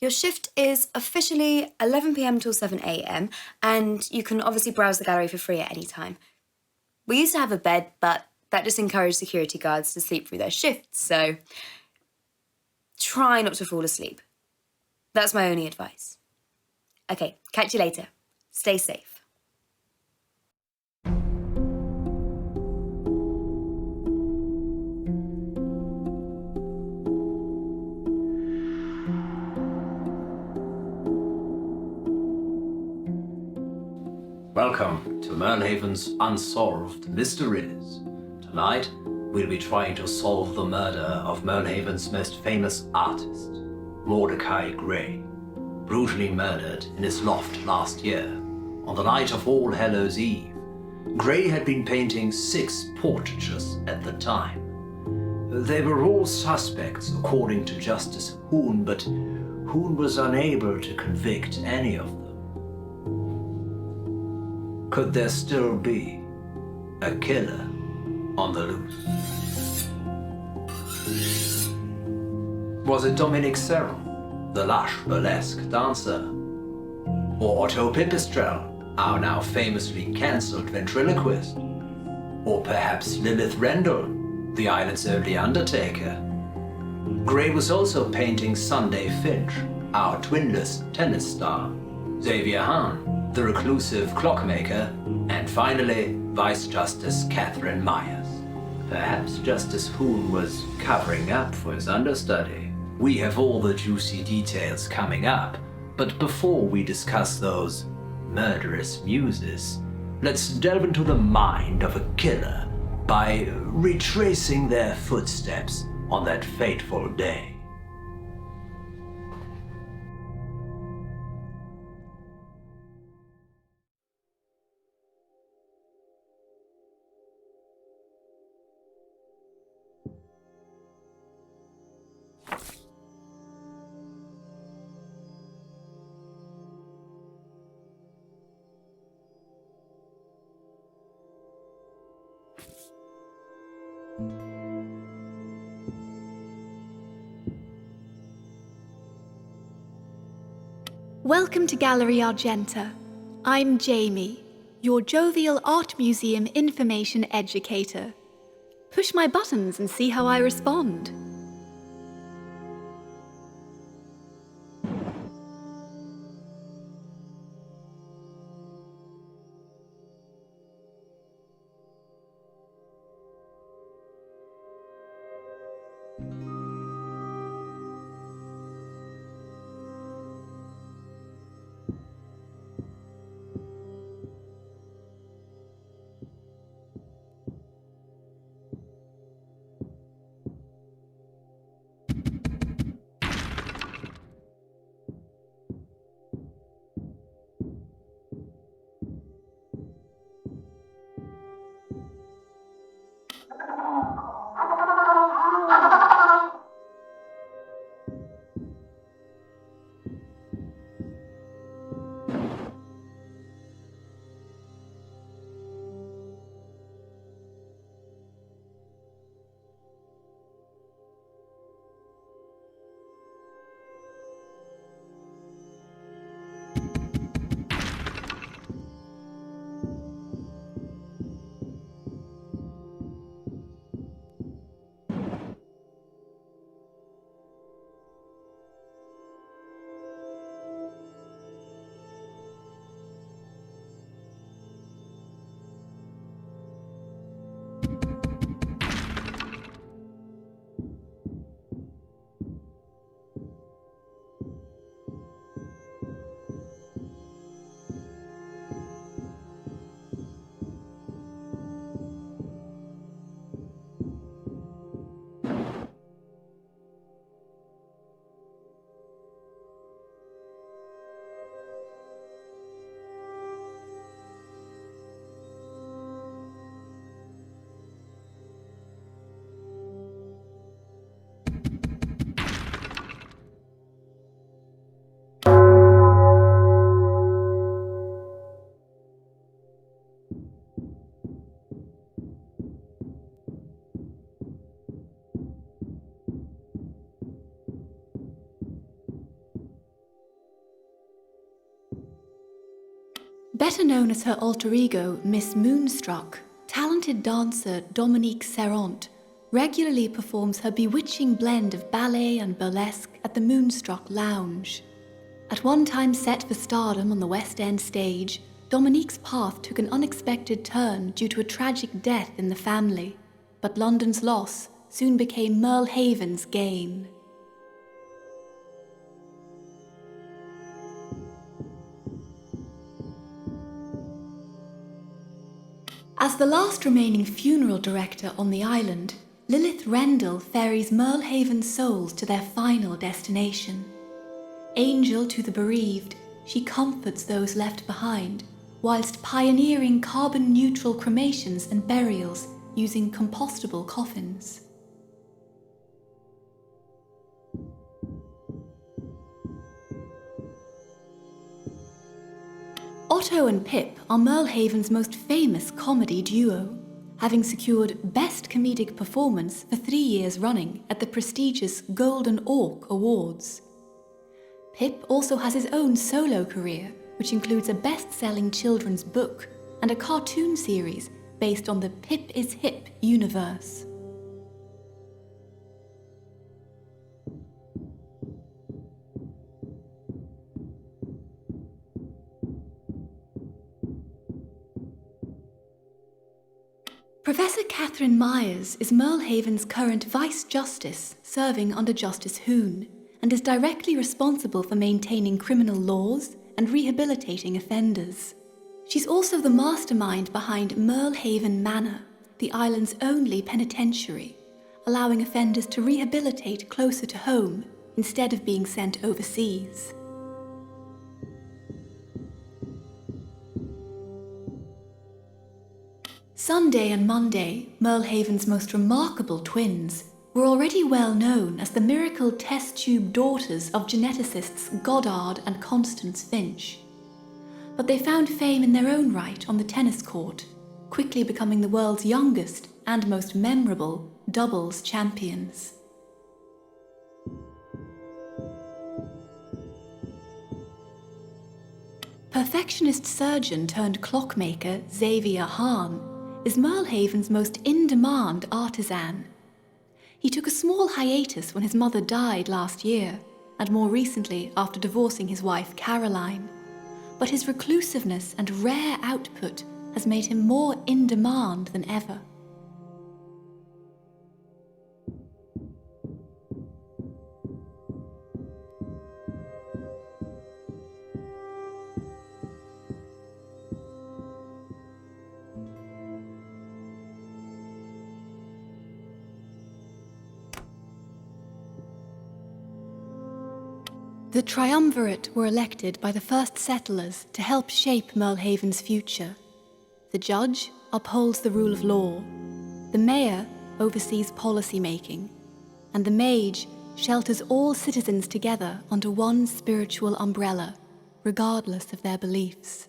Your shift is officially 11 p.m. till 7 a.m, and you can obviously browse the gallery for free at any time. We used to have a bed, but that just encouraged security guards to sleep through their shifts, so try not to fall asleep. That's my only advice. Okay, catch you later. Stay safe. Welcome to Mirlhaven's Unsolved Mysteries. Tonight, we'll be trying to solve the murder of Mirlhaven's most famous artist, Mordechai Grey, brutally murdered in his loft last year, on the night of All Hallows' Eve. Grey had been painting 6 portraitures at the time. They were all suspects according to Justice Hoon, but Hoon was unable to convict any of them. Could there still be a killer on the loose? Was it Dominic Serrell, the lush burlesque dancer? Or Otto Pipistrel, our now famously cancelled ventriloquist? Or perhaps Lilith Rendell, the island's only undertaker? Grey was also painting Sunday Finch, our twinless tennis star, Xavier Hahn, the reclusive clockmaker, and finally, Vice Justice Catherine Myers. Perhaps Justice Hoon was covering up for his understudy. We have all the juicy details coming up, but before we discuss those murderous muses, let's delve into the mind of a killer by retracing their footsteps on that fateful day. Welcome to Gallery Argenta. I'm Jamie, your jovial art museum information educator. Push my buttons and see how I respond. Better known as her alter ego, Miss Moonstruck, talented dancer Dominique Serrant regularly performs her bewitching blend of ballet and burlesque at the Moonstruck Lounge. At one time set for stardom on the West End stage, Dominique's path took an unexpected turn due to a tragic death in the family, but London's loss soon became Mirlhaven's gain. As the last remaining funeral director on the island, Lilith Rendell ferries Mirlhaven's souls to their final destination. Angel to the bereaved, she comforts those left behind, whilst pioneering carbon-neutral cremations and burials using compostable coffins. Otto and Pip are Mirlhaven's most famous comedy duo, having secured Best Comedic Performance for 3 years running at the prestigious Golden Auk Awards. Pip also has his own solo career, which includes a best-selling children's book and a cartoon series based on the Pip is Hip universe. Professor Catherine Myers is Mirlhaven's current Vice Justice, serving under Justice Hoon, and is directly responsible for maintaining criminal laws and rehabilitating offenders. She's also the mastermind behind Mirlhaven Manor, the island's only penitentiary, allowing offenders to rehabilitate closer to home instead of being sent overseas. Sunday and Monday, Mirlhaven's most remarkable twins, were already well known as the miracle test tube daughters of geneticists Goddard and Constance Finch. But they found fame in their own right on the tennis court, quickly becoming the world's youngest and most memorable doubles champions. Perfectionist surgeon turned clockmaker Xavier Hahn is Mirlhaven's most in-demand artisan. He took a small hiatus when his mother died last year, and more recently after divorcing his wife Caroline. But his reclusiveness and rare output has made him more in demand than ever. The triumvirate were elected by the first settlers to help shape Mirlhaven's future. The judge upholds the rule of law, the mayor oversees policy making, and the mage shelters all citizens together under one spiritual umbrella, regardless of their beliefs.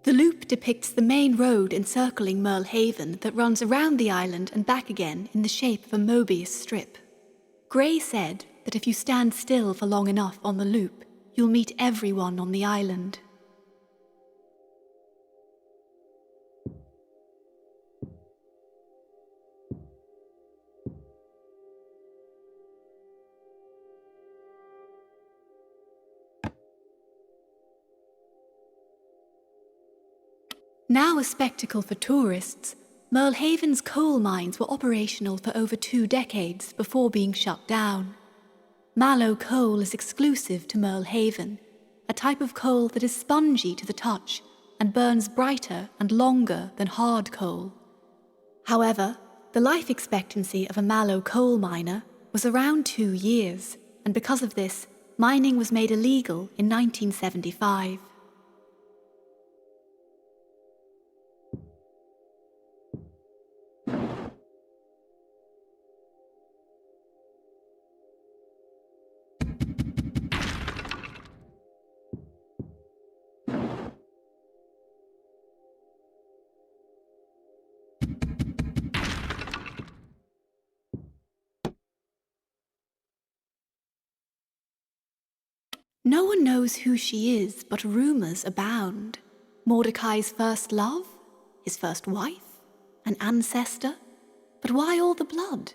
The loop depicts the main road encircling Mirlhaven that runs around the island and back again in the shape of a Mobius strip. Grey said that if you stand still for long enough on the loop, you'll meet everyone on the island. Now a spectacle for tourists, Mirlhaven's coal mines were operational for over 2 decades before being shut down. Mallow coal is exclusive to Mirlhaven, a type of coal that is spongy to the touch and burns brighter and longer than hard coal. However, the life expectancy of a Mallow coal miner was around 2 years, and because of this, mining was made illegal in 1975. No one knows who she is, but rumors abound. Mordechai's first love? His first wife? An ancestor? But why all the blood?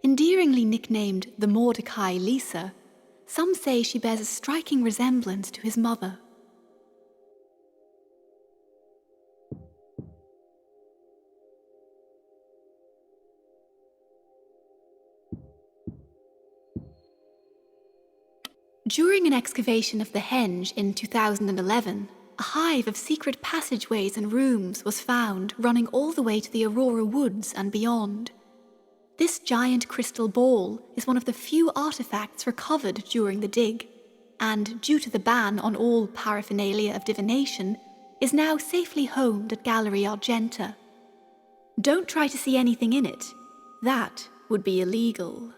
Endearingly nicknamed the Mordechai Lisa, some say she bears a striking resemblance to his mother. During an excavation of the henge in 2011, a hive of secret passageways and rooms was found running all the way to the Aurora Woods and beyond. This giant crystal ball is one of the few artifacts recovered during the dig, and due to the ban on all paraphernalia of divination, is now safely homed at Gallery Argenta. Don't try to see anything in it. That would be illegal.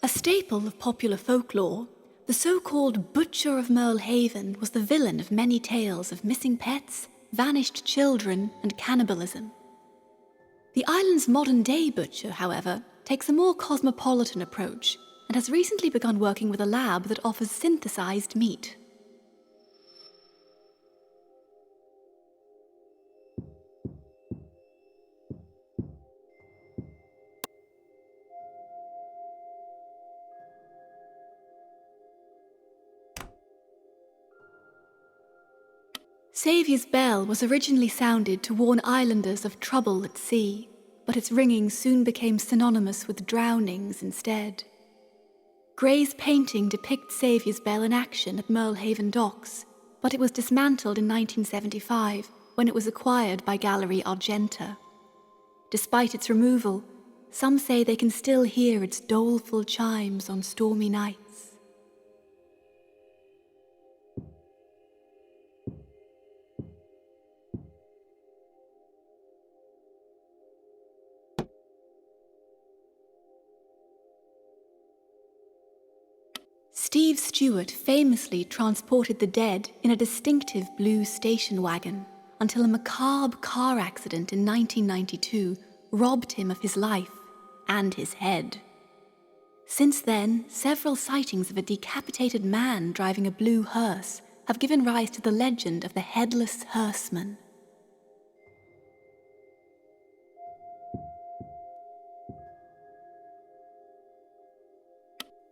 A staple of popular folklore, the so-called Butcher of Mirlhaven was the villain of many tales of missing pets, vanished children, and cannibalism. The island's modern-day butcher, however, takes a more cosmopolitan approach and has recently begun working with a lab that offers synthesized meat. Saviour's bell was originally sounded to warn islanders of trouble at sea, but its ringing soon became synonymous with drownings instead. Grey's painting depicts Saviour's bell in action at Mirlhaven docks, but it was dismantled in 1975 when it was acquired by Gallery Argenta. Despite its removal, some say they can still hear its doleful chimes on stormy nights. Steve Stewart famously transported the dead in a distinctive blue station wagon until a macabre car accident in 1992 robbed him of his life and his head. Since then, several sightings of a decapitated man driving a blue hearse have given rise to the legend of the Headless Hearseman.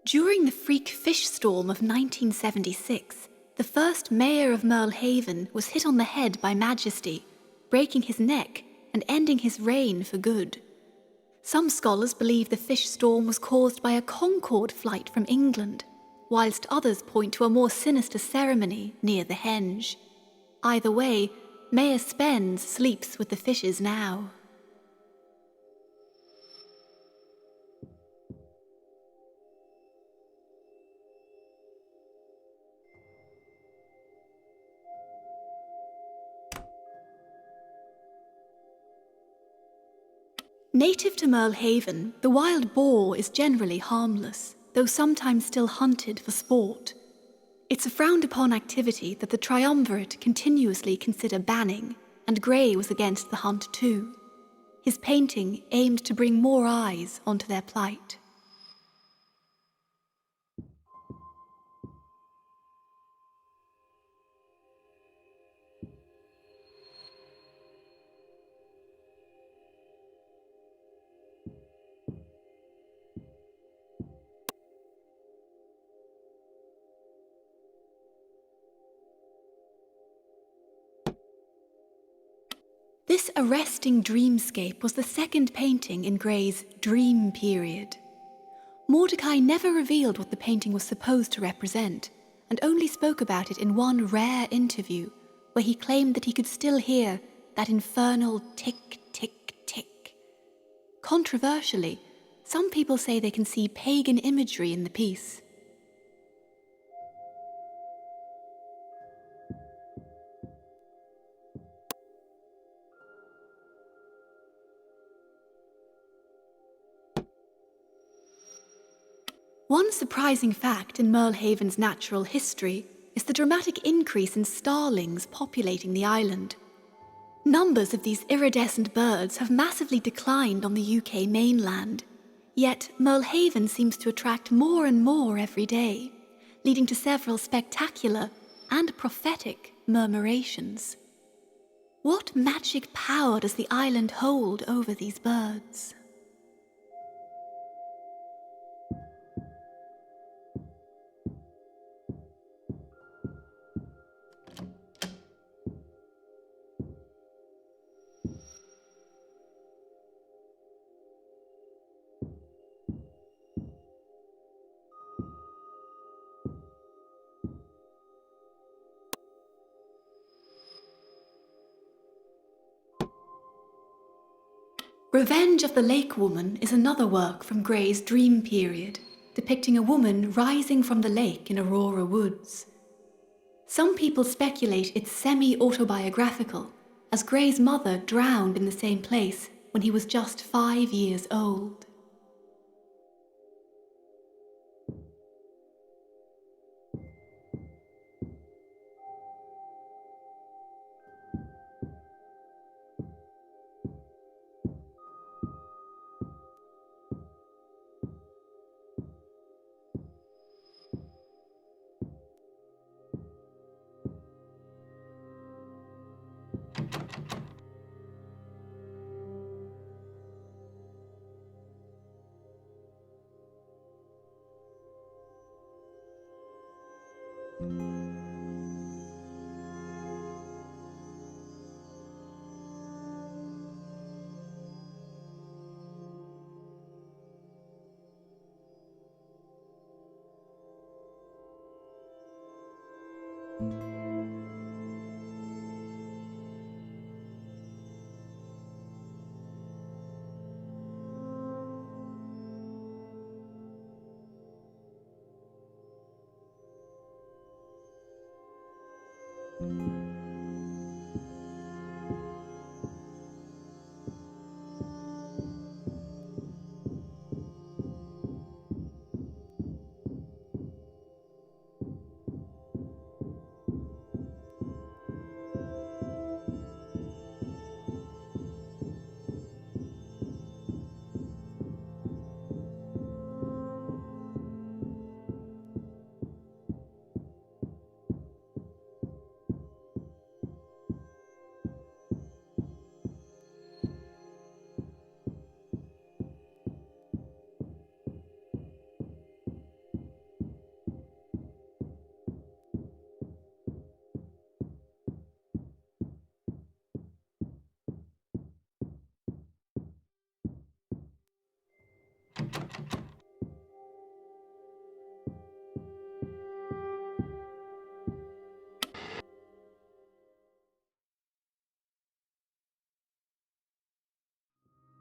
During the freak fish storm of 1976, the first mayor of Mirlhaven was hit on the head by Majesty, breaking his neck and ending his reign for good. Some scholars believe the fish storm was caused by a Concorde flight from England, whilst others point to a more sinister ceremony near the henge. Either way, Mayor Spence sleeps with the fishes now. Native to Mirlhaven, the wild boar is generally harmless, though sometimes still hunted for sport. It's a frowned-upon activity that the triumvirate continuously consider banning, and Grey was against the hunt too. His painting aimed to bring more eyes onto their plight. This arresting dreamscape was the second painting in Grey's dream period. Mordechai never revealed what the painting was supposed to represent, and only spoke about it in one rare interview, where he claimed that he could still hear that infernal tick, tick, tick. Controversially, some people say they can see pagan imagery in the piece. One surprising fact in Mirlhaven's natural history is the dramatic increase in starlings populating the island. Numbers of these iridescent birds have massively declined on the UK mainland, yet Mirlhaven seems to attract more and more every day, leading to several spectacular and prophetic murmurations. What magic power does the island hold over these birds? Revenge of the Lake Woman is another work from Grey's dream period, depicting a woman rising from the lake in Aurora Woods. Some people speculate it's semi-autobiographical, as Grey's mother drowned in the same place when he was just 5 years old.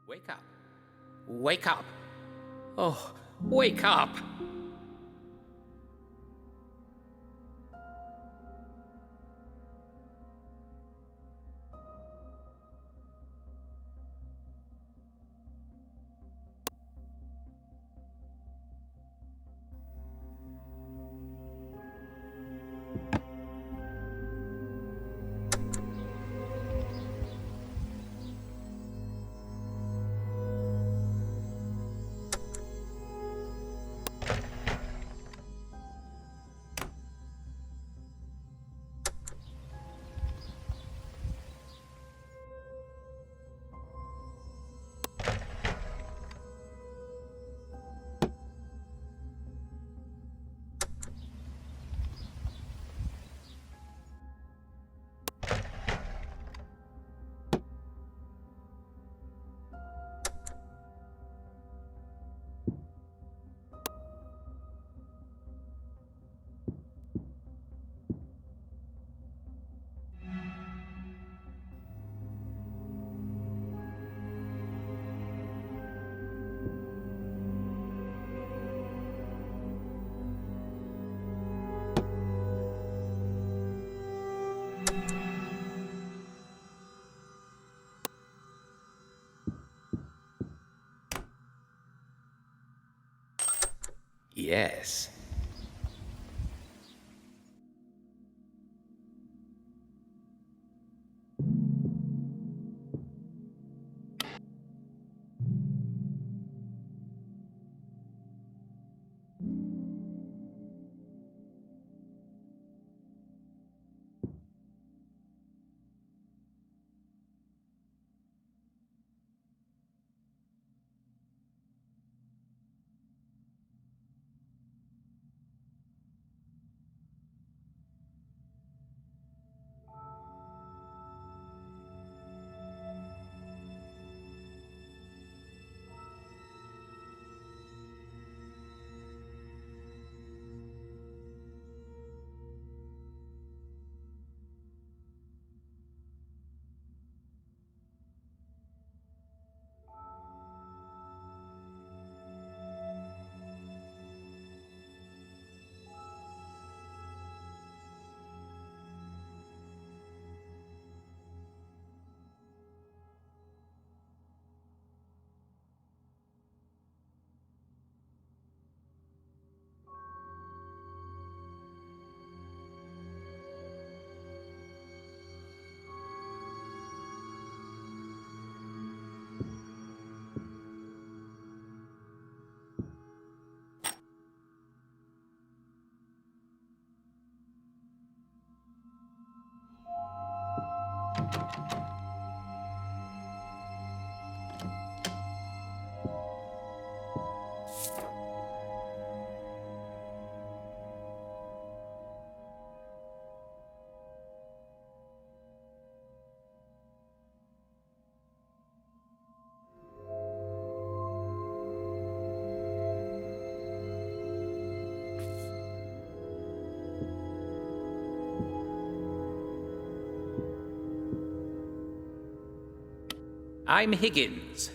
Wake up. Wake up. Oh, wake up. Yes. I'm Higgins,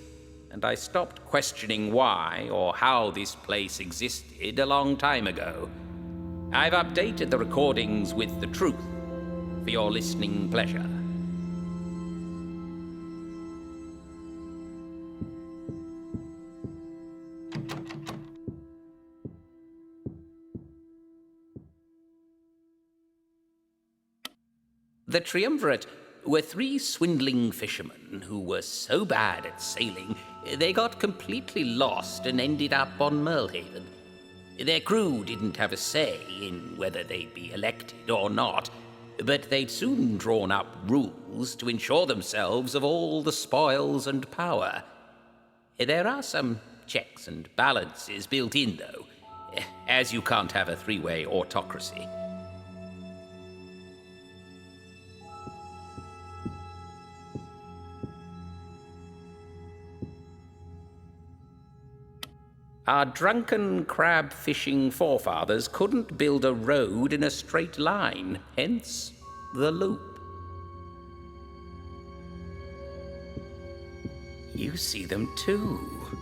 and I stopped questioning why or how this place existed a long time ago. I've updated the recordings with the truth, for your listening pleasure. The triumvirate were 3 swindling fishermen who were so bad at sailing they got completely lost and ended up on Mirlhaven. Their crew didn't have a say in whether they'd be elected or not, but they'd soon drawn up rules to ensure themselves of all the spoils and power. There are some checks and balances built in, though, as you can't have a 3-way autocracy. Our drunken crab-fishing forefathers couldn't build a road in a straight line, hence the loop. You see them too,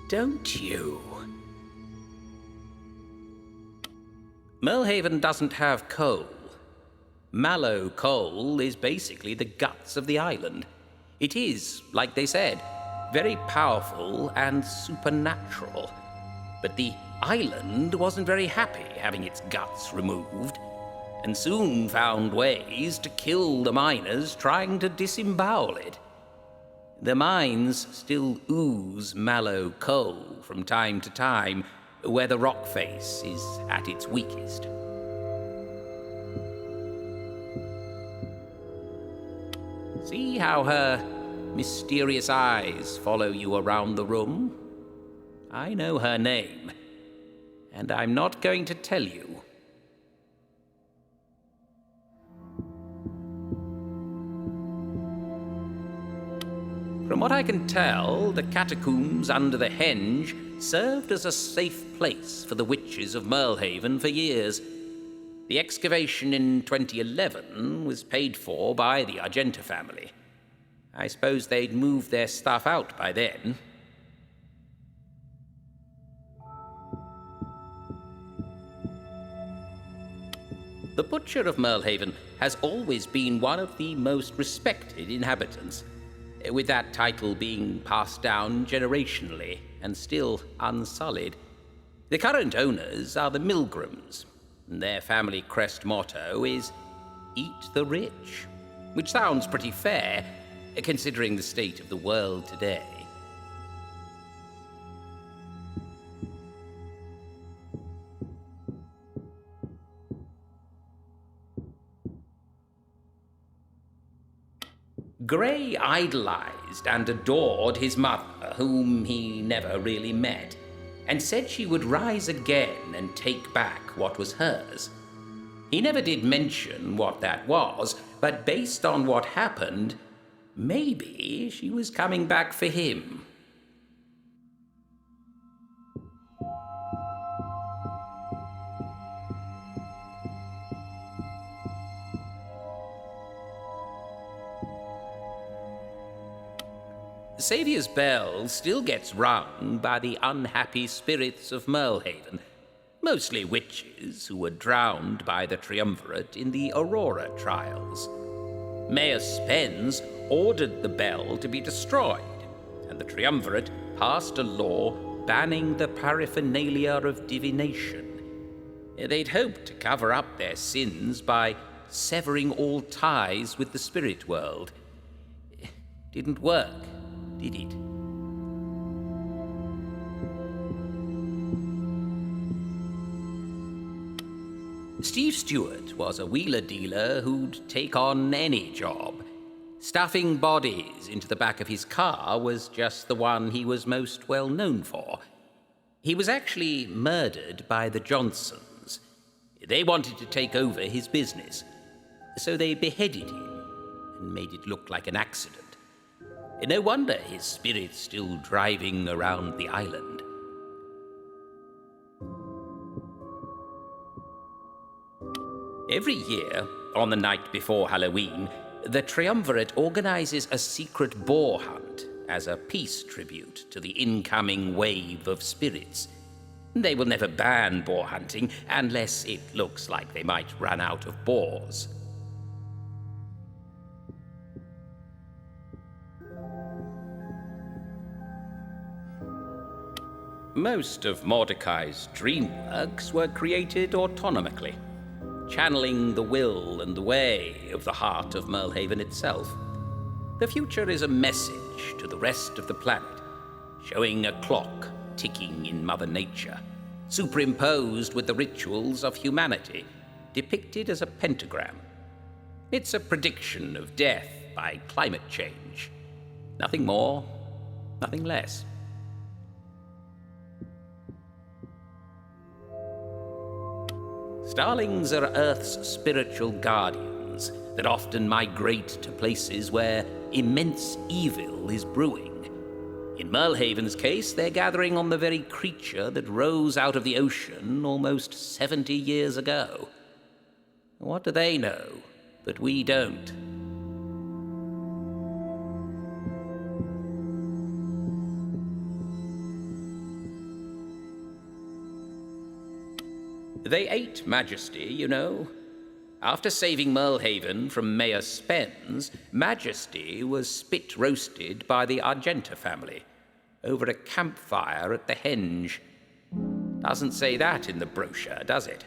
don't you? Mirlhaven doesn't have coal. Mallow coal is basically the guts of the island. It is, like they said, very powerful and supernatural. But the island wasn't very happy having its guts removed, and soon found ways to kill the miners trying to disembowel it. The mines still ooze mallow coal from time to time, where the rock face is at its weakest. See how her mysterious eyes follow you around the room? I know her name, and I'm not going to tell you. From what I can tell, the catacombs under the henge served as a safe place for the witches of Mirlhaven for years. The excavation in 2011 was paid for by the Argenta family. I suppose they'd moved their stuff out by then. The Butcher of Mirlhaven has always been one of the most respected inhabitants, with that title being passed down generationally and still unsullied. The current owners are the Milgrams, and their family crest motto is "Eat the Rich," which sounds pretty fair, considering the state of the world today. Grey idolized and adored his mother, whom he never really met, and said she would rise again and take back what was hers. He never did mention what that was, but based on what happened, maybe she was coming back for him. Saviour's bell still gets rung by the unhappy spirits of Mirlhaven, mostly witches who were drowned by the triumvirate in the Aurora trials. Mayor Spence ordered the bell to be destroyed, and the triumvirate passed a law banning the paraphernalia of divination. They'd hoped to cover up their sins by severing all ties with the spirit world. Didn't work, did it? Steve Stewart was a wheeler dealer who'd take on any job. Stuffing bodies into the back of his car was just the one he was most well known for. He was actually murdered by the Johnsons. They wanted to take over his business, so they beheaded him and made it look like an accident. No wonder his spirit's still driving around the island. Every year, on the night before Halloween, the triumvirate organizes a secret boar hunt as a peace tribute to the incoming wave of spirits. They will never ban boar hunting unless it looks like they might run out of boars. Most of Mordechai's dream works were created autonomically, channeling the will and the way of the heart of Mirlhaven itself. The future is a message to the rest of the planet, showing a clock ticking in Mother Nature, superimposed with the rituals of humanity, depicted as a pentagram. It's a prediction of death by climate change. Nothing more, nothing less. Starlings are Earth's spiritual guardians that often migrate to places where immense evil is brewing. In Mirlhaven's case, they're gathering on the very creature that rose out of the ocean almost 70 years ago. What do they know that we don't? They ate Majesty, you know. After saving Mirlhaven from Mayor Spence, Majesty was spit-roasted by the Argenta family over a campfire at the Henge. Doesn't say that in the brochure, does it?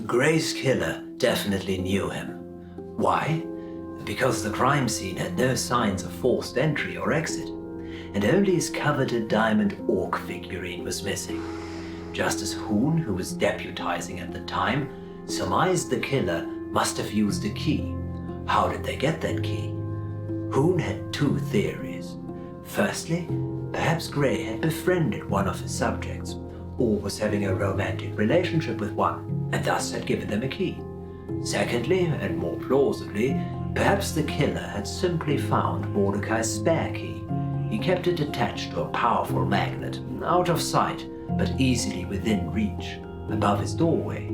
Grey's killer definitely knew him. Why? Because the crime scene had no signs of forced entry or exit, and only his coveted diamond orc figurine was missing. Justice Hoon, who was deputizing at the time, surmised the killer must have used a key. How did they get that key? Hoon had two theories. Firstly, perhaps Grey had befriended one of his subjects, or was having a romantic relationship with one, and thus had given them a key. Secondly, and more plausibly, perhaps the killer had simply found Mordechai's spare key. He kept it attached to a powerful magnet, out of sight, but easily within reach, above his doorway.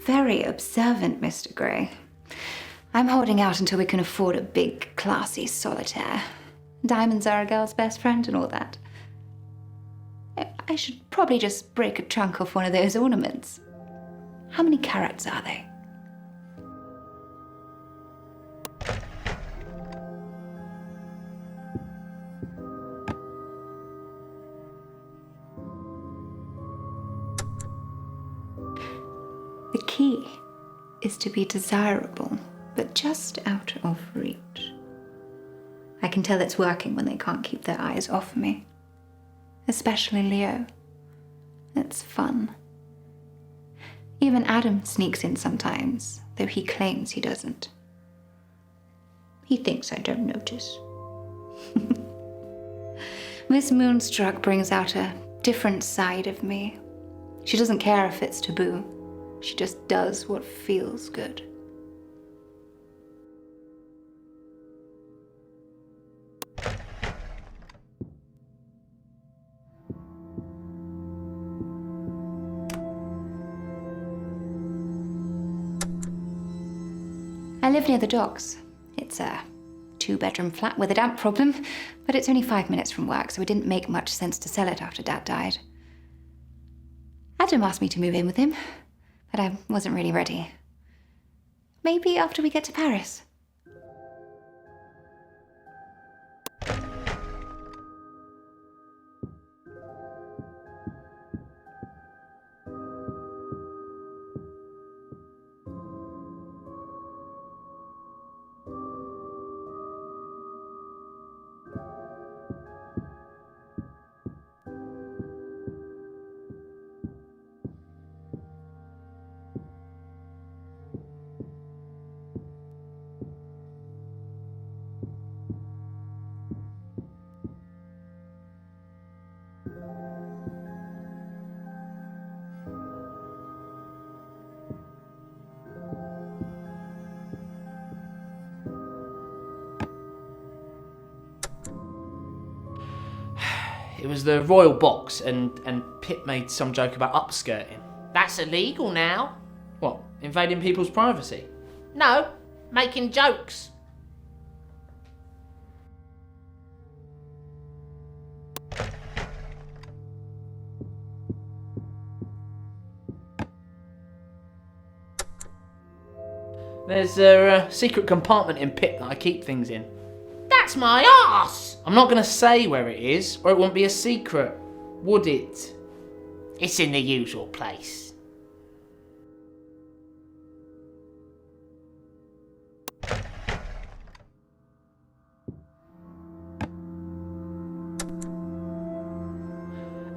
very observant, Mr. Grey. I'm holding out until we can afford a big, classy solitaire. Diamonds are a girl's best friend and all that. I should probably just break a chunk off one of those ornaments. How many carats are they? The key is to be desirable, but just out of reach. I can tell it's working when they can't keep their eyes off me. Especially Leo. It's fun. Even Adam sneaks in sometimes, though he claims he doesn't. He thinks I don't notice. Miss Moonstruck brings out a different side of me. She doesn't care if it's taboo. She just does what feels good. I live near the docks. It's a 2-bedroom flat with a damp problem, but it's only 5 minutes from work, so it didn't make much sense to sell it after Dad died. Adam asked me to move in with him, but I wasn't really ready. Maybe after we get to Paris. It was the royal box, and Pip made some joke about upskirting. That's illegal now. What, invading people's privacy? No, making jokes. There's a secret compartment in Pip that I keep things in. That's my arse! I'm not going to say where it is, or it wouldn't be a secret, would it? It's in the usual place.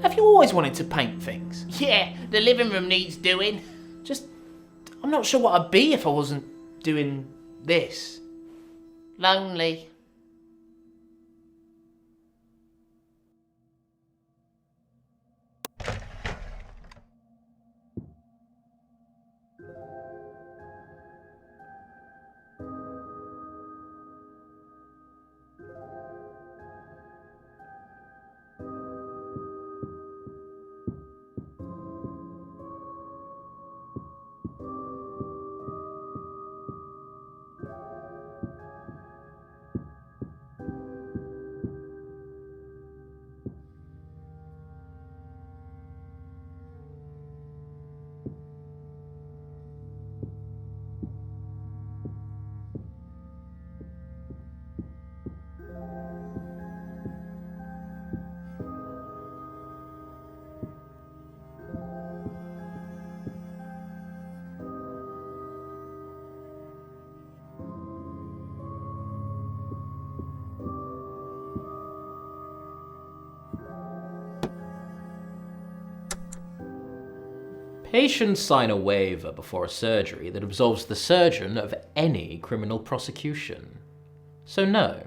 Have you always wanted to paint things? Yeah, the living room needs doing. I'm not sure what I'd be if I wasn't doing this. Lonely. Patients sign a waiver before a surgery that absolves the surgeon of any criminal prosecution. So no,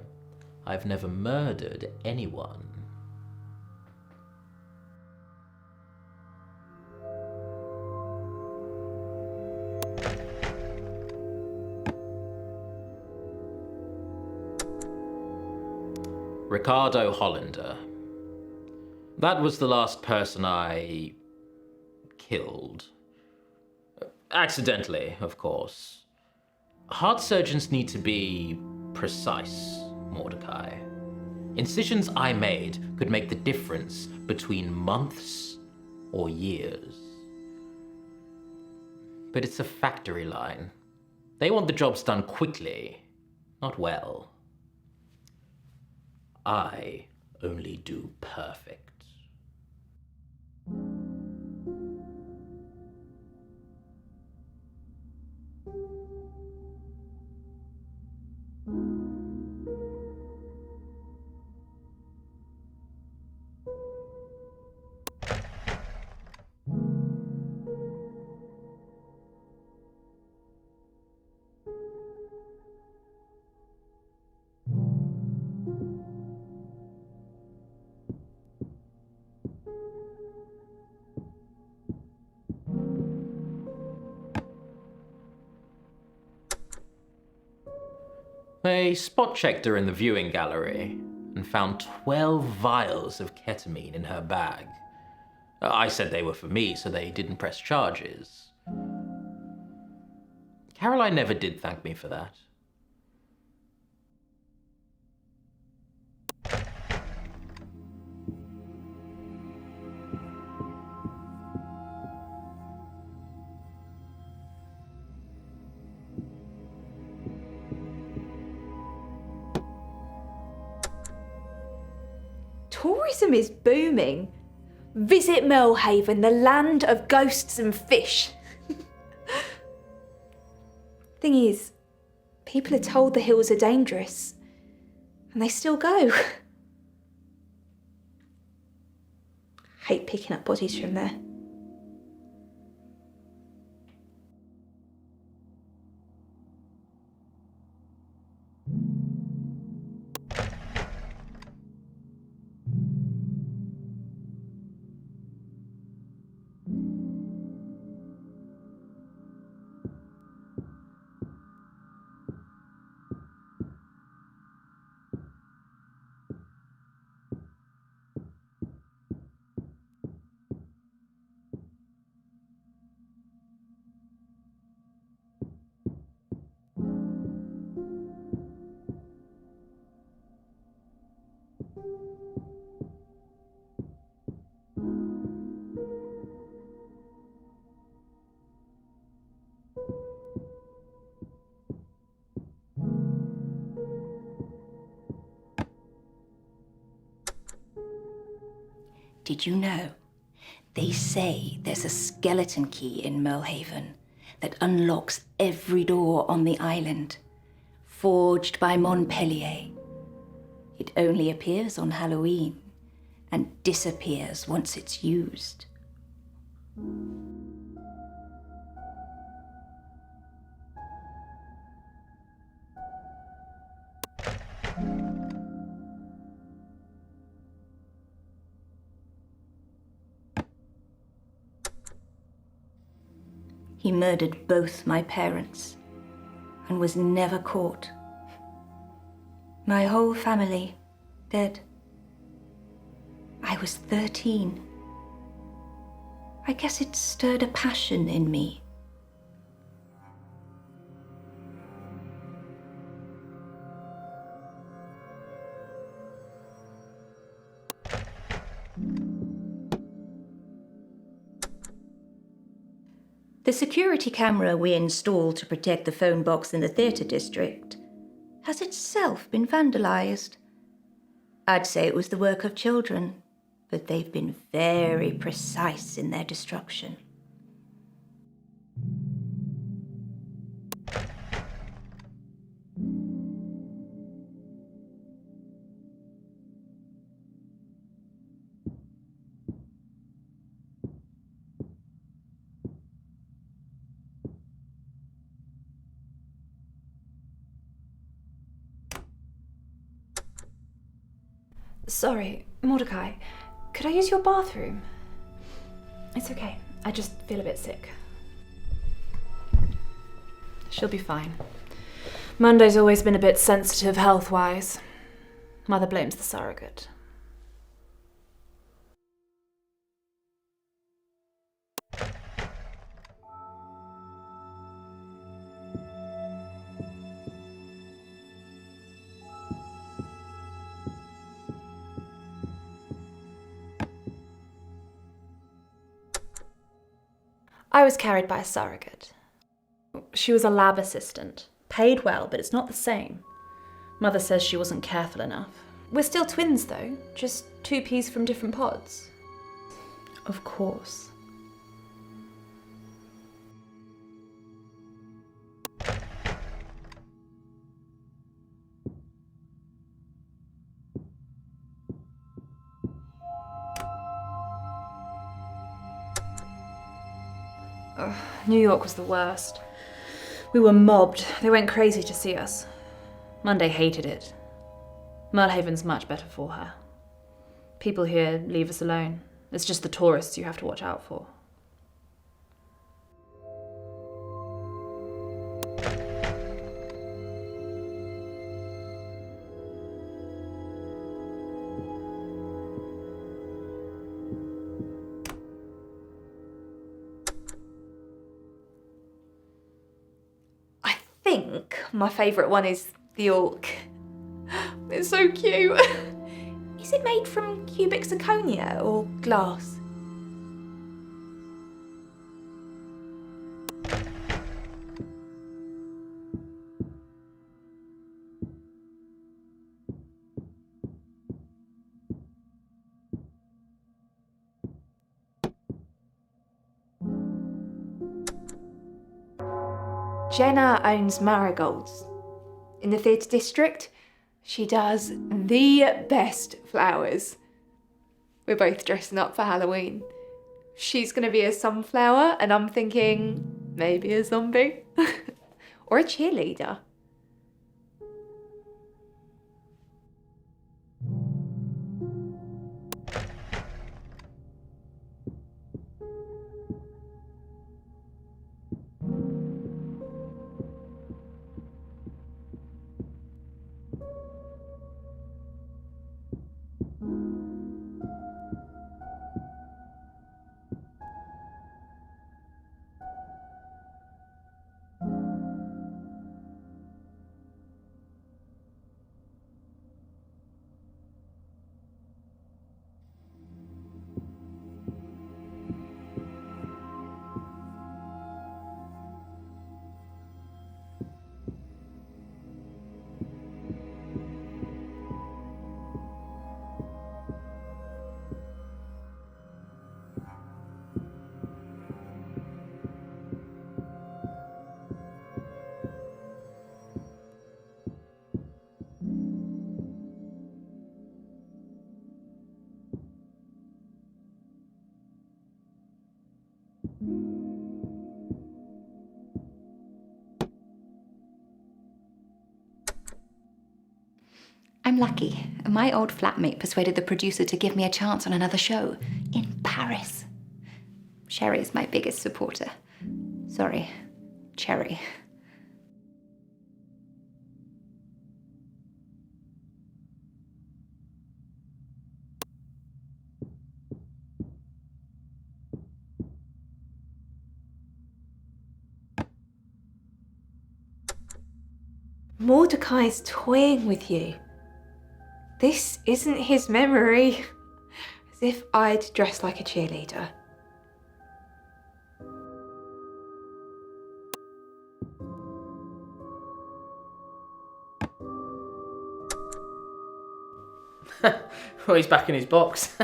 I've never murdered anyone. Ricardo Hollander. That was the last person I killed. Accidentally, of course. Heart surgeons need to be precise, Mordecai. Incisions I made could make the difference between months or years. But it's a factory line. They want the jobs done quickly, not well. I only do perfect. I spot-checked her in the viewing gallery and found 12 vials of ketamine in her bag. I said they were for me, so they didn't press charges. Caroline never did thank me for that. Tourism is booming. Visit Mirlhaven, the land of ghosts and fish. Thing is, people are told the hills are dangerous, and they still go. Hate picking up bodies from there. Did you know? They say there's a skeleton key in Mirlhaven that unlocks every door on the island, forged by Montpellier. It only appears on Halloween and disappears once it's used. He murdered both my parents and was never caught. My whole family dead. I was 13. I guess it stirred a passion in me. The security camera we installed to protect the phone box in the theatre district has itself been vandalised. I'd say it was the work of children, but they've been very precise in their destruction. Sorry, Mordecai, could I use your bathroom? It's okay, I just feel a bit sick. She'll be fine. Monday's always been a bit sensitive health-wise. Mother blames the surrogate. I was carried by a surrogate. She was a lab assistant. Paid well, but it's not the same. Mother says she wasn't careful enough. We're still twins, though. Just 2 peas from different pods. Of course. New York was the worst. We were mobbed. They went crazy to see us. Monday hated it. Mirlhaven's much better for her. People here leave us alone. It's just the tourists you have to watch out for. I think my favourite one is the orc. It's so cute. Is it made from cubic zirconia or glass? Jenna owns marigolds in the theatre district. She does the best flowers. We're both dressing up for Halloween. She's going to be a sunflower, and I'm thinking maybe a zombie or a cheerleader. I'm lucky. My old flatmate persuaded the producer to give me a chance on another show in Paris. Sherry's my biggest supporter. Sorry, Cherry. Mordechai's toying with you. This isn't his memory. As if I'd dress like a cheerleader. Well, he's back in his box.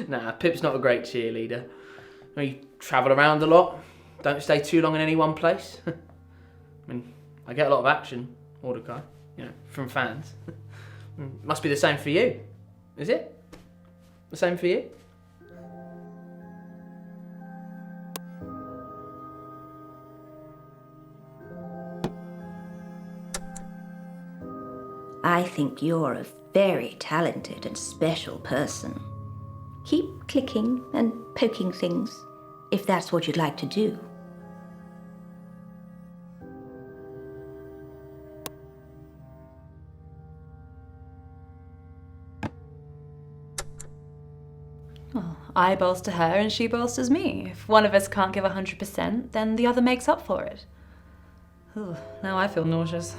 Nah, Pip's not a great cheerleader. We travel around a lot. Don't stay too long in any one place. I mean, I get a lot of action, Mordechai, from fans. Must be the same for you, is it? The same for you? I think you're a very talented and special person. Keep clicking and poking things, if that's what you'd like to do. Well, I bolster her and she bolsters me. If one of us can't give 100%, then the other makes up for it. Ooh, now I feel nauseous.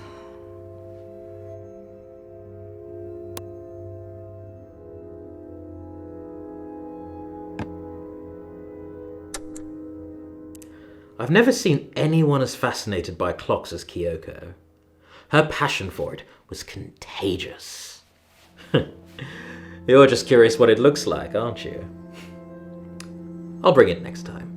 I've never seen anyone as fascinated by clocks as Kyoko. Her passion for it was contagious. You're just curious what it looks like, aren't you? I'll bring it next time.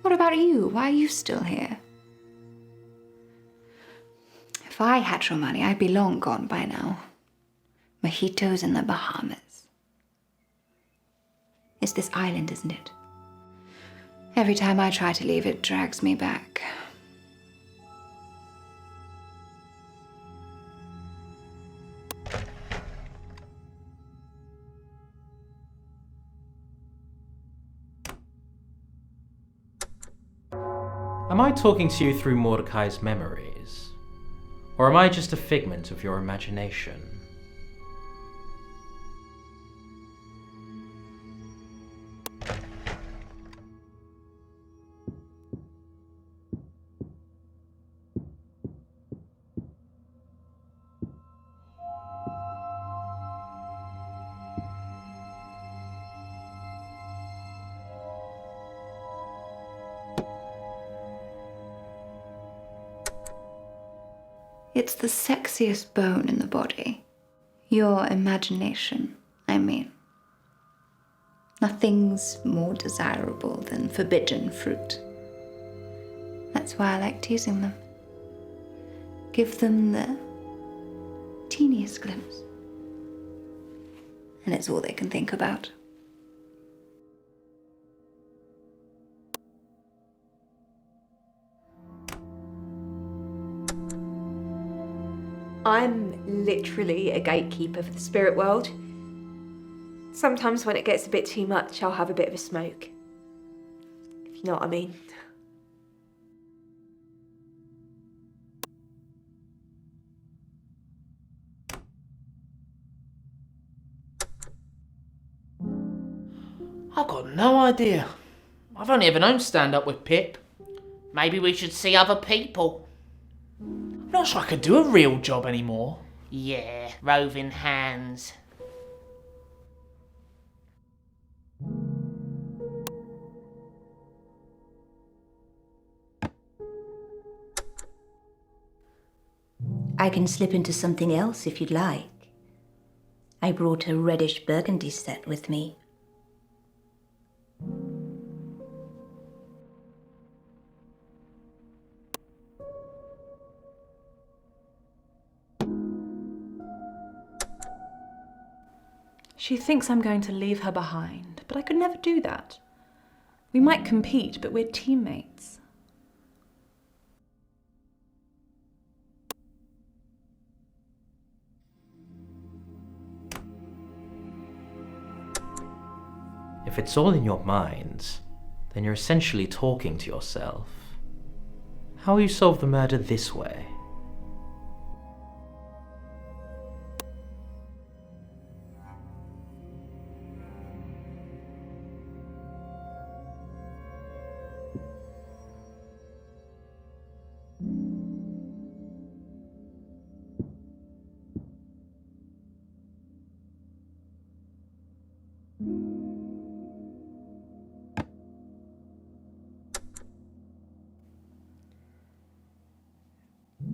What about you? Why are you still here? If I had your money, I'd be long gone by now. Mojitos in the Bahamas. It's this island, isn't it? Every time I try to leave, it drags me back. Am I talking to you through Mordechai's memories? Or am I just a figment of your imagination? It's the sexiest bone in the body. Your imagination, I mean. Nothing's more desirable than forbidden fruit. That's why I like teasing them. Give them the teeniest glimpse. And it's all they can think about. I'm literally a gatekeeper for the spirit world. Sometimes when it gets a bit too much, I'll have a bit of a smoke. If you know what I mean. I've got no idea. I've only ever known stand up with Pip. Maybe we should see other people. I'm not sure I could do a real job anymore. Yeah, roving hands. I can slip into something else if you'd like. I brought a reddish burgundy set with me. She thinks I'm going to leave her behind, but I could never do that. We might compete, but we're teammates. If it's all in your mind, then you're essentially talking to yourself. How will you solve the murder this way?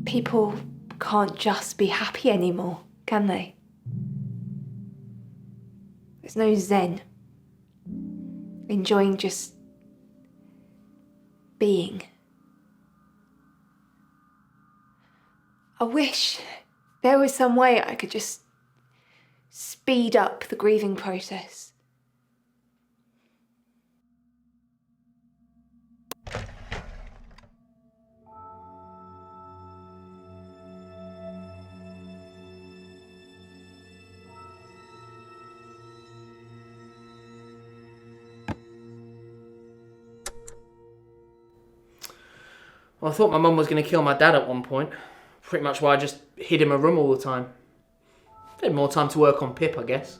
People can't just be happy anymore, can they? There's no zen. Enjoying just being. I wish there was some way I could just speed up the grieving process. Well, I thought my mum was going to kill my dad at one point. pretty much why I just hid in my room all the time. I had more time to work on Pip, I guess.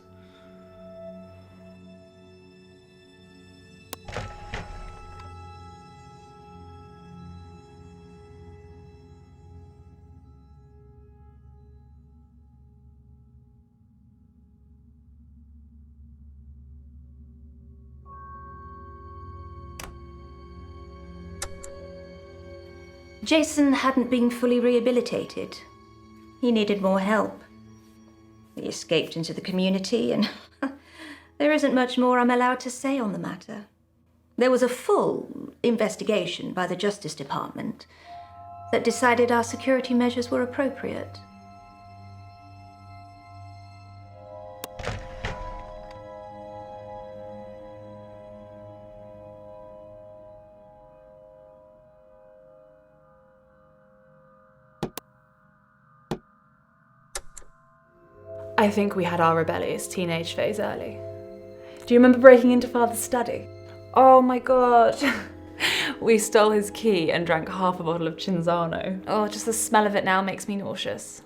Jason hadn't been fully rehabilitated. He needed more help. He escaped into the community, and there isn't much more I'm allowed to say on the matter. There was a full investigation by the Justice Department that decided our security measures were appropriate. I think we had our rebellious teenage phase early. Do you remember breaking into Father's study? Oh my god. We stole his key and drank half a bottle of Cinzano. Oh, just the smell of it now makes me nauseous.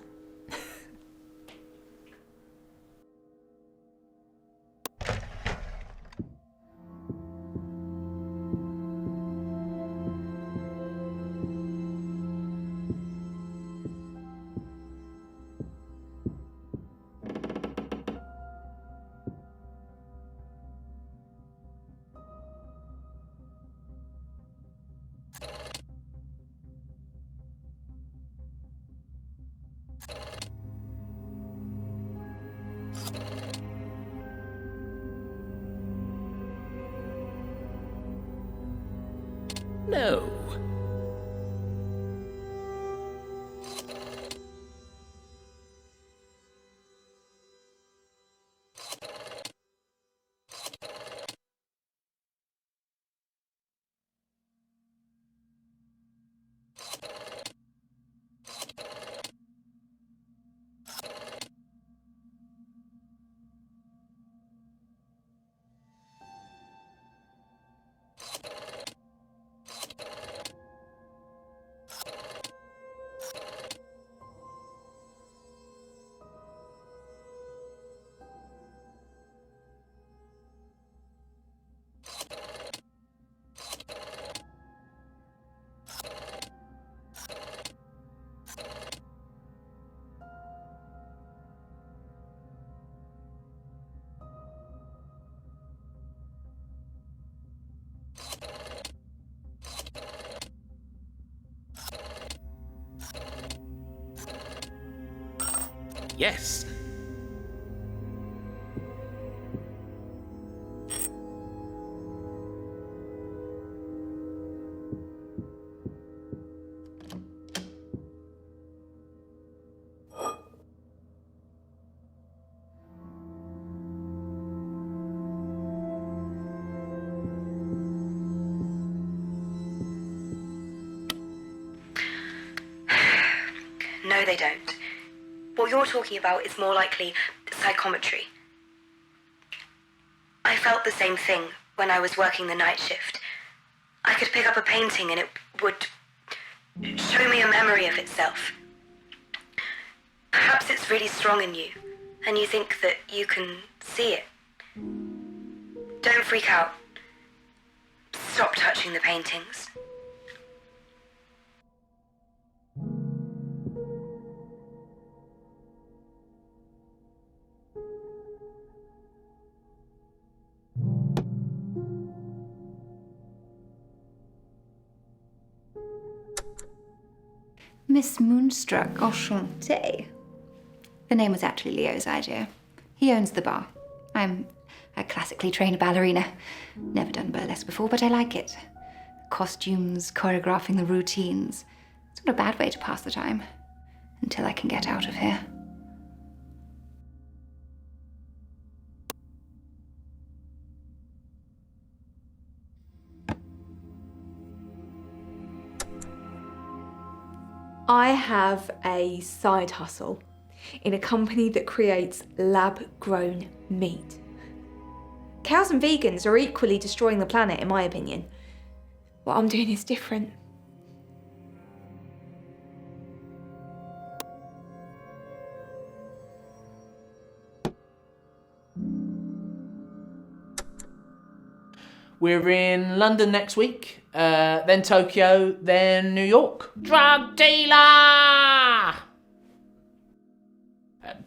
No. Yes. No, they don't. What you're talking about is more likely psychometry. I felt the same thing when I was working the night shift. I could pick up a painting and it would show me a memory of itself. Perhaps it's really strong in you, and you think that you can see it. Don't freak out. Stop touching the paintings. Miss Moonstruck, enchantée. The name was actually Leo's idea. He owns the bar. I'm a classically trained ballerina. Never done burlesque before, but I like it. Costumes, choreographing the routines. It's not a bad way to pass the time. Until I can get out of here. I have a side hustle in a company that creates lab-grown meat. Cows and vegans are equally destroying the planet, in my opinion. What I'm doing is different. We're in London next week, then Tokyo, then New York. Drug dealer!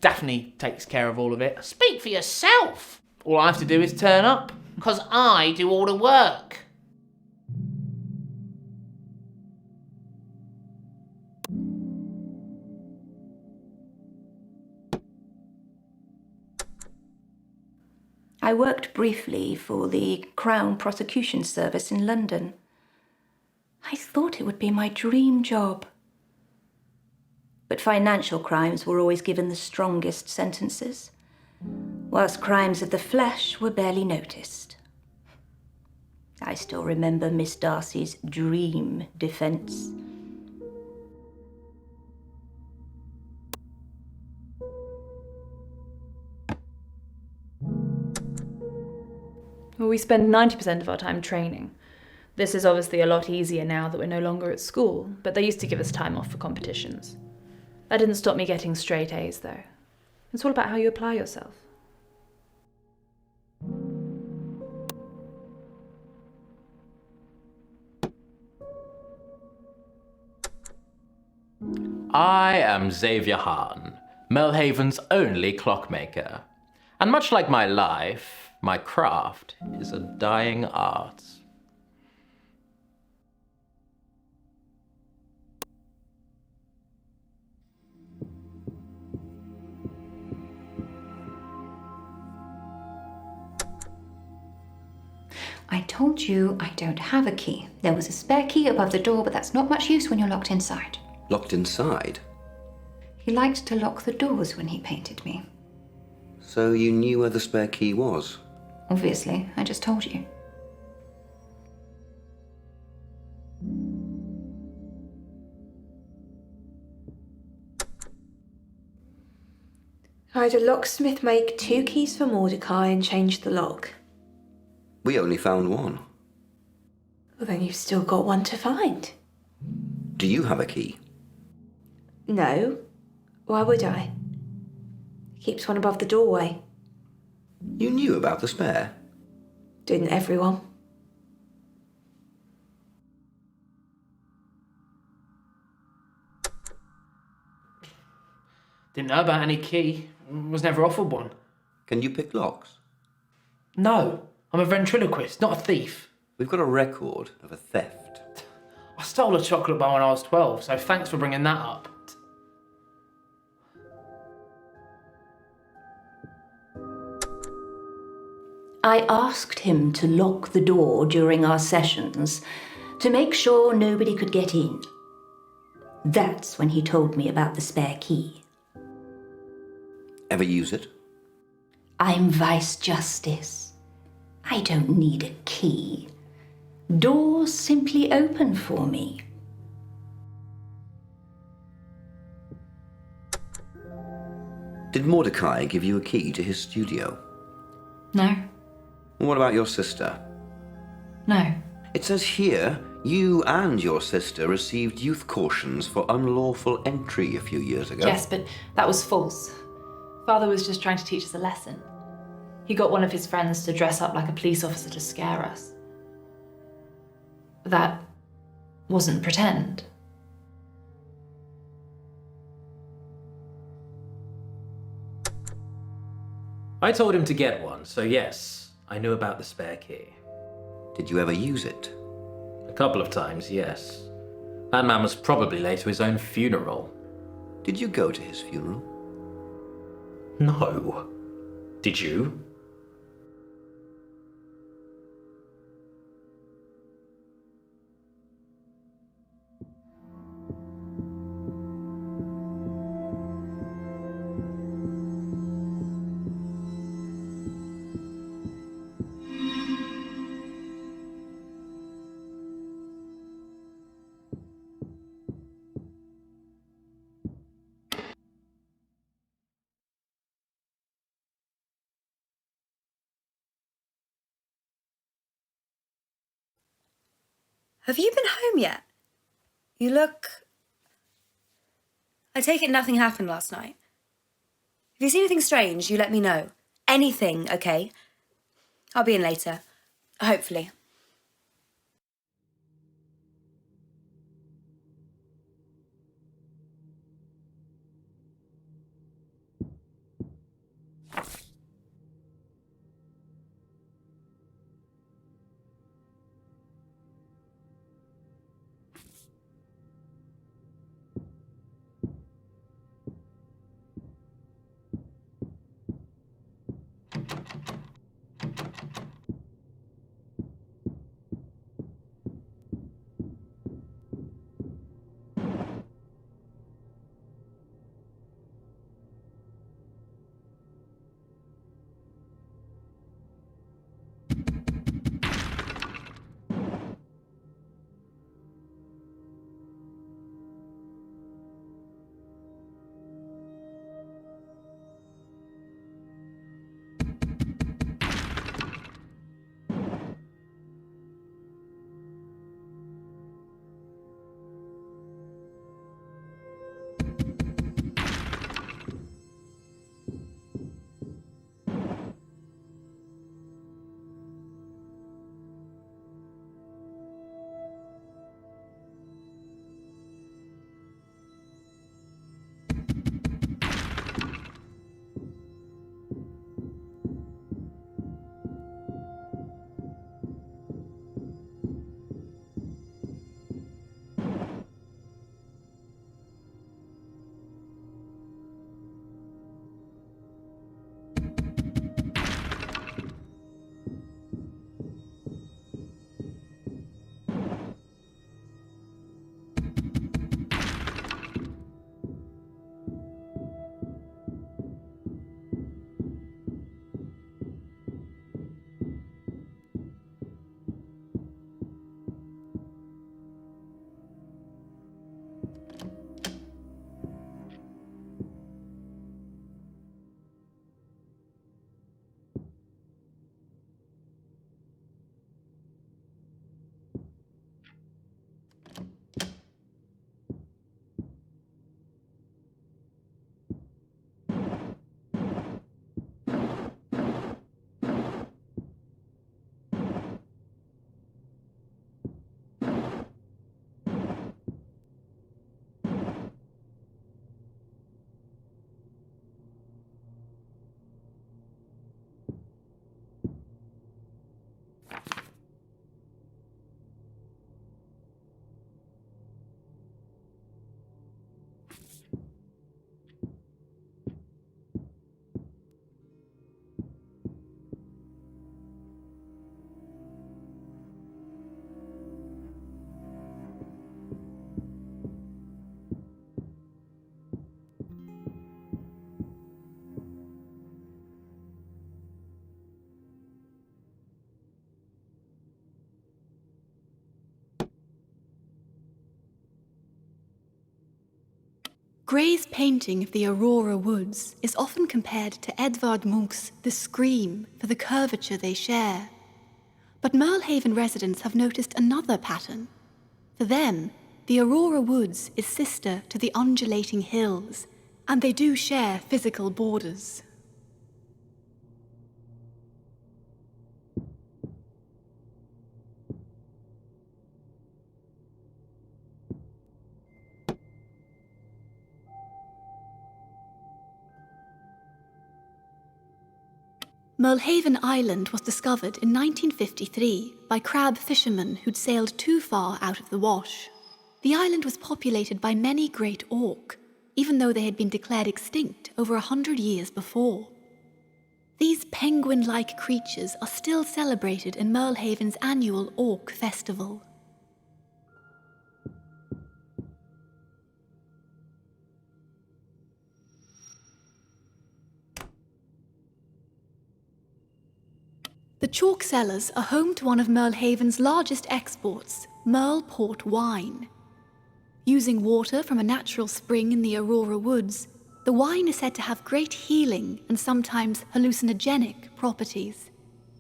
Daphne takes care of all of it. Speak for yourself. All I have to do is turn up. 'Cause I do all the work. I worked briefly for the Crown Prosecution Service in London. I thought it would be my dream job. But financial crimes were always given the strongest sentences, whilst crimes of the flesh were barely noticed. I still remember Miss Darcy's dream defence. Well, we spend 90% of our time training. This is obviously a lot easier now that we're no longer at school, but they used to give us time off for competitions. That didn't stop me getting straight A's, though. It's all about how you apply yourself. I am Xavier Hahn, Mirlhaven's only clockmaker. And much like my life, my craft is a dying art. I told you I don't have a key. There was a spare key above the door, but that's not much use when you're locked inside. Locked inside? He liked to lock the doors when he painted me. So you knew where the spare key was? Obviously, I just told you. I had a locksmith make 2 keys for Mordecai and change the lock. We only found one. Well, then you've still got one to find. Do you have a key? No. Why would I? He keeps one above the doorway. You knew about the spare? Didn't everyone? Didn't know about any key. Was never offered one. Can you pick locks? No, I'm a ventriloquist, not a thief. We've got a record of a theft. I stole a chocolate bar when I was 12, so thanks for bringing that up. I asked him to lock the door during our sessions to make sure nobody could get in. That's when he told me about the spare key. Ever use it? I'm Vice Justice. I don't need a key. Doors simply open for me. Did Mordecai give you a key to his studio? No. What about your sister? No. It says here you and your sister received youth cautions for unlawful entry a few years ago. Yes, but that was false. Father was just trying to teach us a lesson. He got one of his friends to dress up like a police officer to scare us. That wasn't pretend. I told him to get one, so yes, I knew about the spare key. Did you ever use it? A couple of times, yes. That man was probably late to his own funeral. Did you go to his funeral? No. Did you? Have you been home yet? You look... I take it nothing happened last night. If you see anything strange, you let me know. Anything, okay? I'll be in later. Hopefully. Grey's painting of the Aurora Woods is often compared to Edvard Munch's The Scream for the curvature they share. But Mirlhaven residents have noticed another pattern. For them, the Aurora Woods is sister to the undulating hills, and they do share physical borders. Mirlhaven Island was discovered in 1953 by crab fishermen who'd sailed too far out of the wash. The island was populated by many great auk, even though they had been declared extinct over 100 years before. These penguin-like creatures are still celebrated in Mirlhaven's annual Auk Festival. The chalk cellars are home to one of Mirlhaven's largest exports, Merle Port wine. Using water from a natural spring in the Aurora Woods, the wine is said to have great healing and sometimes hallucinogenic properties.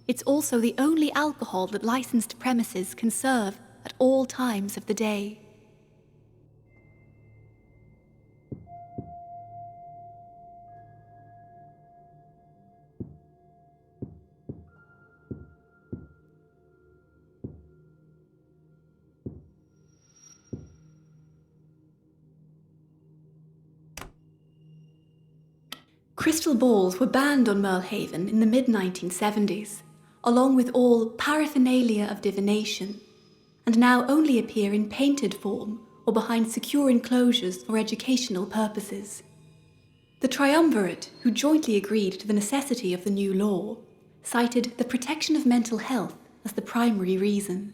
It's also the only alcohol that licensed premises can serve at all times of the day. Crystal balls were banned on Mirlhaven in the mid-1970s, along with all paraphernalia of divination, and now only appear in painted form or behind secure enclosures for educational purposes. The triumvirate, who jointly agreed to the necessity of the new law, cited the protection of mental health as the primary reason.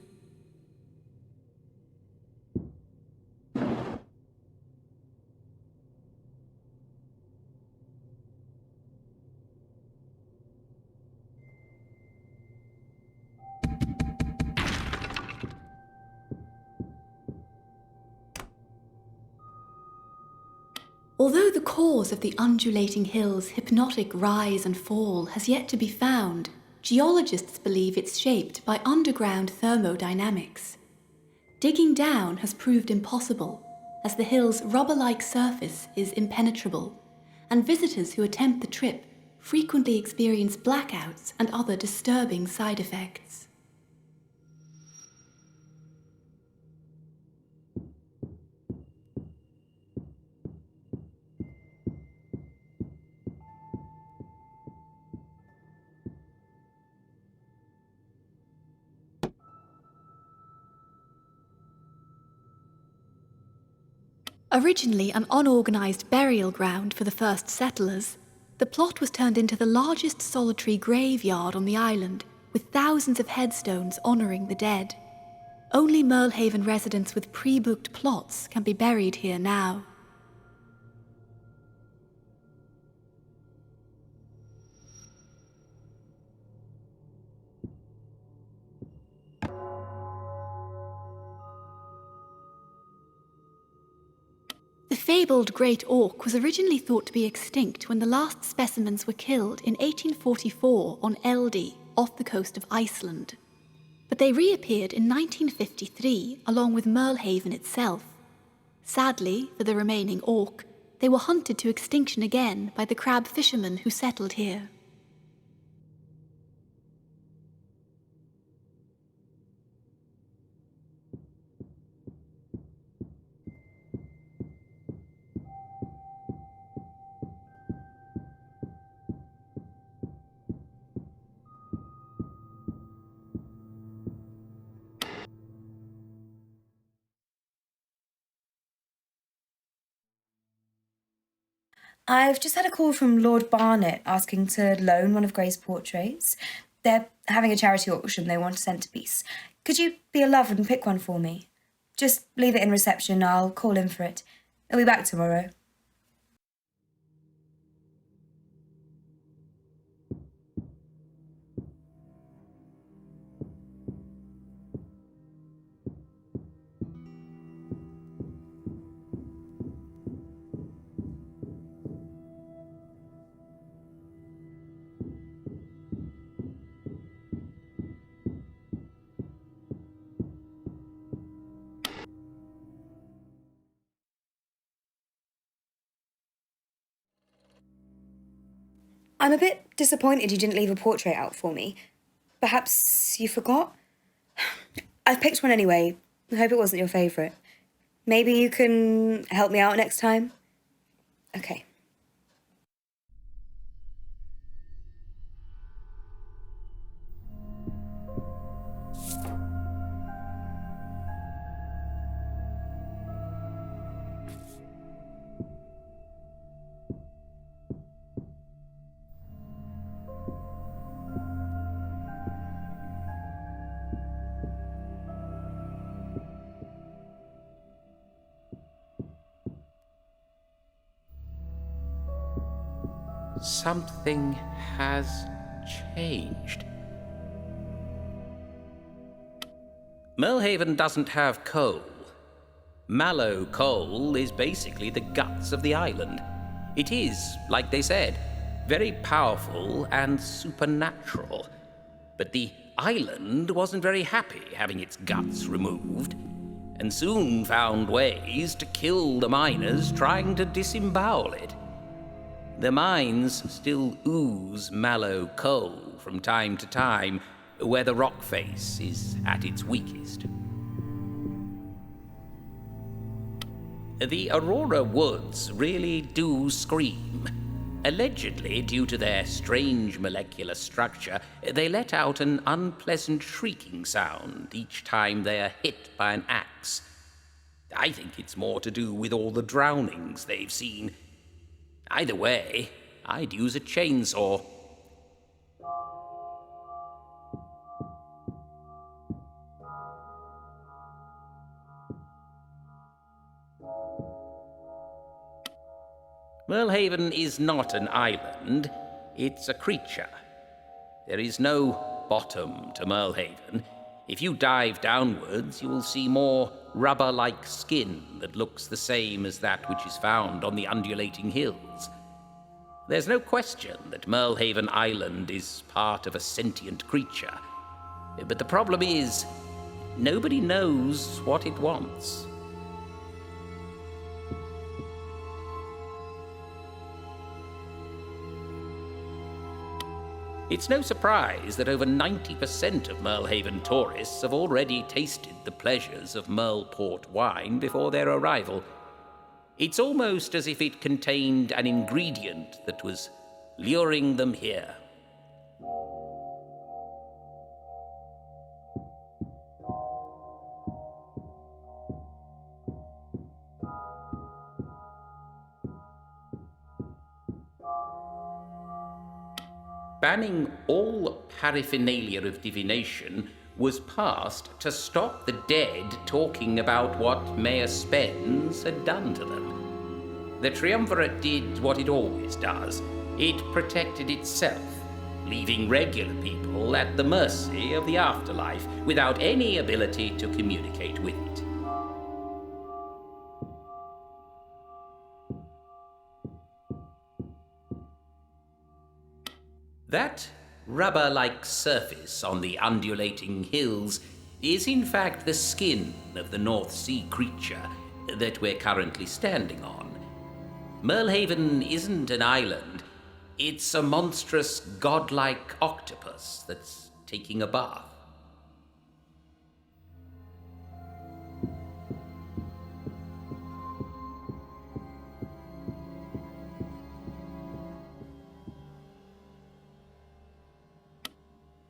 Although the cause of the undulating hills' hypnotic rise and fall has yet to be found, geologists believe it's shaped by underground thermodynamics. Digging down has proved impossible, as the hill's rubber-like surface is impenetrable, and visitors who attempt the trip frequently experience blackouts and other disturbing side effects. Originally an unorganised burial ground for the first settlers, the plot was turned into the largest solitary graveyard on the island, with thousands of headstones honouring the dead. Only Mirlhaven residents with pre-booked plots can be buried here now. The fabled great auk was originally thought to be extinct when the last specimens were killed in 1844 on Eldey, off the coast of Iceland. But they reappeared in 1953 along with Mirlhaven itself. Sadly, for the remaining auk, they were hunted to extinction again by the crab fishermen who settled here. I've just had a call from Lord Barnet asking to loan one of Grey's portraits. They're having a charity auction, they want a centrepiece. Could you be a love and pick one for me? Just leave it in reception, I'll call in for it. I'll be back tomorrow. I'm a bit disappointed you didn't leave a portrait out for me. Perhaps you forgot? I've picked one anyway. I hope it wasn't your favourite. Maybe you can help me out next time? Okay. Something has changed. Mirlhaven doesn't have coal. Mallow coal is basically the guts of the island. It is, like they said, very powerful and supernatural. But the island wasn't very happy having its guts removed, and soon found ways to kill the miners trying to disembowel it. The mines still ooze mallow coal from time to time, where the rock face is at its weakest. The Aurora Woods really do scream. Allegedly, due to their strange molecular structure, they let out an unpleasant shrieking sound each time they are hit by an axe. I think it's more to do with all the drownings they've seen. Either way, I'd use a chainsaw. Mirlhaven is not an island, it's a creature. There is no bottom to Mirlhaven. If you dive downwards, you will see more rubber-like skin that looks the same as that which is found on the undulating hills. There's no question that Mirlhaven Island is part of a sentient creature. But the problem is, nobody knows what it wants. It's no surprise that over 90% of Mirlhaven tourists have already tasted the pleasures of Mirlport wine before their arrival. It's almost as if it contained an ingredient that was luring them here. Banning all paraphernalia of divination was passed to stop the dead talking about what Mayor Spence had done to them. The Triumvirate did what it always does. It protected itself, leaving regular people at the mercy of the afterlife without any ability to communicate with it. That rubber-like surface on the undulating hills is in fact the skin of the North Sea creature that we're currently standing on. Mirlhaven isn't an island, it's a monstrous godlike octopus that's taking a bath.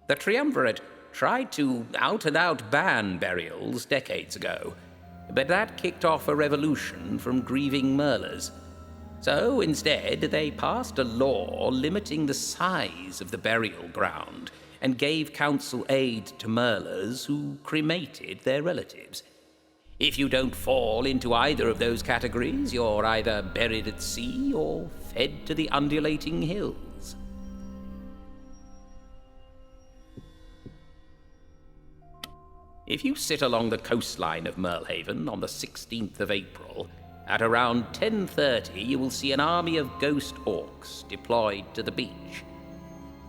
The Triumvirate tried to out-and-out ban burials decades ago, but that kicked off a revolution from grieving Merlers. So instead, they passed a law limiting the size of the burial ground and gave council aid to Merlers who cremated their relatives. If you don't fall into either of those categories, you're either buried at sea or fed to the undulating hills. If you sit along the coastline of Mirlhaven on the 16th of April, at around 10:30 you will see an army of ghost orcs deployed to the beach.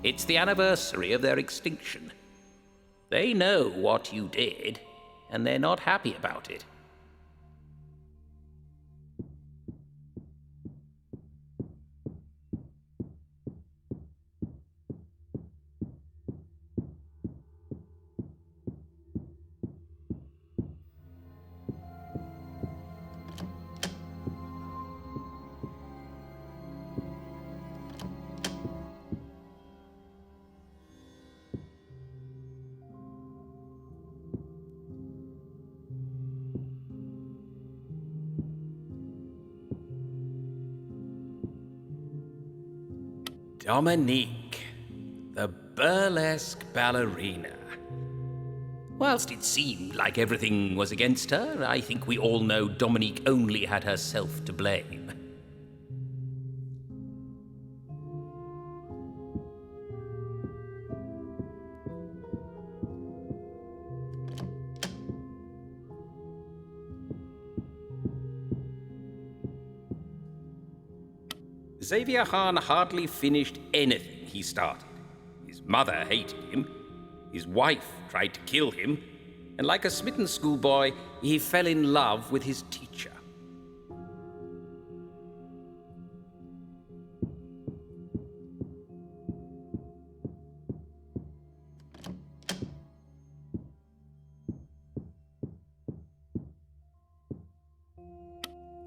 It's the anniversary of their extinction. They know what you did, and they're not happy about it. Dominique, the burlesque ballerina. Whilst it seemed like everything was against her, I think we all know Dominique only had herself to blame. Xavier Khan hardly finished anything he started. His mother hated him, his wife tried to kill him, and like a smitten schoolboy, he fell in love with his teacher.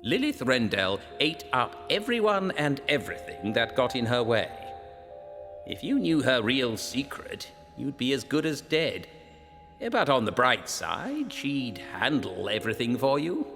Lilith Rendell ate up everyone and everything that got in her way. If you knew her real secret, you'd be as good as dead. But on the bright side, she'd handle everything for you.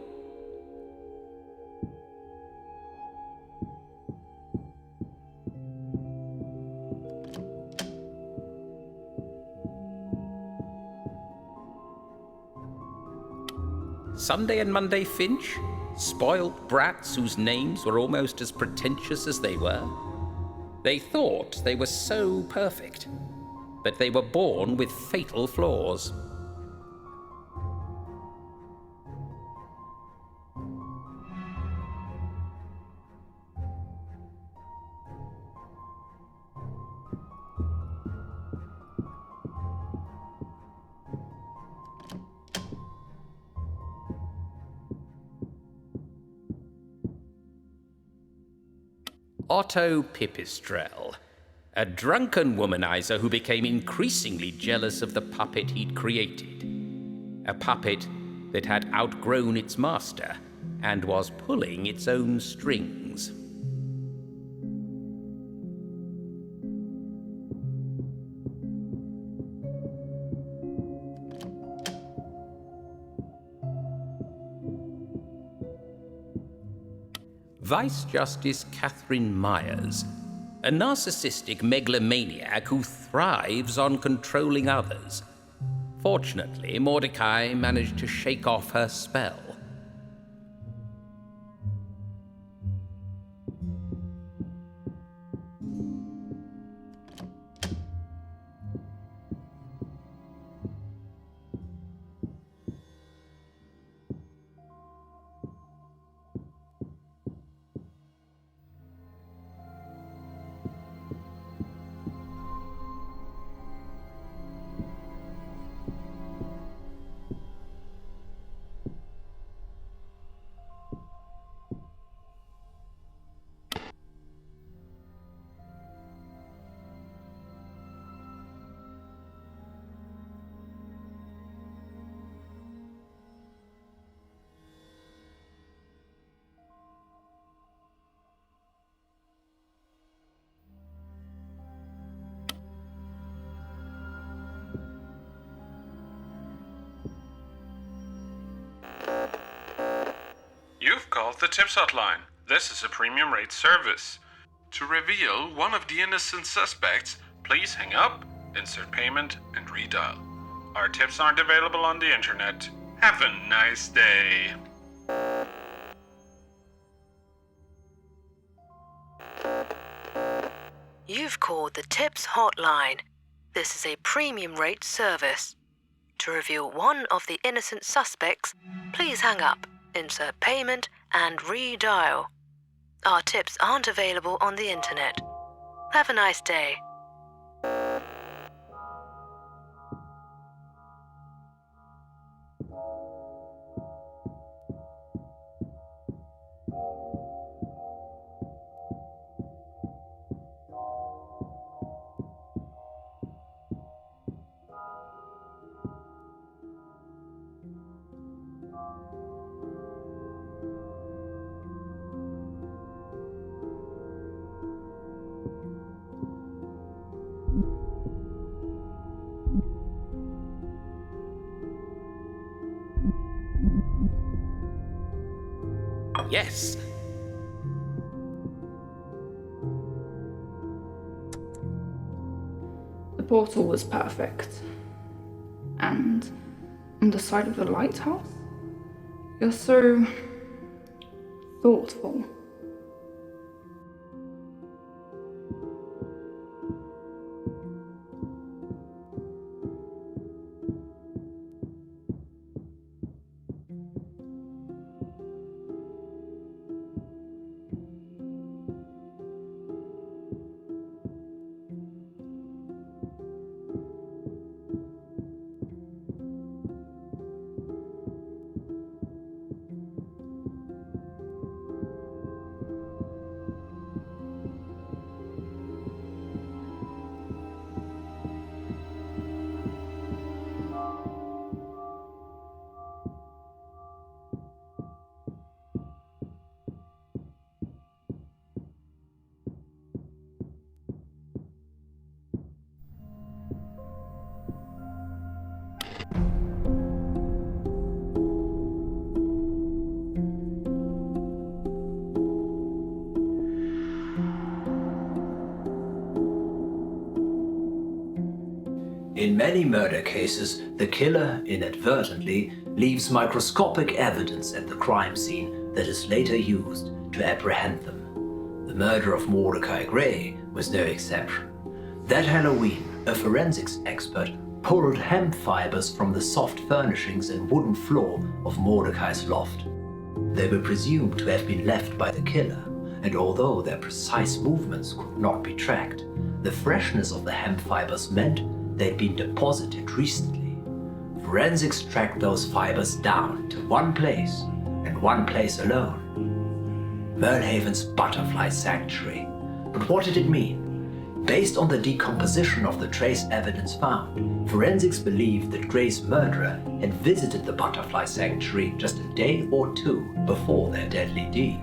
Sunday and Monday Finch? Spoiled brats whose names were almost as pretentious as they were. They thought they were so perfect, but they were born with fatal flaws. Otto Pipistrel, a drunken womanizer who became increasingly jealous of the puppet he'd created. A puppet that had outgrown its master and was pulling its own strings. Vice Justice Catherine Myers, a narcissistic megalomaniac who thrives on controlling others. Fortunately, Mordecai managed to shake off her spell. You've called the Tips Hotline. This is a premium rate service. To reveal one of the innocent suspects, please hang up, insert payment, and redial. Our tips aren't available on the internet. Have a nice day. You've called the Tips Hotline. This is a premium rate service. To reveal one of the innocent suspects, please hang up, insert payment, and redial. Our tips aren't available on the internet. Have a nice day. Yes. portal was perfect. And on the side of the lighthouse, you're so thoughtful. In many murder cases, the killer inadvertently leaves microscopic evidence at the crime scene that is later used to apprehend them. The murder of Mordechai Grey was no exception. That Halloween, a forensics expert pulled hemp fibers from the soft furnishings and wooden floor of Mordechai's loft. They were presumed to have been left by the killer, and although their precise movements could not be tracked, the freshness of the hemp fibers meant they'd been deposited recently. Forensics tracked those fibers down to one place, and one place alone. Mirlhaven's butterfly sanctuary. But what did it mean? Based on the decomposition of the trace evidence found, forensics believed that Grey's murderer had visited the butterfly sanctuary just a day or two before their deadly deed.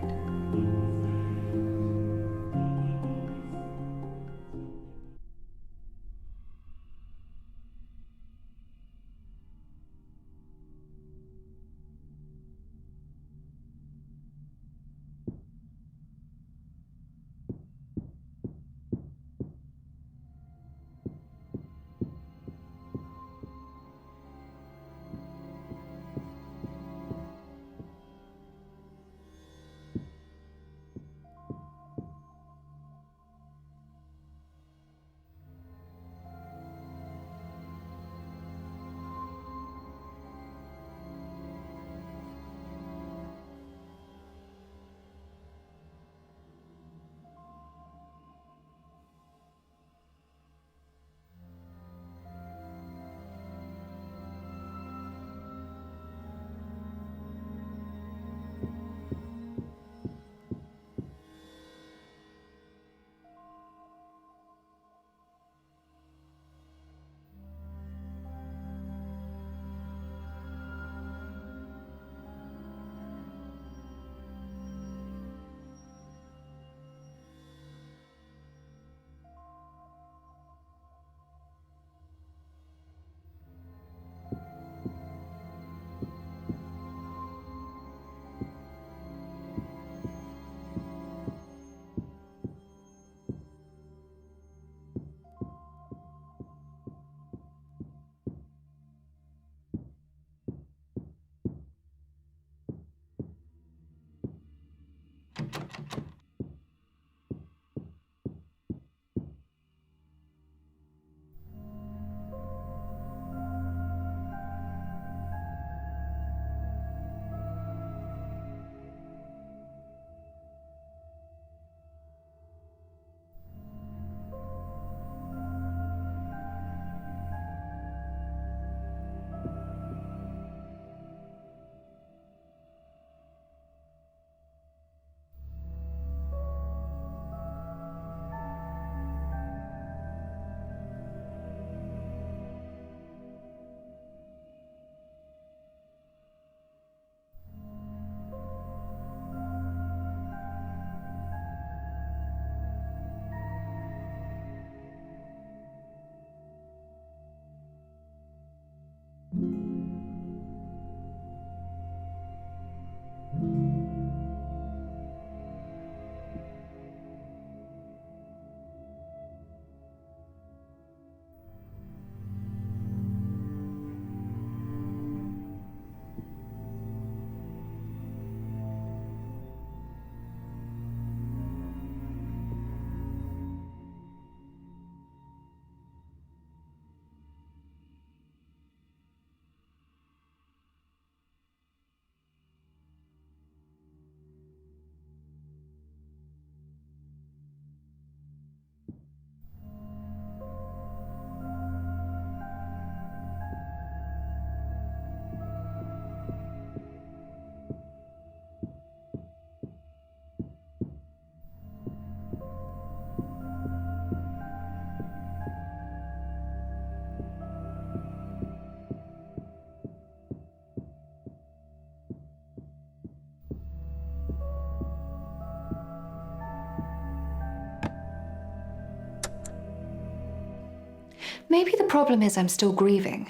Maybe the problem is I'm still grieving.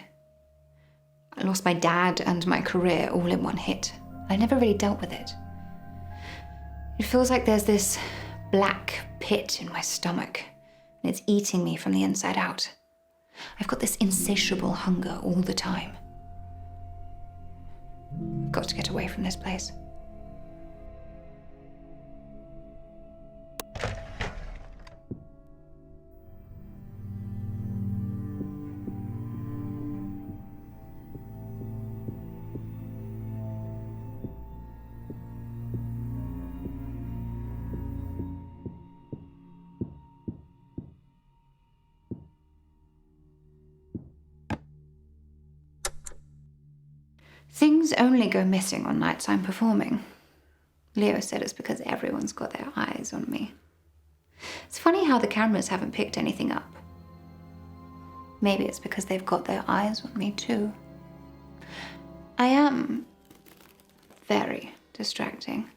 I lost my dad and my career all in one hit. I never really dealt with it. It feels like there's this black pit in my stomach, and it's eating me from the inside out. I've got this insatiable hunger all the time. I've got to get away from this place. Things only go missing on nights I'm performing. Leo said it's because everyone's got their eyes on me. It's funny how the cameras haven't picked anything up. Maybe it's because they've got their eyes on me too. I am very distracting.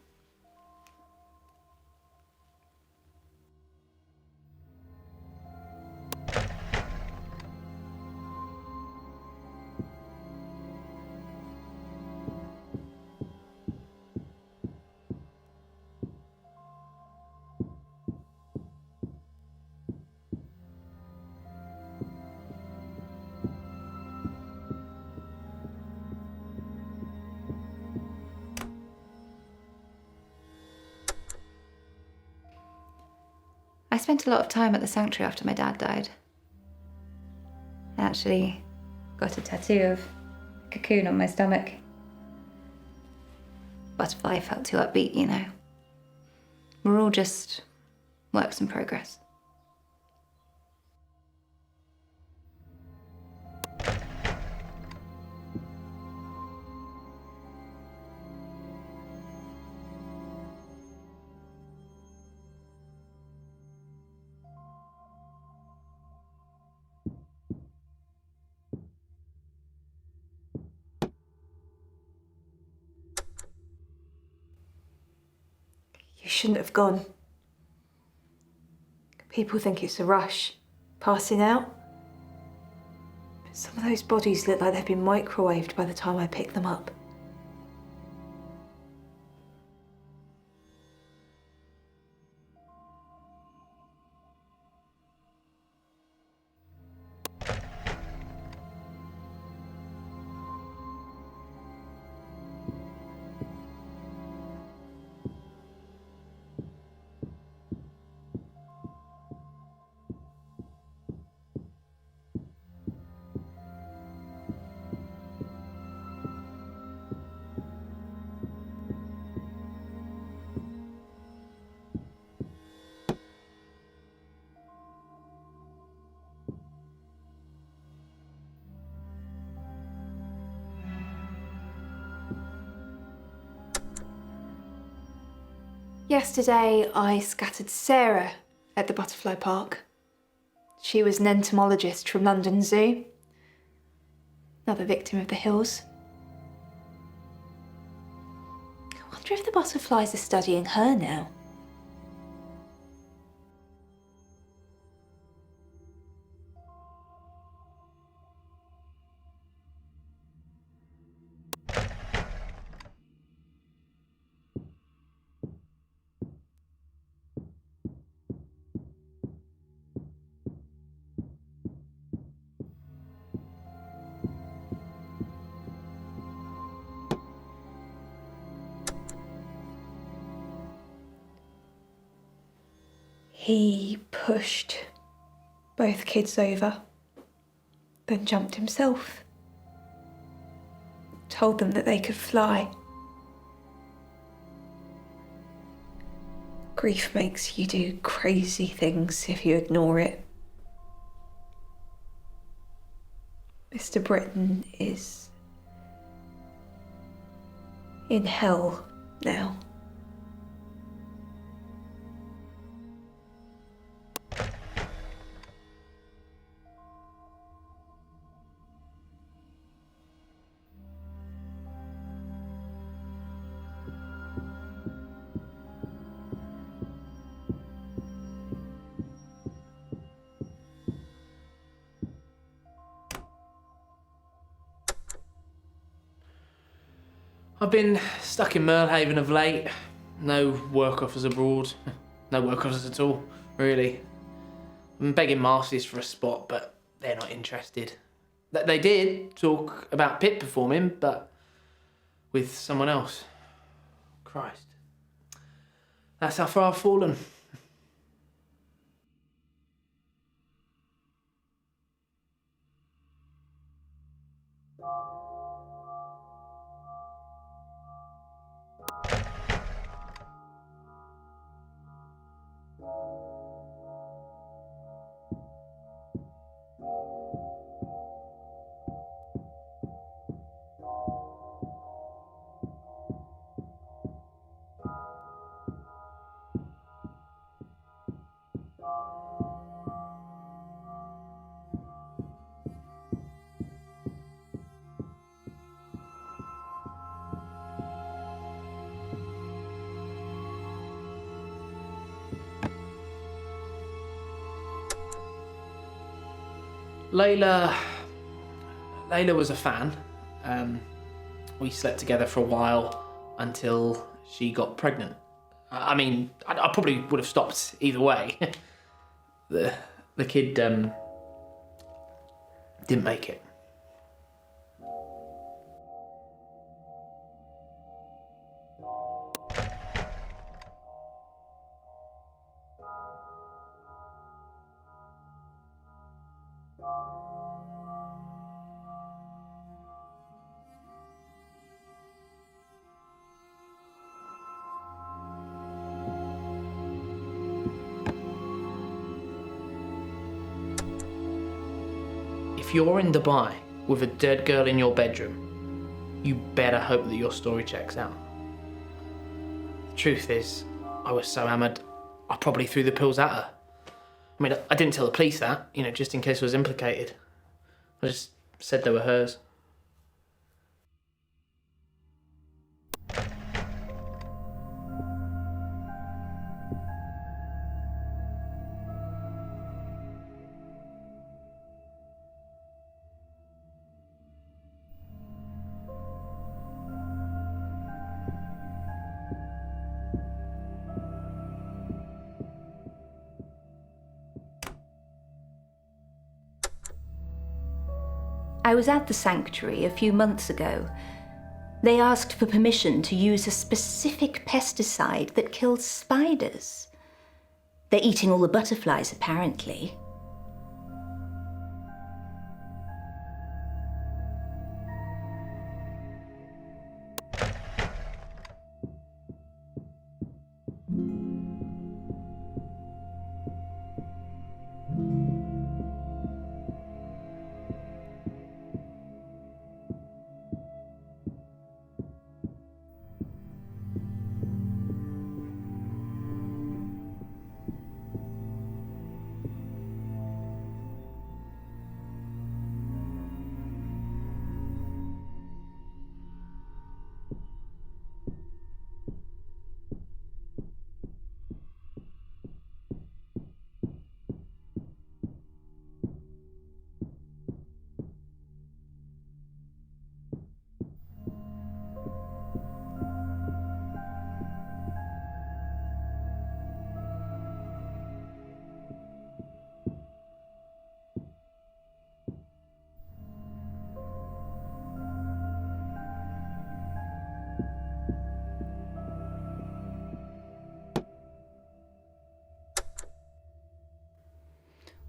I spent a lot of time at the sanctuary after my dad died. I actually got a tattoo of a cocoon on my stomach. Butterfly felt too upbeat, you know. We're all just works in progress. You shouldn't have gone. People think it's a rush, passing out. But some of those bodies look like they've been microwaved by the time I pick them up. Yesterday, I scattered Sarah at the Butterfly Park. She was an entomologist from London Zoo. Another victim of the hills. I wonder if the butterflies are studying her now. He pushed both kids over, then jumped himself. Told them that they could fly. Grief makes you do crazy things if you ignore it. Mr. Britton is in hell now. I've been stuck in Mirlhaven of late. No work offers abroad. No work offers at all, really. I'm begging Marcy's for a spot, but they're not interested. They did talk about Pip performing, but with someone else. Christ. That's how far I've fallen. Layla was a fan. We slept together for a while until she got pregnant. I mean, I probably would have stopped either way. The kid didn't make it. If you're in Dubai with a dead girl in your bedroom, you better hope that your story checks out. The truth is, I was so hammered, I probably threw the pills at her. I mean, I didn't tell the police that, just in case I was implicated. I just said they were hers. I was at the sanctuary a few months ago. They asked for permission to use a specific pesticide that kills spiders. They're eating all the butterflies, apparently.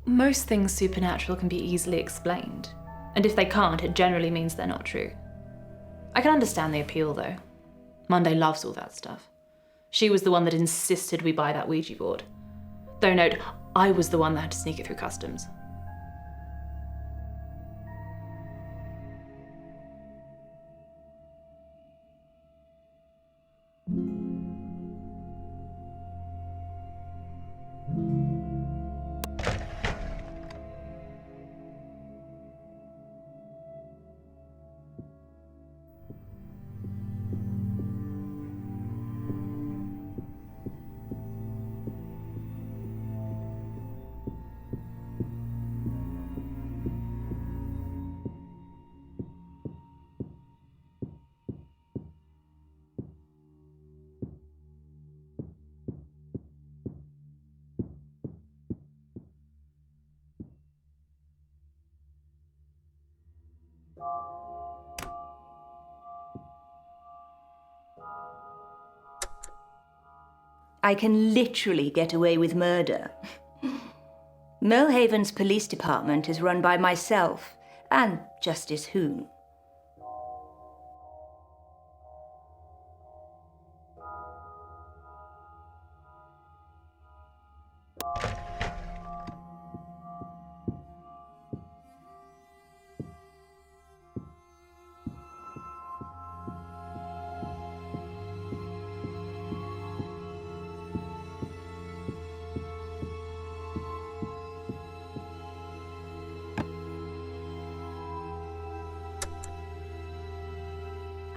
Most things supernatural can be easily explained, and if they can't, it generally means they're not true. I can understand the appeal, though. Monday loves all that stuff. She was the one that insisted we buy that Ouija board. Though note, I was the one that had to sneak it through customs. I can literally get away with murder. Mirlhaven's police department is run by myself and Justice Hoon.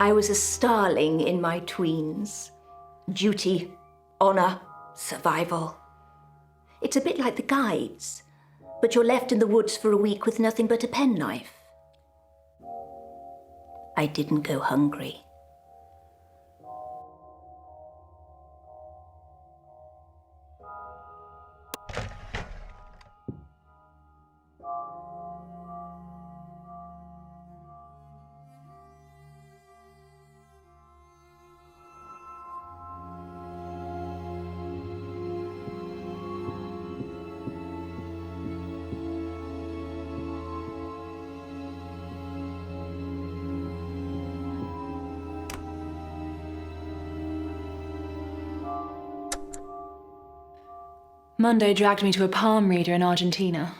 I was a starling in my tweens. Duty, honor, survival. It's a bit like the guides, but you're left in the woods for a week with nothing but a penknife. I didn't go hungry. Monday dragged me to a palm reader in Argentina.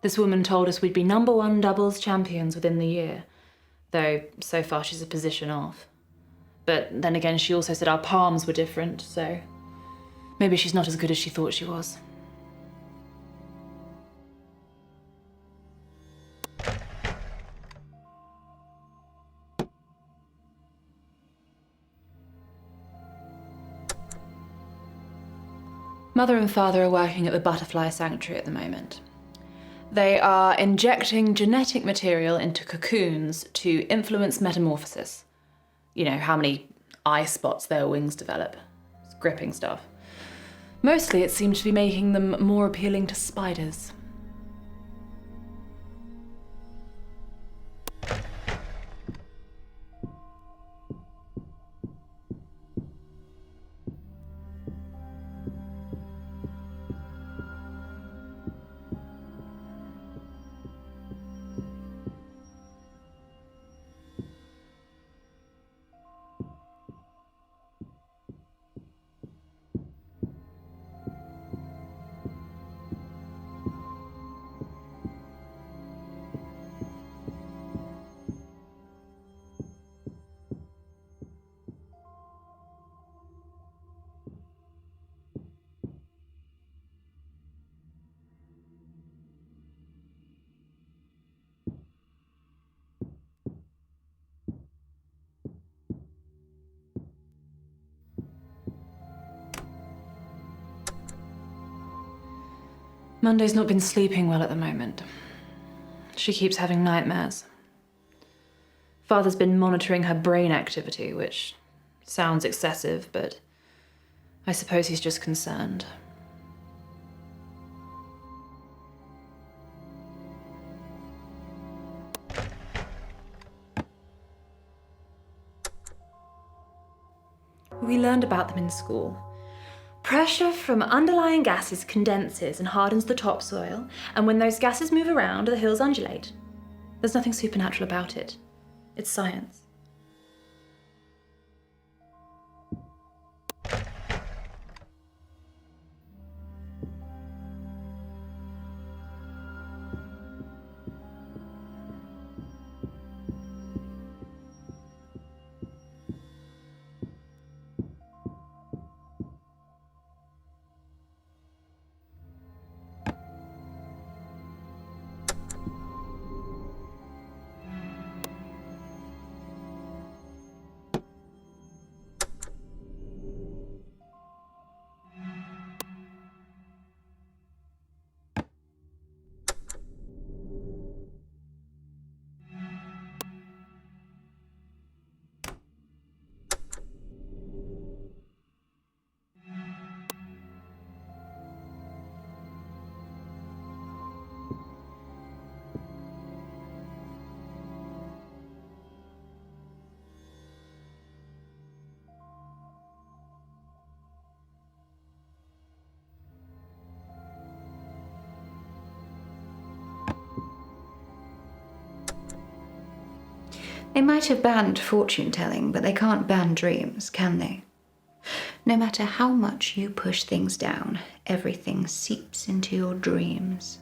This woman told us we'd be #1 doubles champions within the year, though so far she's a position off. But then again, she also said our palms were different, so maybe she's not as good as she thought she was. Mother and father are working at the butterfly sanctuary at the moment. They are injecting genetic material into cocoons to influence metamorphosis. You know, how many eye spots their wings develop. It's gripping stuff. Mostly it seems to be making them more appealing to spiders. Monday's not been sleeping well at the moment. She keeps having nightmares. Father's been monitoring her brain activity, which sounds excessive, but I suppose he's just concerned. We learned about them in school. Pressure from underlying gases condenses and hardens the topsoil, and when those gases move around, the hills undulate. There's nothing supernatural about it. It's science. They might have banned fortune-telling, but they can't ban dreams, can they? No matter how much you push things down, everything seeps into your dreams.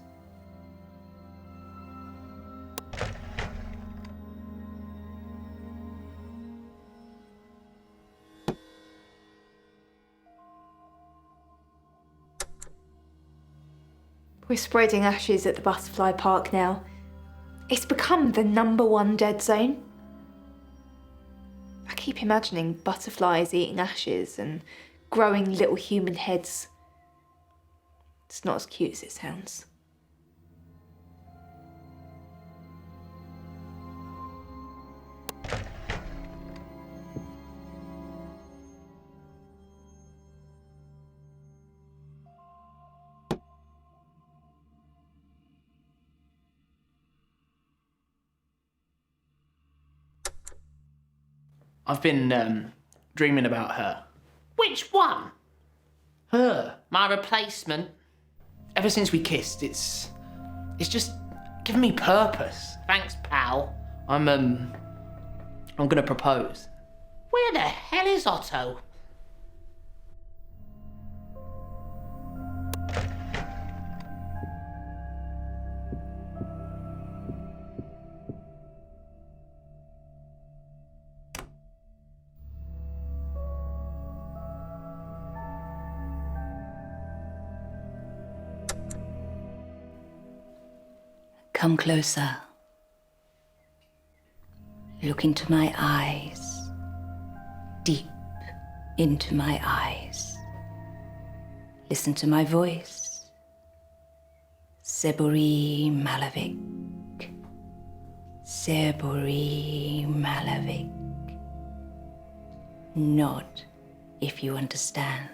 We're spreading ashes at the butterfly park now. It's become the #1 dead zone. I keep imagining butterflies eating ashes and growing little human heads. It's not as cute as it sounds. I've been dreaming about her. Which one? Her. My replacement? Ever since we kissed, it's just given me purpose. Thanks, pal. I'm gonna propose. Where the hell is Otto? Come closer. Look into my eyes. Deep into my eyes. Listen to my voice. Seburi Malavik. Seburi Malavik. Nod if you understand.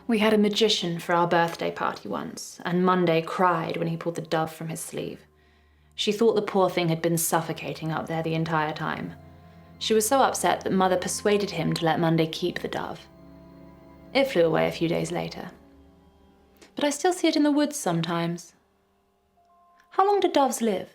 We had a magician for our birthday party once, and Monday cried when he pulled the dove from his sleeve. She thought the poor thing had been suffocating up there the entire time. She was so upset that Mother persuaded him to let Monday keep the dove. It flew away a few days later. But I still see it in the woods sometimes. How long do doves live?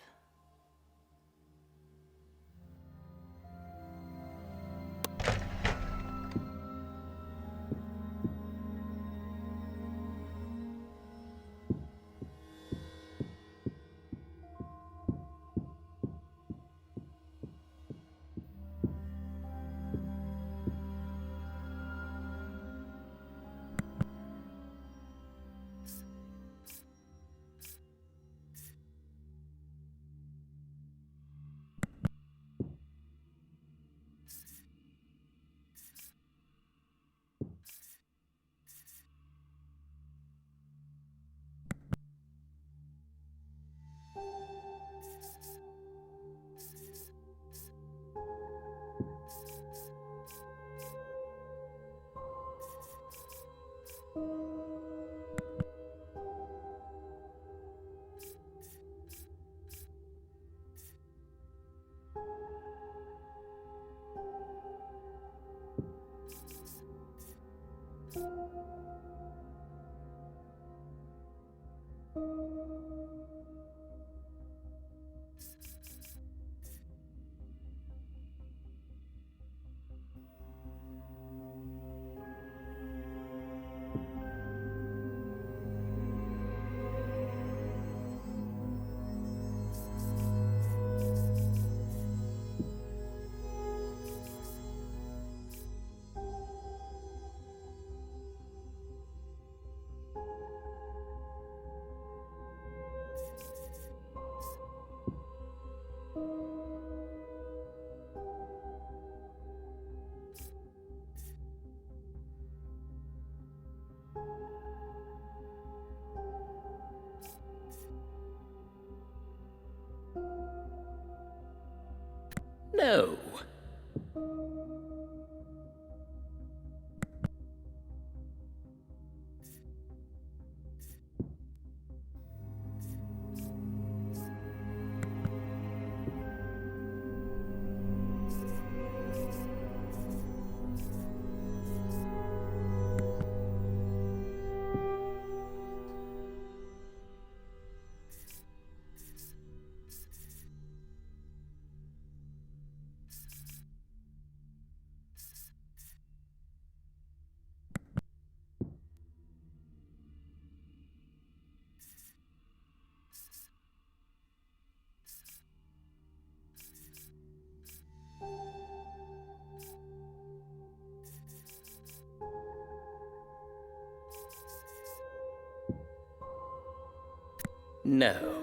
No. No.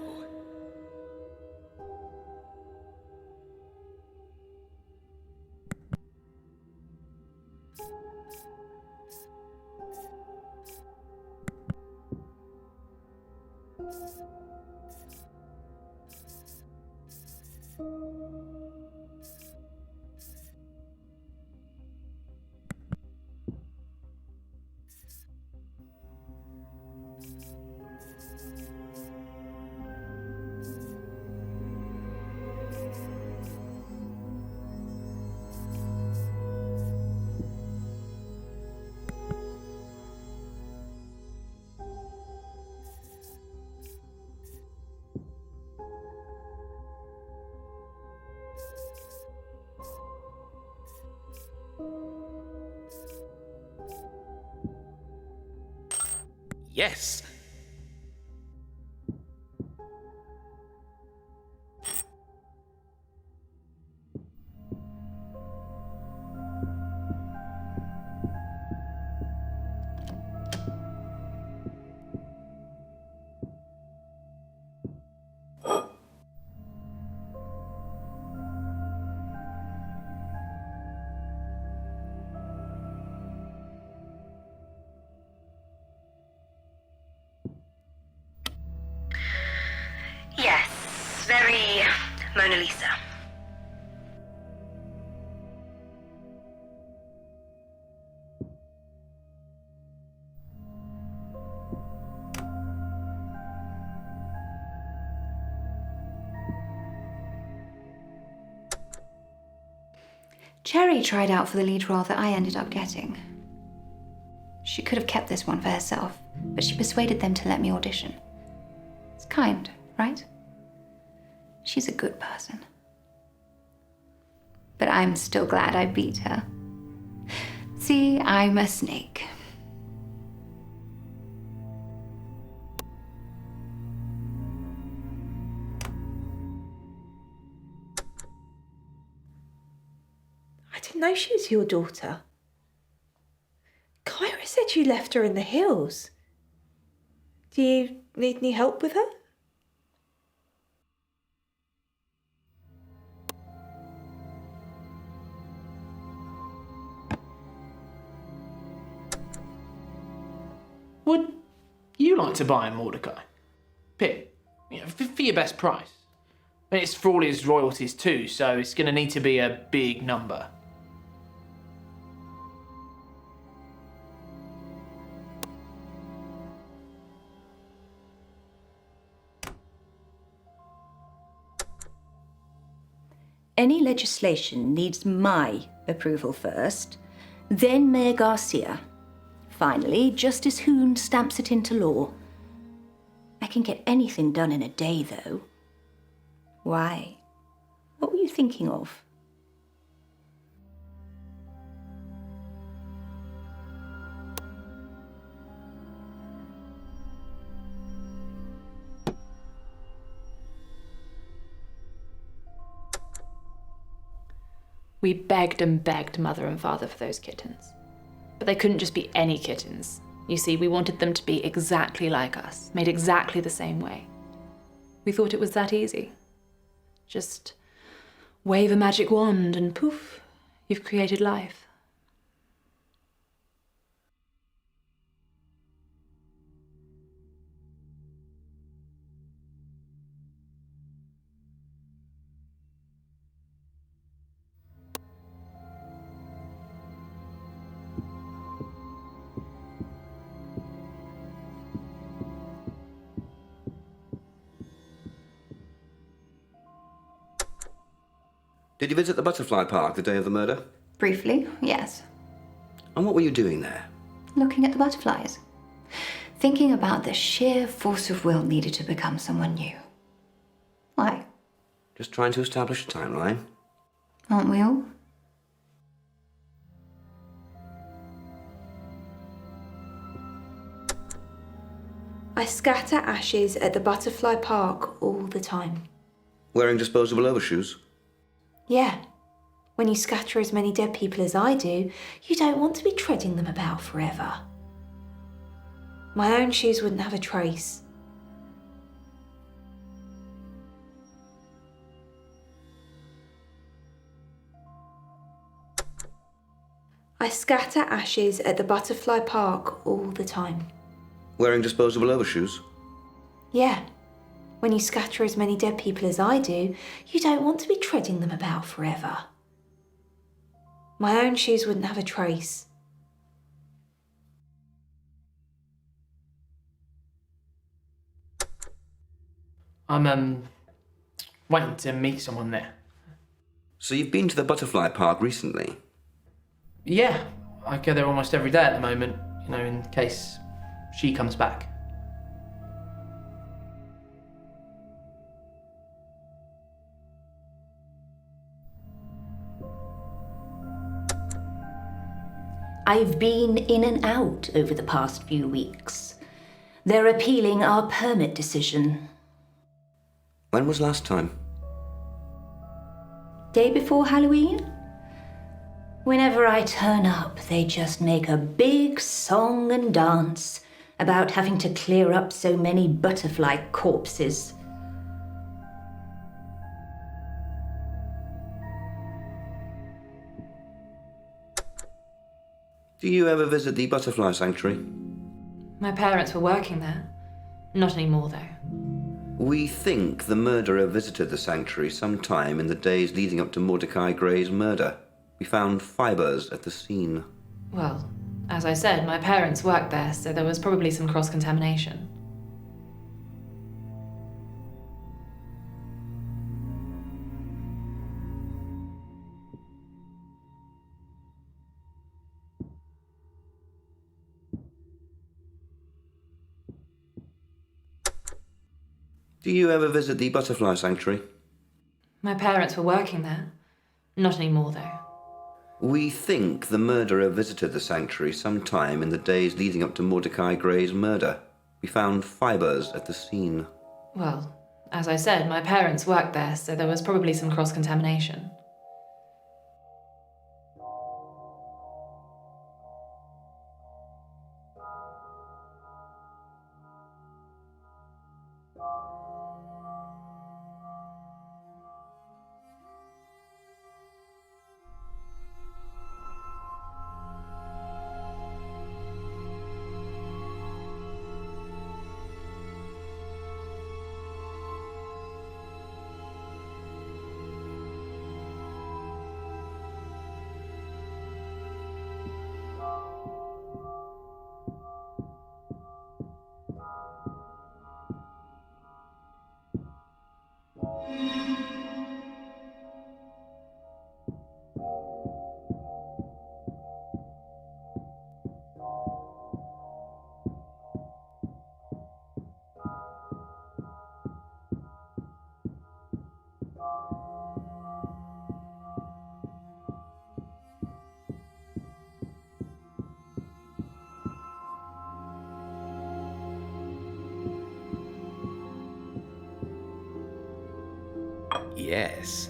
Yes. Yes, very Mona Lisa. Cherry tried out for the lead role that I ended up getting. She could have kept this one for herself, but she persuaded them to let me audition. It's kind, right? She's a good person. But I'm still glad I beat her. See, I'm a snake. I didn't know she was your daughter. Kyra said you left her in the hills. Do you need any help with her? Would you like to buy him, Mordecai? Pip, for your best price. And it's for all his royalties too, so it's going to need to be a big number. Any legislation needs my approval first, then Mayor Garcia. Finally, Justice Hoon stamps it into law. I can get anything done in a day, though. Why? What were you thinking of? We begged and begged Mother and Father for those kittens. But they couldn't just be any kittens. You see, we wanted them to be exactly like us, made exactly the same way. We thought it was that easy. Just wave a magic wand and poof, you've created life. Did you visit the butterfly park the day of the murder? Briefly, yes. And what were you doing there? Looking at the butterflies. Thinking about the sheer force of will needed to become someone new. Why? Just trying to establish a timeline. Aren't we all? I scatter ashes at the butterfly park all the time. Wearing disposable overshoes? Yeah. When you scatter as many dead people as I do, you don't want to be treading them about forever. My own shoes wouldn't have a trace. I scatter ashes at the butterfly park all the time. Wearing disposable overshoes? Yeah. When you scatter as many dead people as I do, you don't want to be treading them about forever. My own shoes wouldn't have a trace. I'm waiting to meet someone there. So you've been to the butterfly park recently? Yeah, I go there almost every day at the moment, in case she comes back. I've been in and out over the past few weeks. They're appealing our permit decision. When was last time? Day before Halloween? Whenever I turn up, they just make a big song and dance about having to clear up so many butterfly corpses. Do you ever visit the butterfly sanctuary? My parents were working there. Not anymore, though. We think the murderer visited the sanctuary sometime in the days leading up to Mordechai Grey's murder. We found fibres at the scene. Well, as I said, my parents worked there, so there was probably some cross-contamination. Do you ever visit the butterfly sanctuary? My parents were working there. Not anymore, though. We think the murderer visited the sanctuary sometime in the days leading up to Mordechai Grey's murder. We found fibres at the scene. Well, as I said, my parents worked there, so there was probably some cross-contamination. Yes.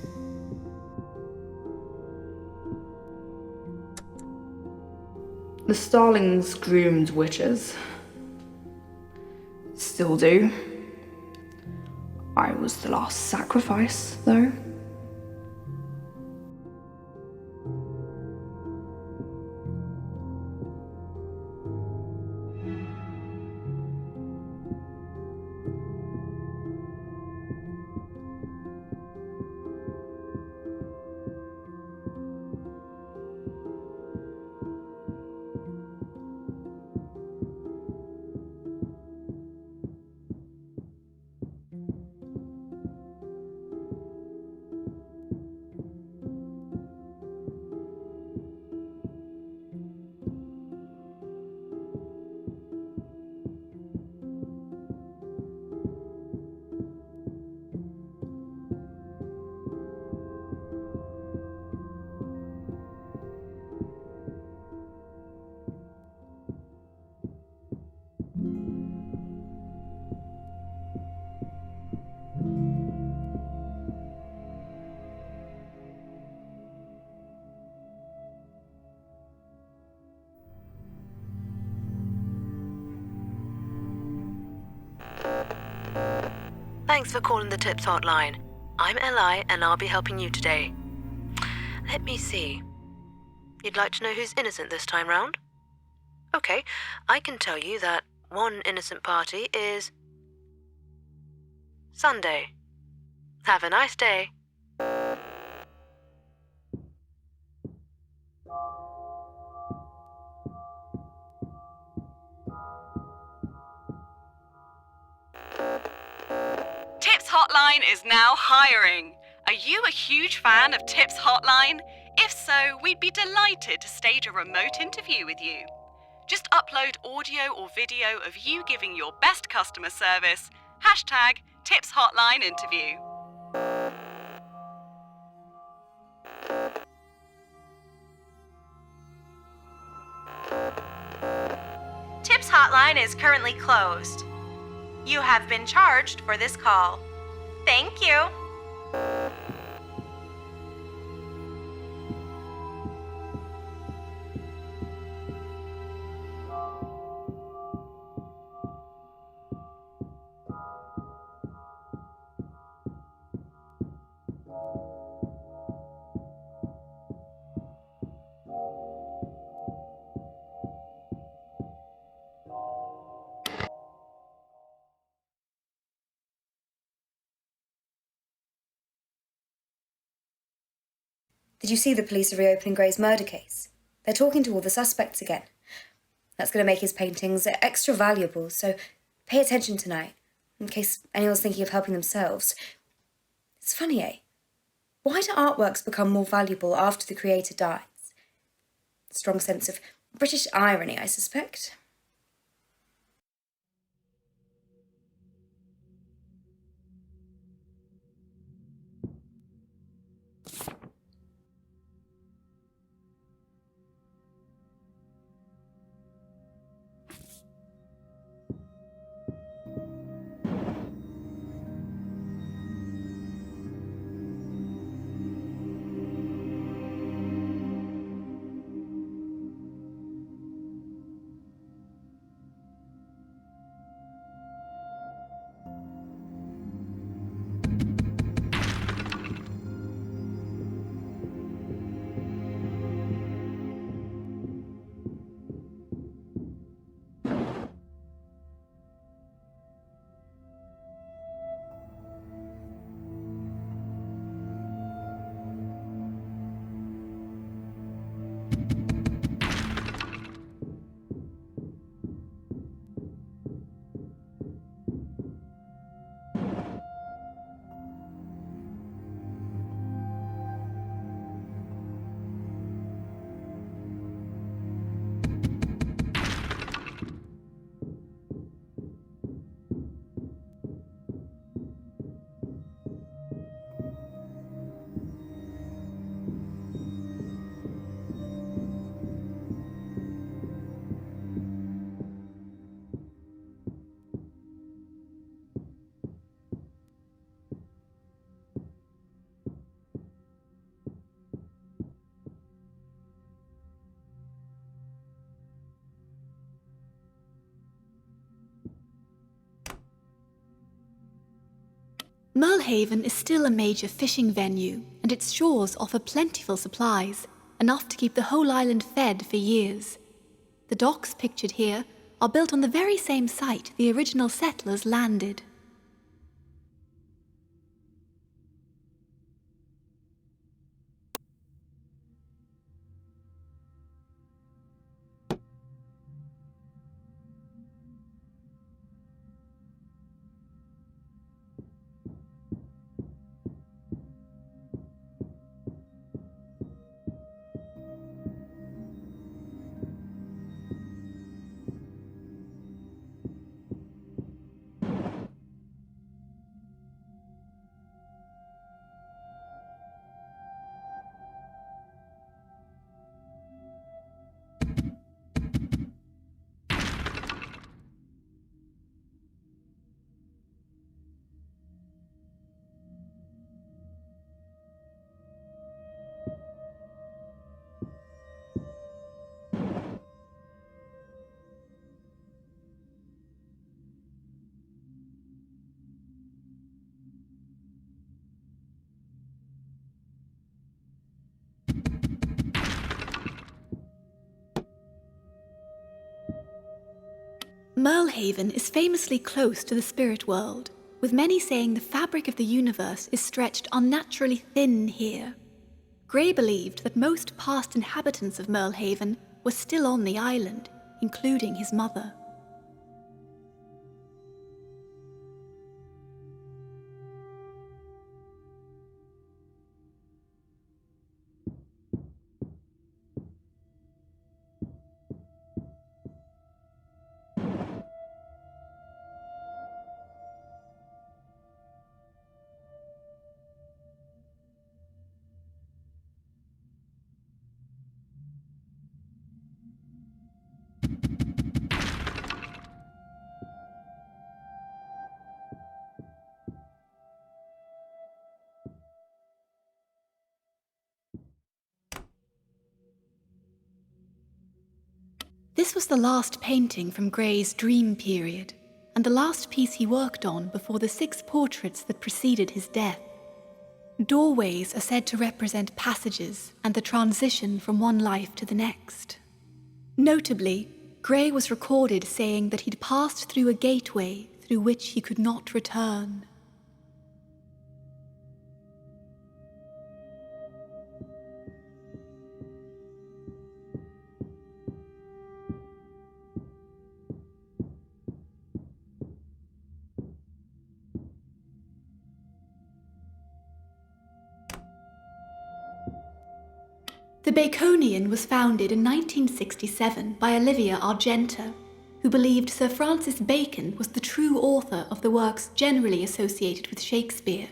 The Starlings groomed witches. Still do. I was the last sacrifice, though. Thanks for calling the Tips Hotline. I'm Li, and I'll be helping you today. Let me see. You'd like to know who's innocent this time round? Okay, I can tell you that one innocent party is Sunday. Have a nice day. Tips Hotline is now hiring. Are you a huge fan of Tips Hotline? If so, we'd be delighted to stage a remote interview with you. Just upload audio or video of you giving your best customer service. Hashtag Tips Hotline interview. Tips Hotline is currently closed. You have been charged for this call. Thank you. Did you see the police are reopening Grey's murder case? They're talking to all the suspects again. That's going to make his paintings extra valuable, so pay attention tonight, in case anyone's thinking of helping themselves. It's funny, eh? Why do artworks become more valuable after the creator dies? Strong sense of British irony, I suspect. Mirlhaven is still a major fishing venue, and its shores offer plentiful supplies, enough to keep the whole island fed for years. The docks pictured here are built on the very same site the original settlers landed. Mirlhaven is famously close to the spirit world, with many saying the fabric of the universe is stretched unnaturally thin here. Grey believed that most past inhabitants of Mirlhaven were still on the island, including his mother. This was the last painting from Grey's dream period, and the last piece he worked on before the 6 portraits that preceded his death. Doorways are said to represent passages and the transition from one life to the next. Notably, Grey was recorded saying that he'd passed through a gateway through which he could not return. The Baconian was founded in 1967 by Olivia Argenta, who believed Sir Francis Bacon was the true author of the works generally associated with Shakespeare.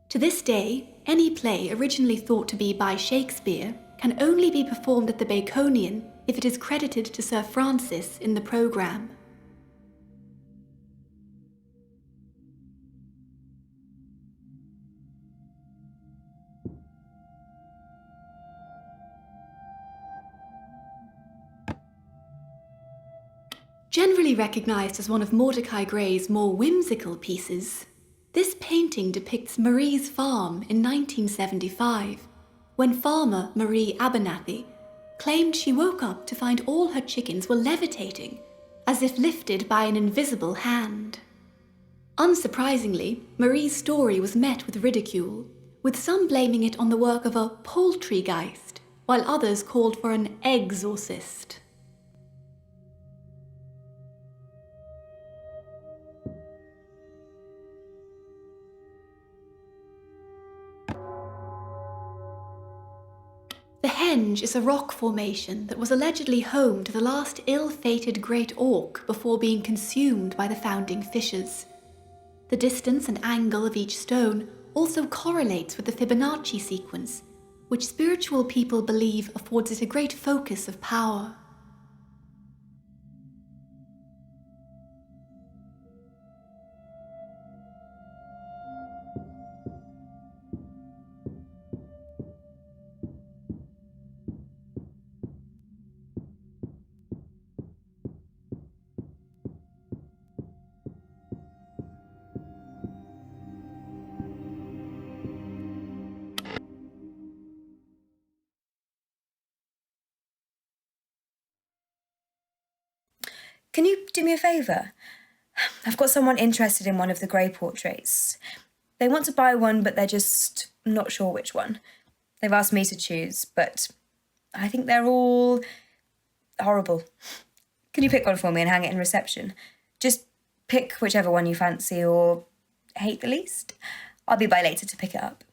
To this day, any play originally thought to be by Shakespeare can only be performed at the Baconian if it is credited to Sir Francis in the programme. Generally recognised as one of Mordechai Grey's more whimsical pieces, this painting depicts Marie's farm in 1975, when farmer Marie Abernathy claimed she woke up to find all her chickens were levitating, as if lifted by an invisible hand. Unsurprisingly, Marie's story was met with ridicule, with some blaming it on the work of a poultrygeist, while others called for an exorcist. The Henge is a rock formation that was allegedly home to the last ill-fated great auk before being consumed by the founding fissures. The distance and angle of each stone also correlates with the Fibonacci sequence, which spiritual people believe affords it a great focus of power. Can you do me a favour? I've got someone interested in one of the Grey portraits. They want to buy one, but they're just not sure which one. They've asked me to choose, but I think they're all horrible. Can you pick one for me and hang it in reception? Just pick whichever one you fancy or hate the least. I'll be by later to pick it up.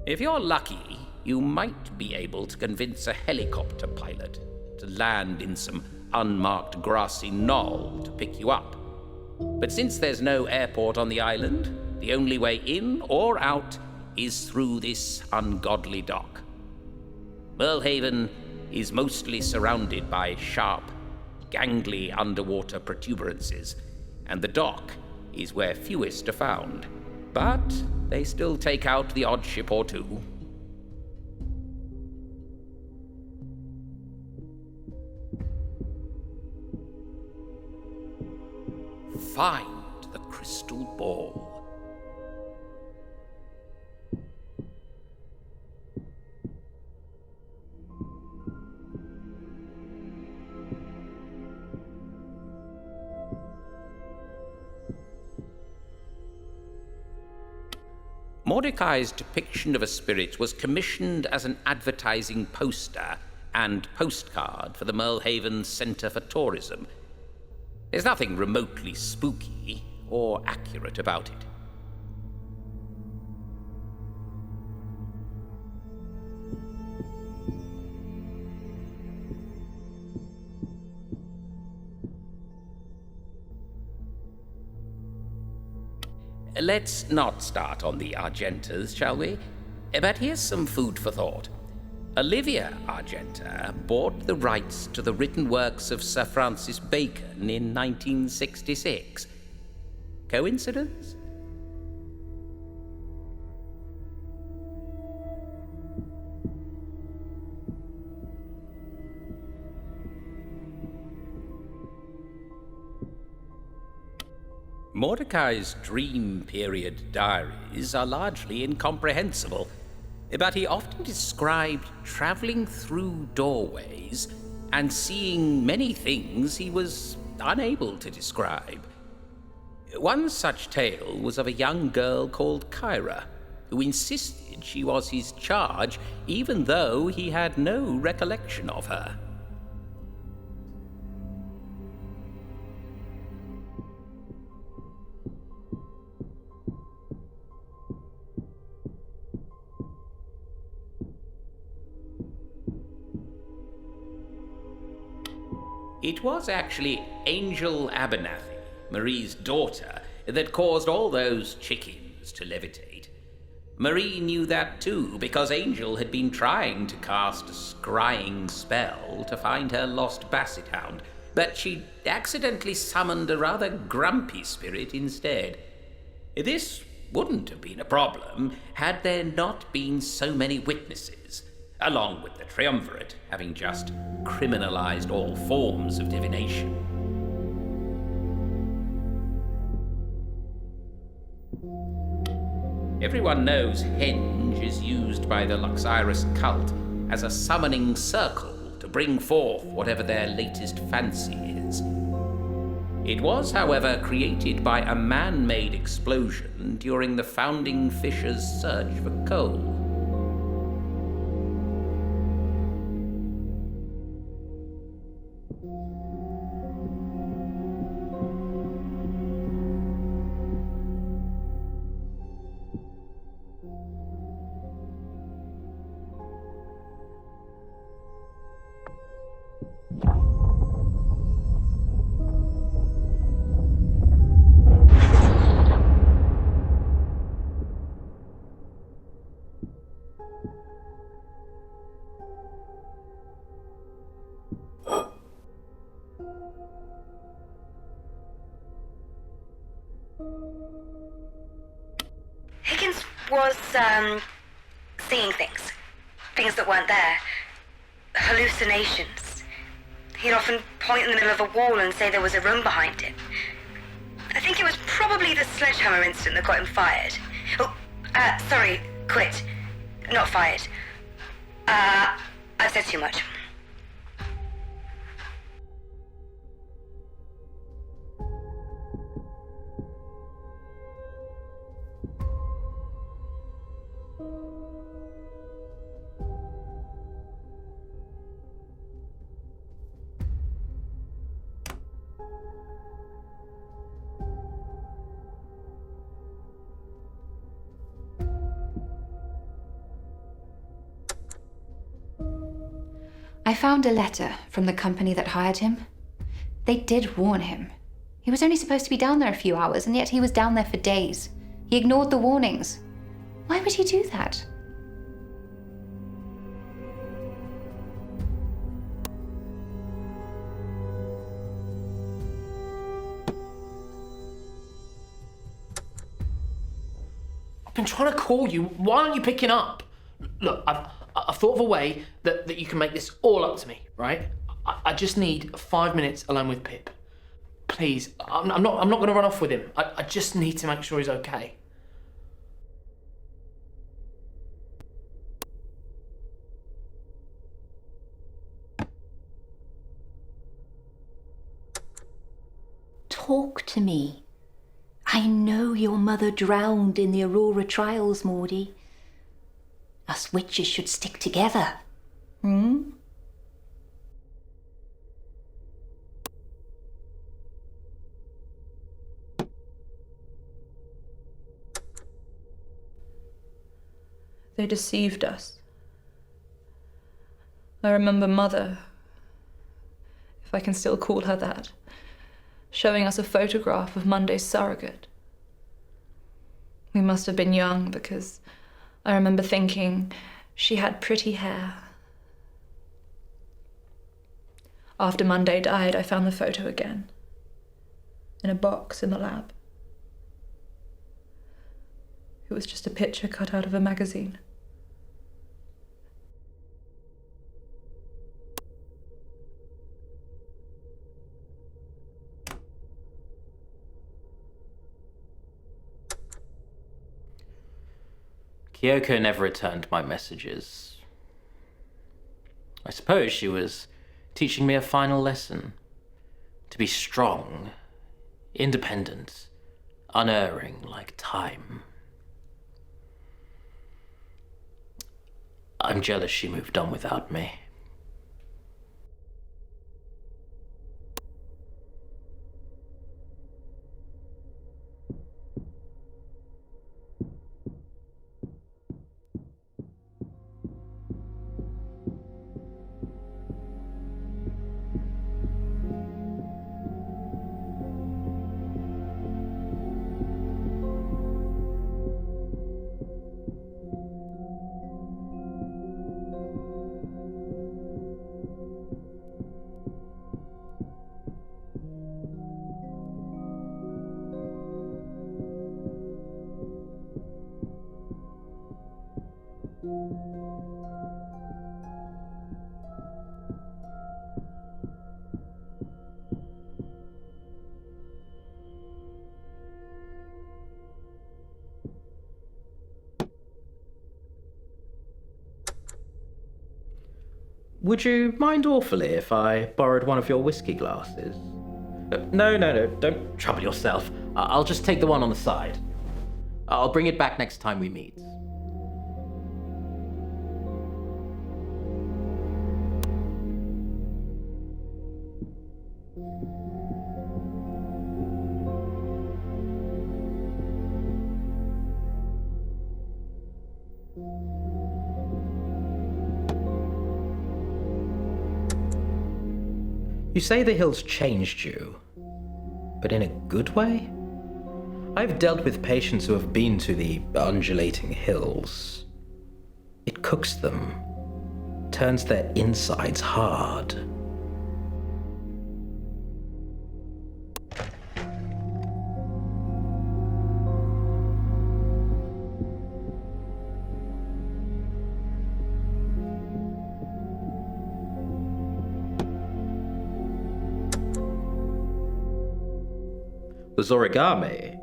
If you're lucky, you might be able to convince a helicopter pilot to land in some unmarked grassy knoll to pick you up. But since there's no airport on the island, the only way in or out is through this ungodly dock. Mirlhaven is mostly surrounded by sharp, gangly underwater protuberances, and the dock is where fewest are found. But they still take out the odd ship or two. Find the crystal ball. Mordechai's depiction of a spirit was commissioned as an advertising poster and postcard for the Mirlhaven Centre for Tourism. There's nothing remotely spooky or accurate about it. Let's not start on the Argentas, shall we? But here's some food for thought. Olivia Argenta bought the rights to the written works of Sir Francis Bacon in 1966. Coincidence? Mordecai's dream period diaries are largely incomprehensible, but he often described traveling through doorways and seeing many things he was unable to describe. One such tale was of a young girl called Kyra, who insisted she was his charge even though he had no recollection of her. It was actually Angel Abernathy, Marie's daughter, that caused all those chickens to levitate. Marie knew that too, because Angel had been trying to cast a scrying spell to find her lost basset hound, but she'd accidentally summoned a rather grumpy spirit instead. This wouldn't have been a problem had there not been so many witnesses, along with the triumvirate having just criminalized all forms of divination. Everyone knows Henge is used by the Luxyrus cult as a summoning circle to bring forth whatever their latest fancy is. It was, however, created by a man-made explosion during the founding fishers' search for coal. Higgins was, seeing things that weren't there. Hallucinations. He'd often point in the middle of a wall and say there was a room behind it. I think it was probably the sledgehammer incident that got him fired. Oh, sorry, quit. Not fired. I've said too much. I found a letter from the company that hired him. They did warn him. He was only supposed to be down there a few hours, and yet he was down there for days. He ignored the warnings. Why would he do that? I've been trying to call you. Why aren't you picking up? Look, I've thought of a way that you can make this all up to me, right? I just need 5 minutes alone with Pip. Please, I'm not going to run off with him. I just need to make sure he's okay. Talk to me. I know your mother drowned in the Aurora trials, Mordy. Us witches should stick together. They deceived us. I remember Mother, if I can still call her that, showing us a photograph of Monday's surrogate. We must have been young because I remember thinking she had pretty hair. After Monday died, I found the photo again, in a box in the lab. It was just a picture cut out of a magazine. Kyoko never returned my messages. I suppose she was teaching me a final lesson. To be strong, independent, unerring like time. I'm jealous she moved on without me. Would you mind awfully if I borrowed one of your whiskey glasses? No, don't trouble yourself. I'll just take the one on the side. I'll bring it back next time we meet. You say the hills changed you, but in a good way? I've dealt with patients who have been to the undulating hills. It cooks them, turns their insides hard. The Zorigame,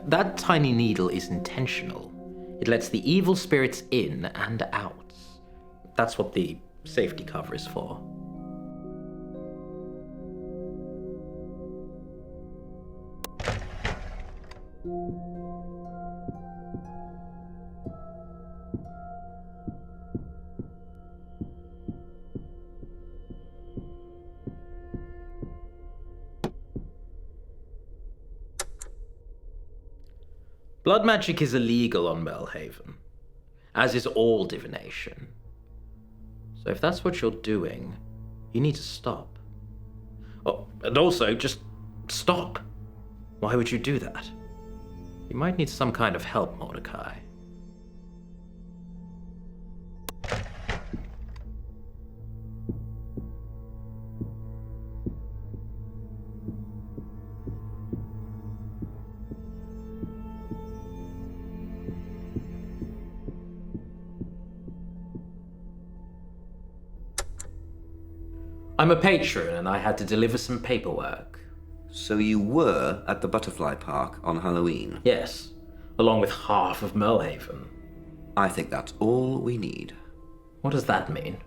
that tiny needle is intentional. It lets the evil spirits in and out. That's what the safety cover is for. Blood magic is illegal on Mirlhaven, as is all divination. So if that's what you're doing, You need to stop. Oh, and also, just stop. Why would you do that? You might need some kind of help, Mordechai. I'm a patron and I had to deliver some paperwork. So you were at the Butterfly Park on Halloween? Yes, along with half of Mirlhaven. I think that's all we need. What does that mean?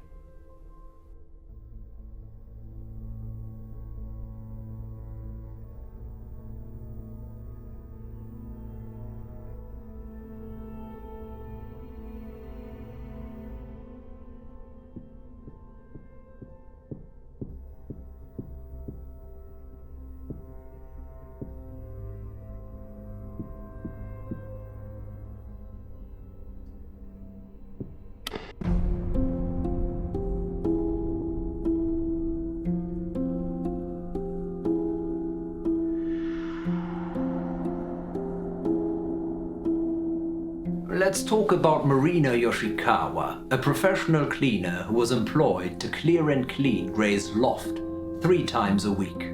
Let's talk about Marina Yoshikawa, a professional cleaner who was employed to clear and clean Grey's loft 3 times a week.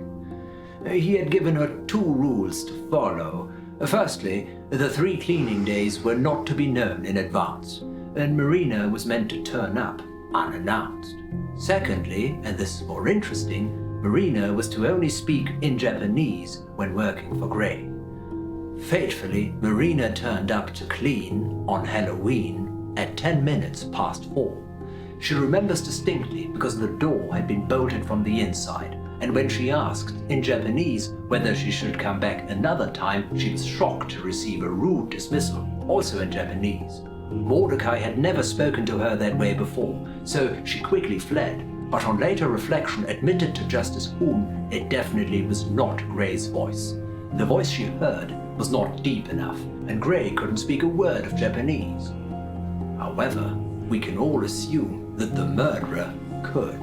He had given her 2 rules to follow. Firstly, the 3 cleaning days were not to be known in advance, and Marina was meant to turn up unannounced. Secondly, and this is more interesting, Marina was to only speak in Japanese when working for Grey. Fatefully, Marina turned up to clean on Halloween at 10 minutes past 4. She remembers distinctly because the door had been bolted from the inside, and when she asked in Japanese whether she should come back another time, she was shocked to receive a rude dismissal, also in Japanese. Mordechai had never spoken to her that way before, so she quickly fled, but on later reflection admitted to Justice Hoon it definitely was not Grey's voice. The voice she heard was not deep enough, and Grey couldn't speak a word of Japanese. However, we can all assume that the murderer could.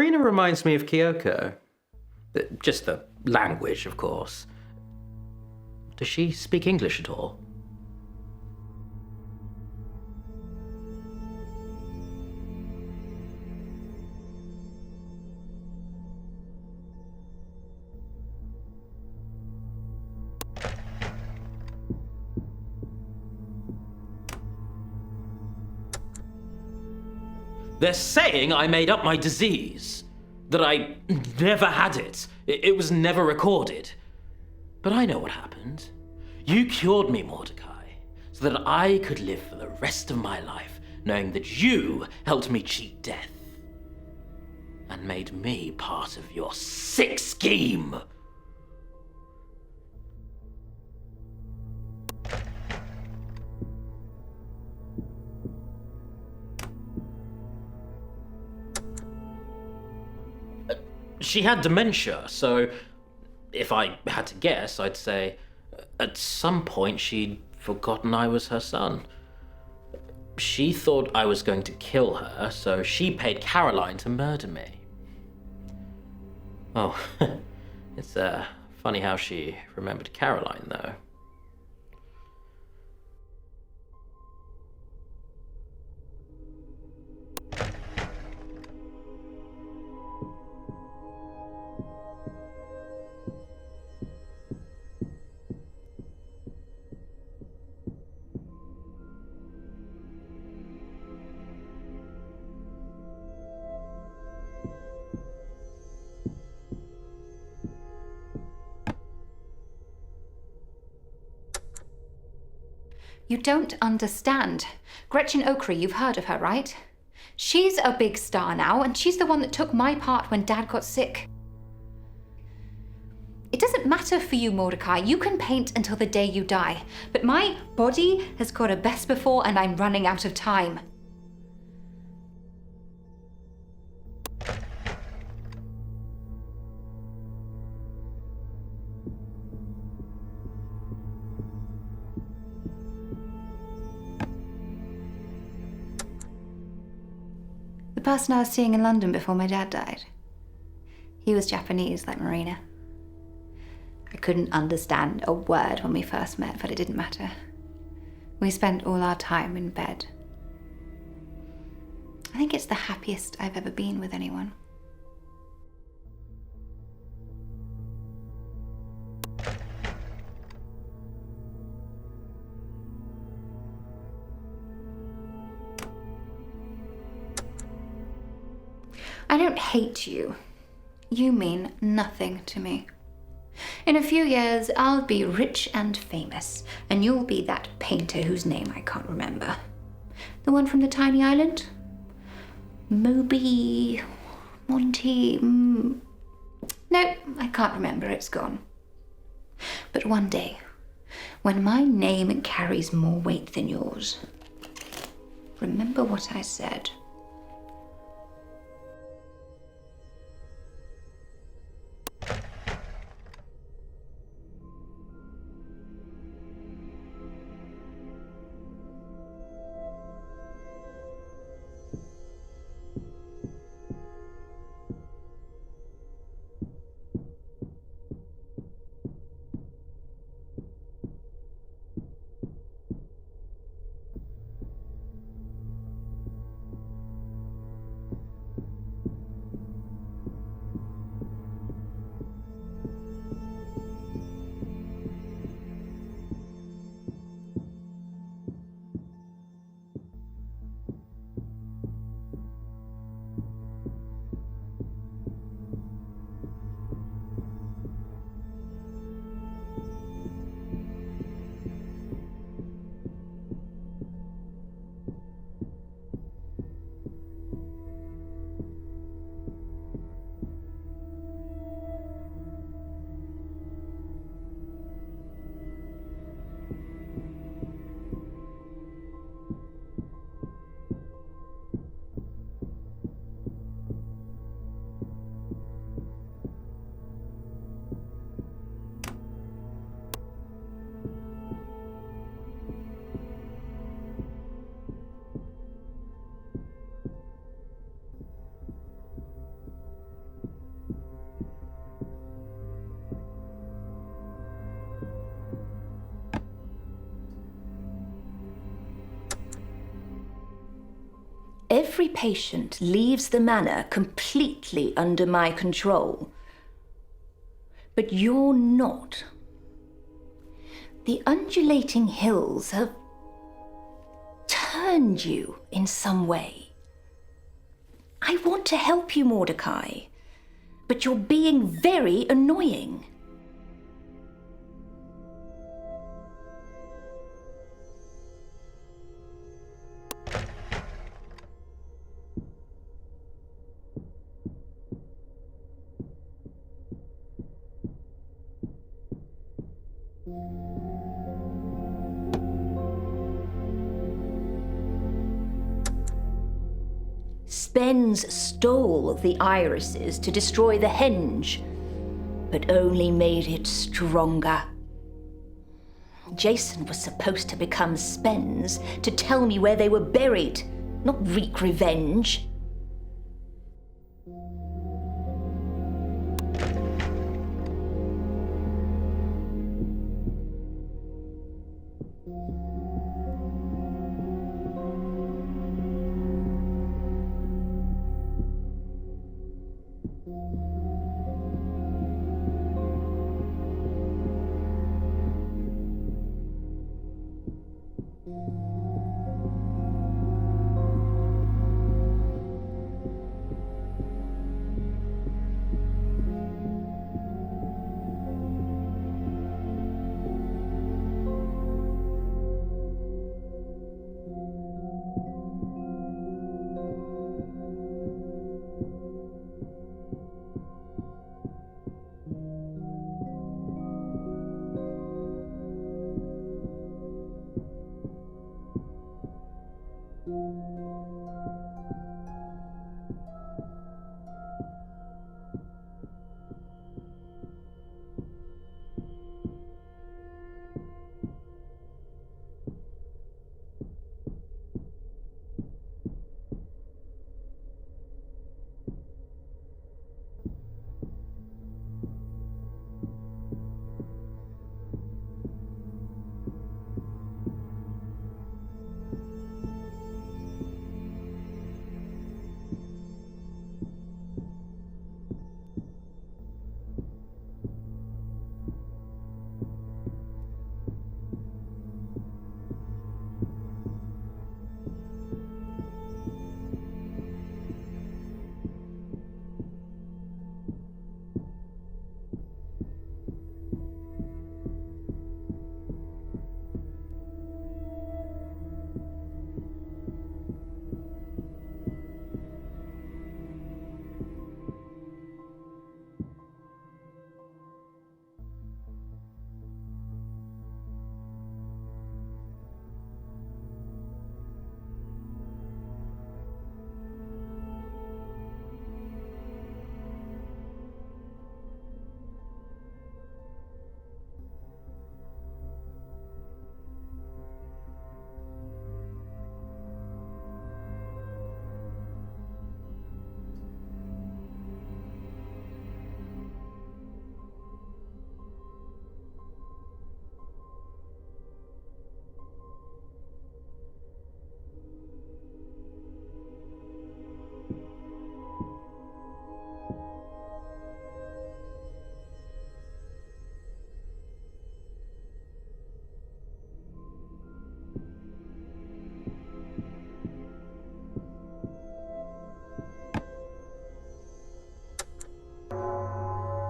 Marina reminds me of Kyoko. Just the language, of course. Does she speak English at all? They're saying I made up my disease. That I never had it. It was never recorded. But I know what happened. You cured me, Mordecai, so that I could live for the rest of my life knowing that you helped me cheat death. And made me part of your sick scheme. She had dementia, so if I had to guess, I'd say at some point she'd forgotten I was her son. She thought I was going to kill her, so she paid Caroline to murder me. Oh, it's funny how she remembered Caroline, though. You don't understand. Gretchen Oakry, you've heard of her, right? She's a big star now, and she's the one that took my part when Dad got sick. It doesn't matter for you, Mordecai. You can paint until the day you die. But my body has got a best before, and I'm running out of time. The person I was seeing in London before my dad died. He was Japanese, like Marina. I couldn't understand a word when we first met, but it didn't matter. We spent all our time in bed. I think it's the happiest I've ever been with anyone. I don't hate you. You mean nothing to me. In a few years, I'll be rich and famous, and you'll be that painter whose name I can't remember. The one from the tiny island? Moby... Monty... No, I can't remember, it's gone. But one day, when my name carries more weight than yours, remember what I said. every patient leaves the manor completely under my control. But you're not. The undulating hills have turned you in some way. I want to help you, Mordechai, but you're being very annoying. Spens stole the irises to destroy the henge, but only made it stronger. Jason was supposed to become Spens to tell me where they were buried, not wreak revenge.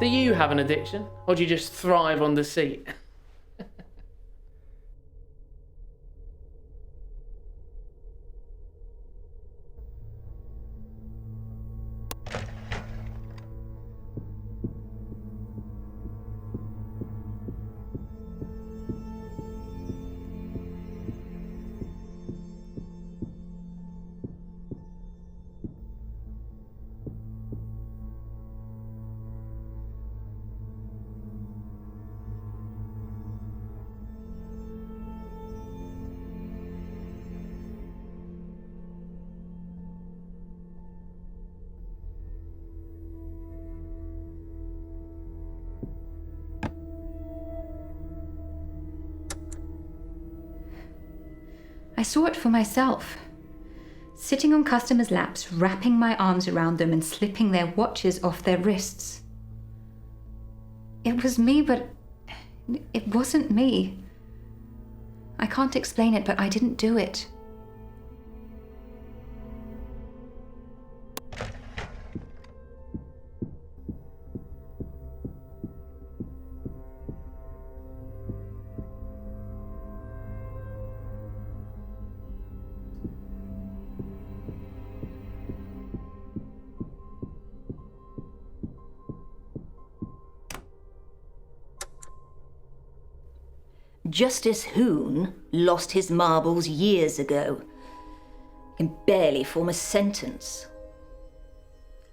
Do you have an addiction, or do you just thrive on deceit? I saw it for myself. Sitting on customers' laps, wrapping my arms around them and slipping their watches off their wrists. It was me, but it wasn't me. I can't explain it, but I didn't do it. Justice Hoon lost his marbles years ago. Can barely form a sentence.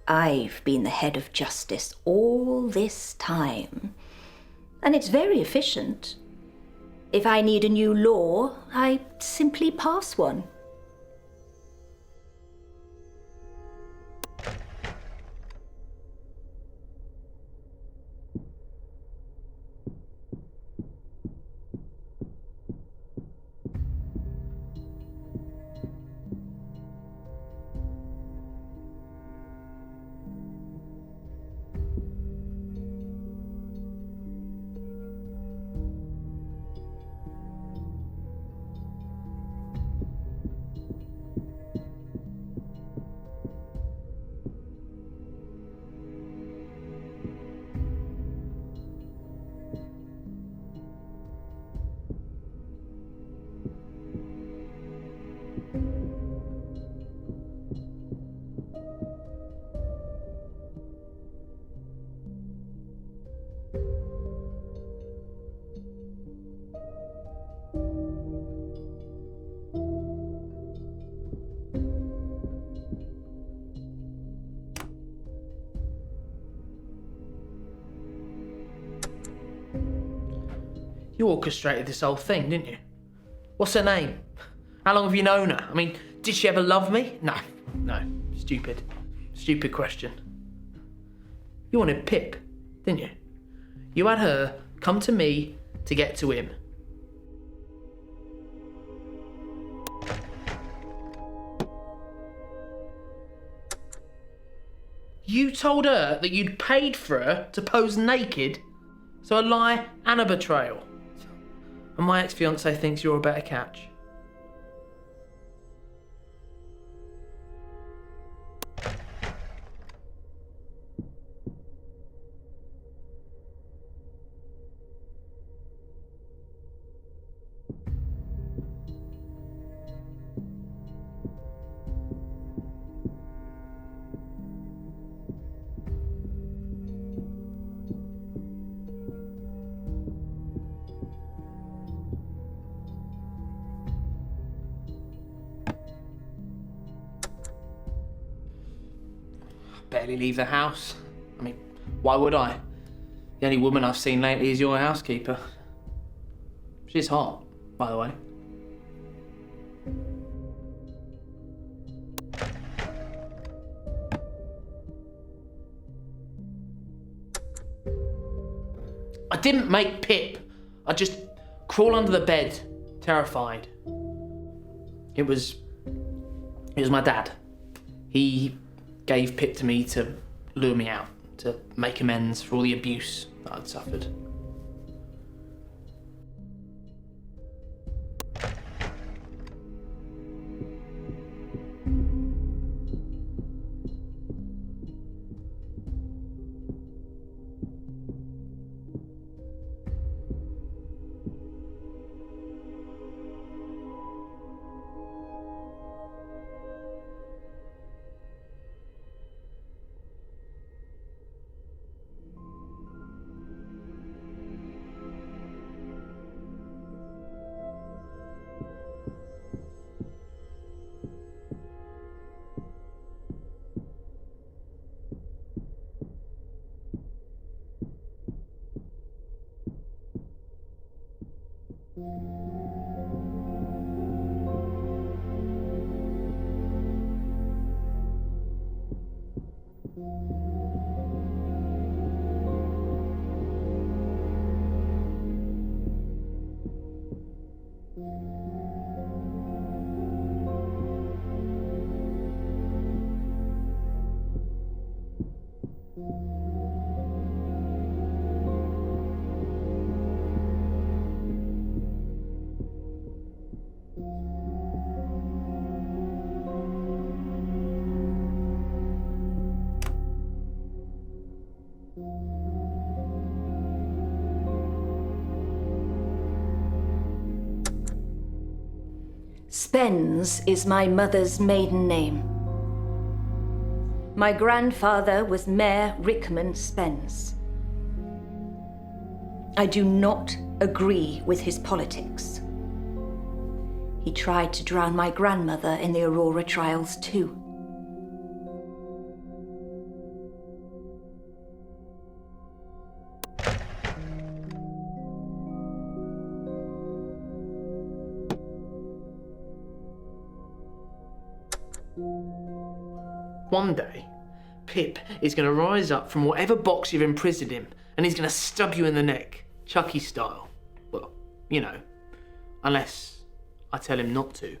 I've been the head of justice all this time, and it's very efficient. If I need a new law, I simply pass one. You orchestrated this whole thing, didn't you? What's her name? How long have you known her? I mean, did she ever love me? No. Stupid. Stupid question. You wanted Pip, didn't you? You had her come to me to get to him. You told her that you'd paid for her to pose naked, so a lie and a betrayal. And my ex-fiancé thinks you're a better catch. Barely leave the house. I mean, why would I? The only woman I've seen lately is your housekeeper. She's hot, by the way. I didn't make Pip. I just crawl under the bed, terrified. It was my dad. He gave Pip to me to lure me out, to make amends for all the abuse that I'd suffered. Spens is my mother's maiden name. My grandfather was Mayor Rickman Spens. I do not agree with his politics. He tried to drown my grandmother in the Aurora trials too. One day, Pip is going to rise up from whatever box you've imprisoned him, and he's going to stab you in the neck, Chucky style. Well, you know, unless I tell him not to.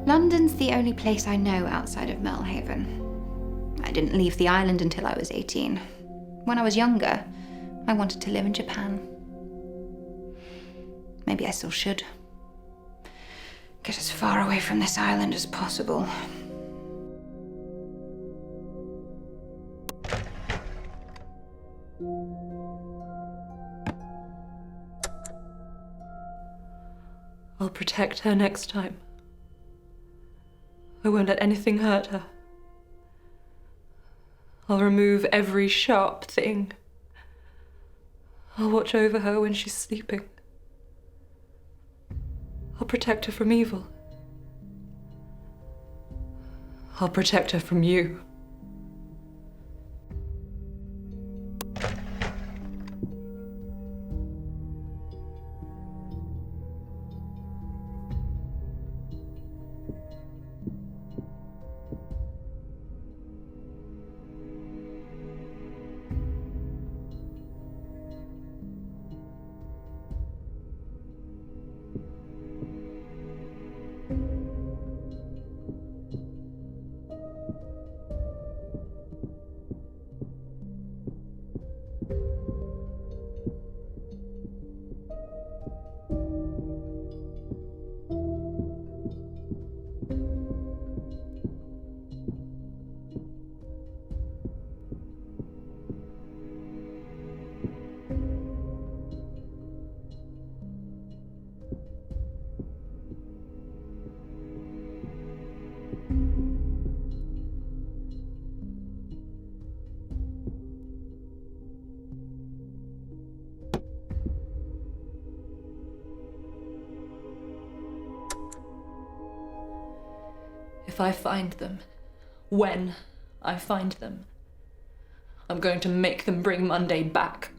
London's the only place I know outside of Mirlhaven. I didn't leave the island until I was 18. When I was younger, I wanted to live in Japan. Maybe I still should. Get as far away from this island as possible. I'll protect her next time. I won't let anything hurt her. I'll remove every sharp thing. I'll watch over her when she's sleeping. I'll protect her from evil. I'll protect her from you. If I find them, when I find them, I'm going to make them bring Monday back.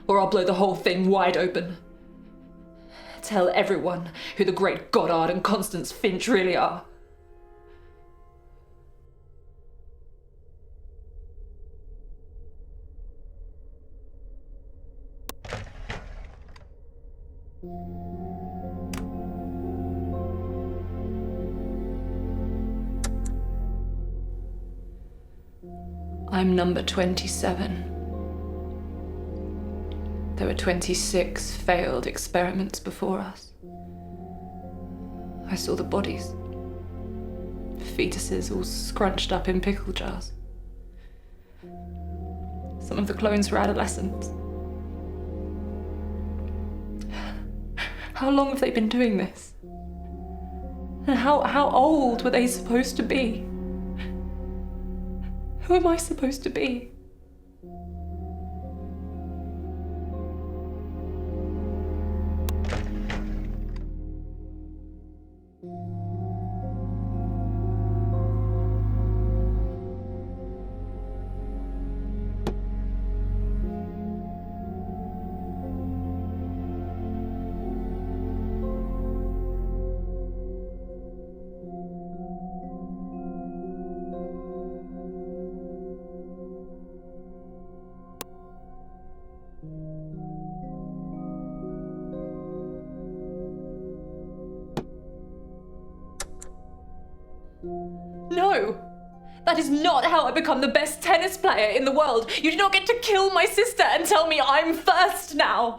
Or I'll blow the whole thing wide open. Tell everyone who the great Goddard and Constance Finch really are. I'm number 27. There were 26 failed experiments before us. I saw the bodies. Fetuses all scrunched up in pickle jars. Some of the clones were adolescents. How long have they been doing this? And how old were they supposed to be? Who am I supposed to be? That is not how I become the best tennis player in the world. You do not get to kill my sister and tell me I'm first now.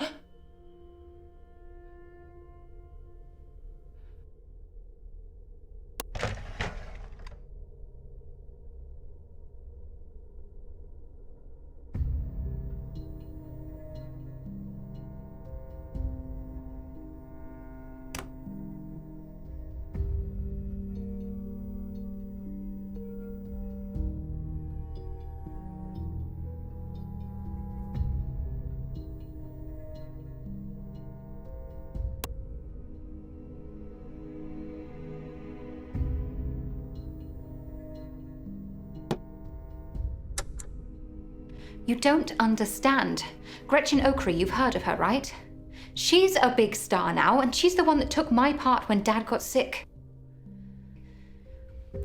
You don't understand. Gretchen Oakry, you've heard of her, right? She's a big star now, and she's the one that took my part when Dad got sick.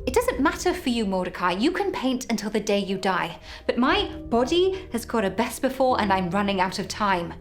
It doesn't matter for you, Mordechai. You can paint until the day you die. But my body has got a best before, and I'm running out of time.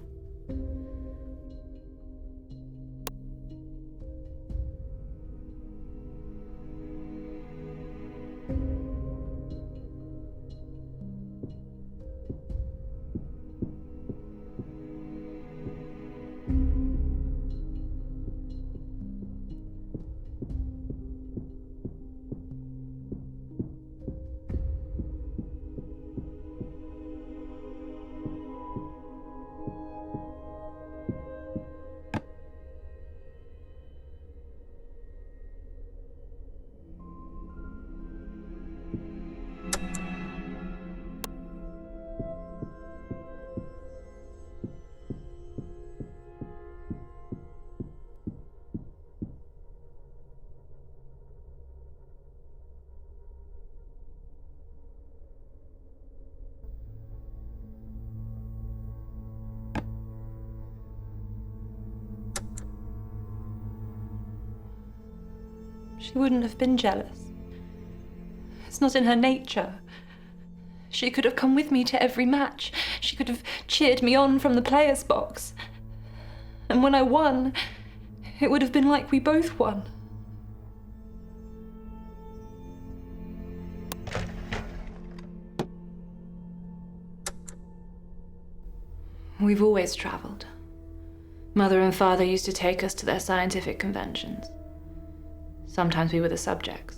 She wouldn't have been jealous. It's not in her nature. She could have come with me to every match. She could have cheered me on from the players' box. And when I won, it would have been like we both won. We've always travelled. Mother and Father used to take us to their scientific conventions. Sometimes we were the subjects.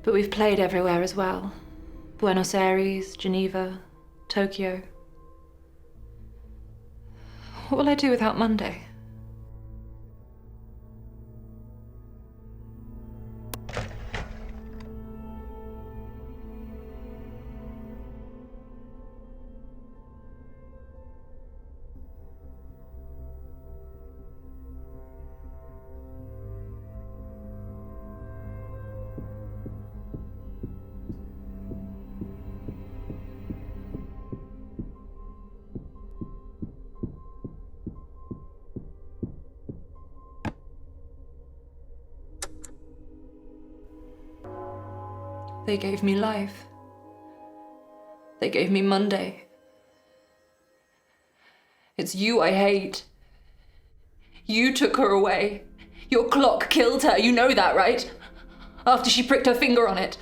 But we've played everywhere as well. Buenos Aires, Geneva, Tokyo. What will I do without Monday? They gave me life. They gave me Monday. It's you I hate. You took her away. Your clock killed her, you know that, right? After she pricked her finger on it.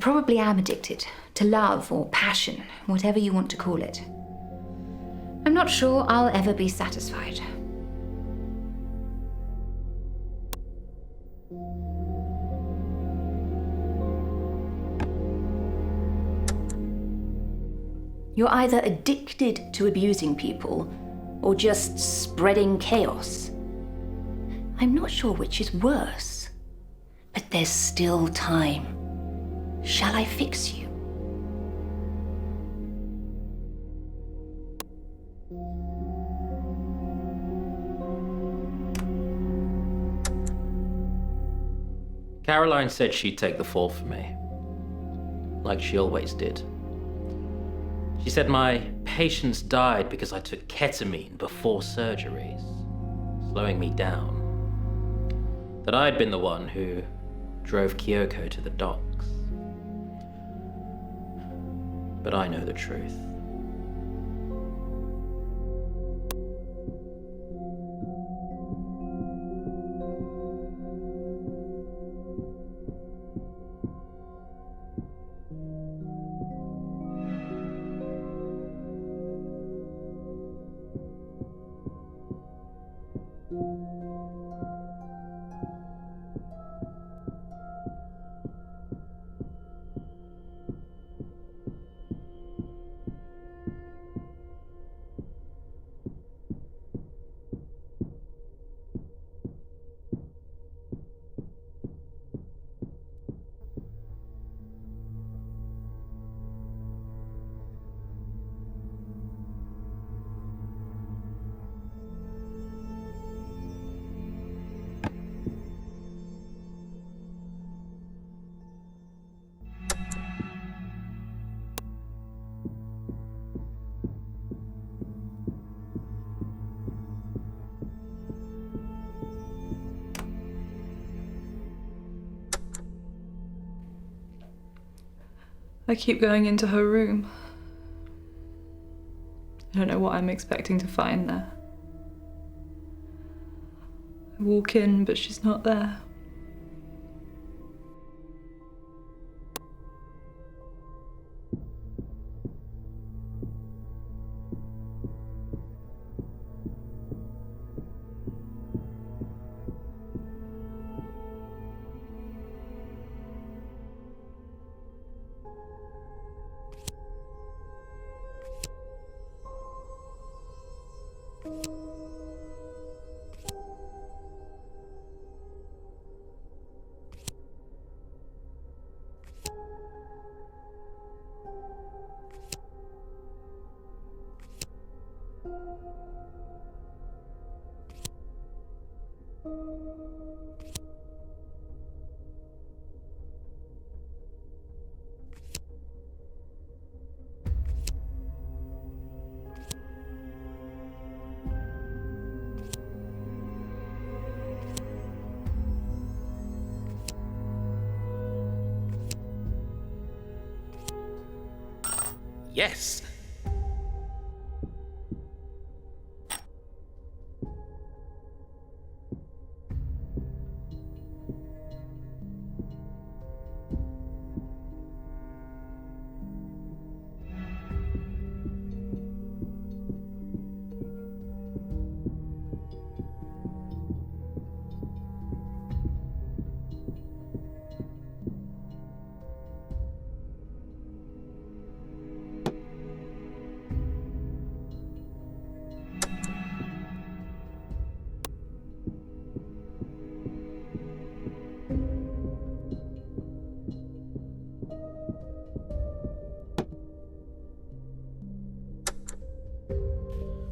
probably am addicted to love or passion, whatever you want to call it. I'm not sure I'll ever be satisfied. You're either addicted to abusing people or just spreading chaos. I'm not sure which is worse, but there's still time. Shall I fix you? Caroline said she'd take the fall for me, like she always did. She said my patients died because I took ketamine before surgeries, slowing me down. That I'd been the one who drove Kyoko to the docks. But I know the truth. I keep going into her room. I don't know what I'm expecting to find there. I walk in, but she's not there. Yes.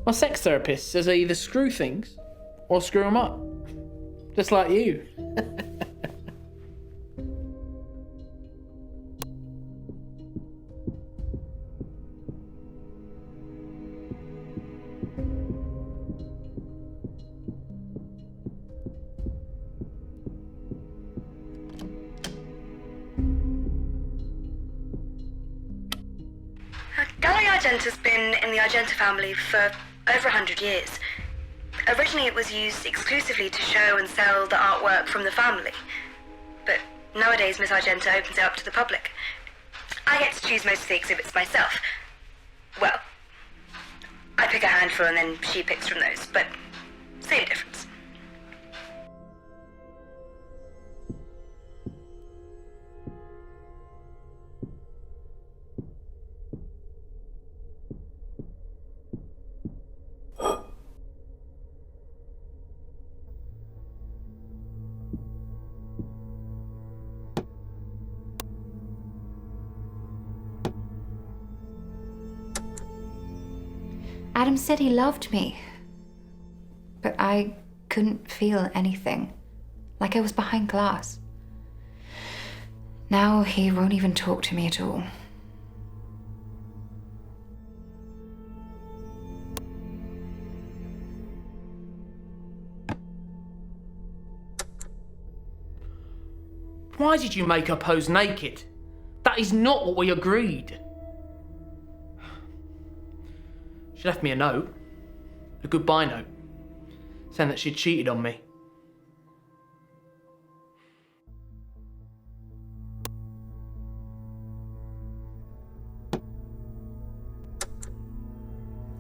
My sex therapist says I either screw things or screw them up. Just like you. Gallery Argenta's been in the Argenta family for over 100 years. Originally it was used exclusively to show and sell the artwork from the family, but nowadays Miss Argenta opens it up to the public. I get to choose most of the exhibits myself. Well, I pick a handful and then she picks from those, but same difference. Adam said he loved me, but I couldn't feel anything, like I was behind glass. Now he won't even talk to me at all. Why did you make her pose naked? That is not what we agreed. She left me a note, a goodbye note, saying that she'd cheated on me.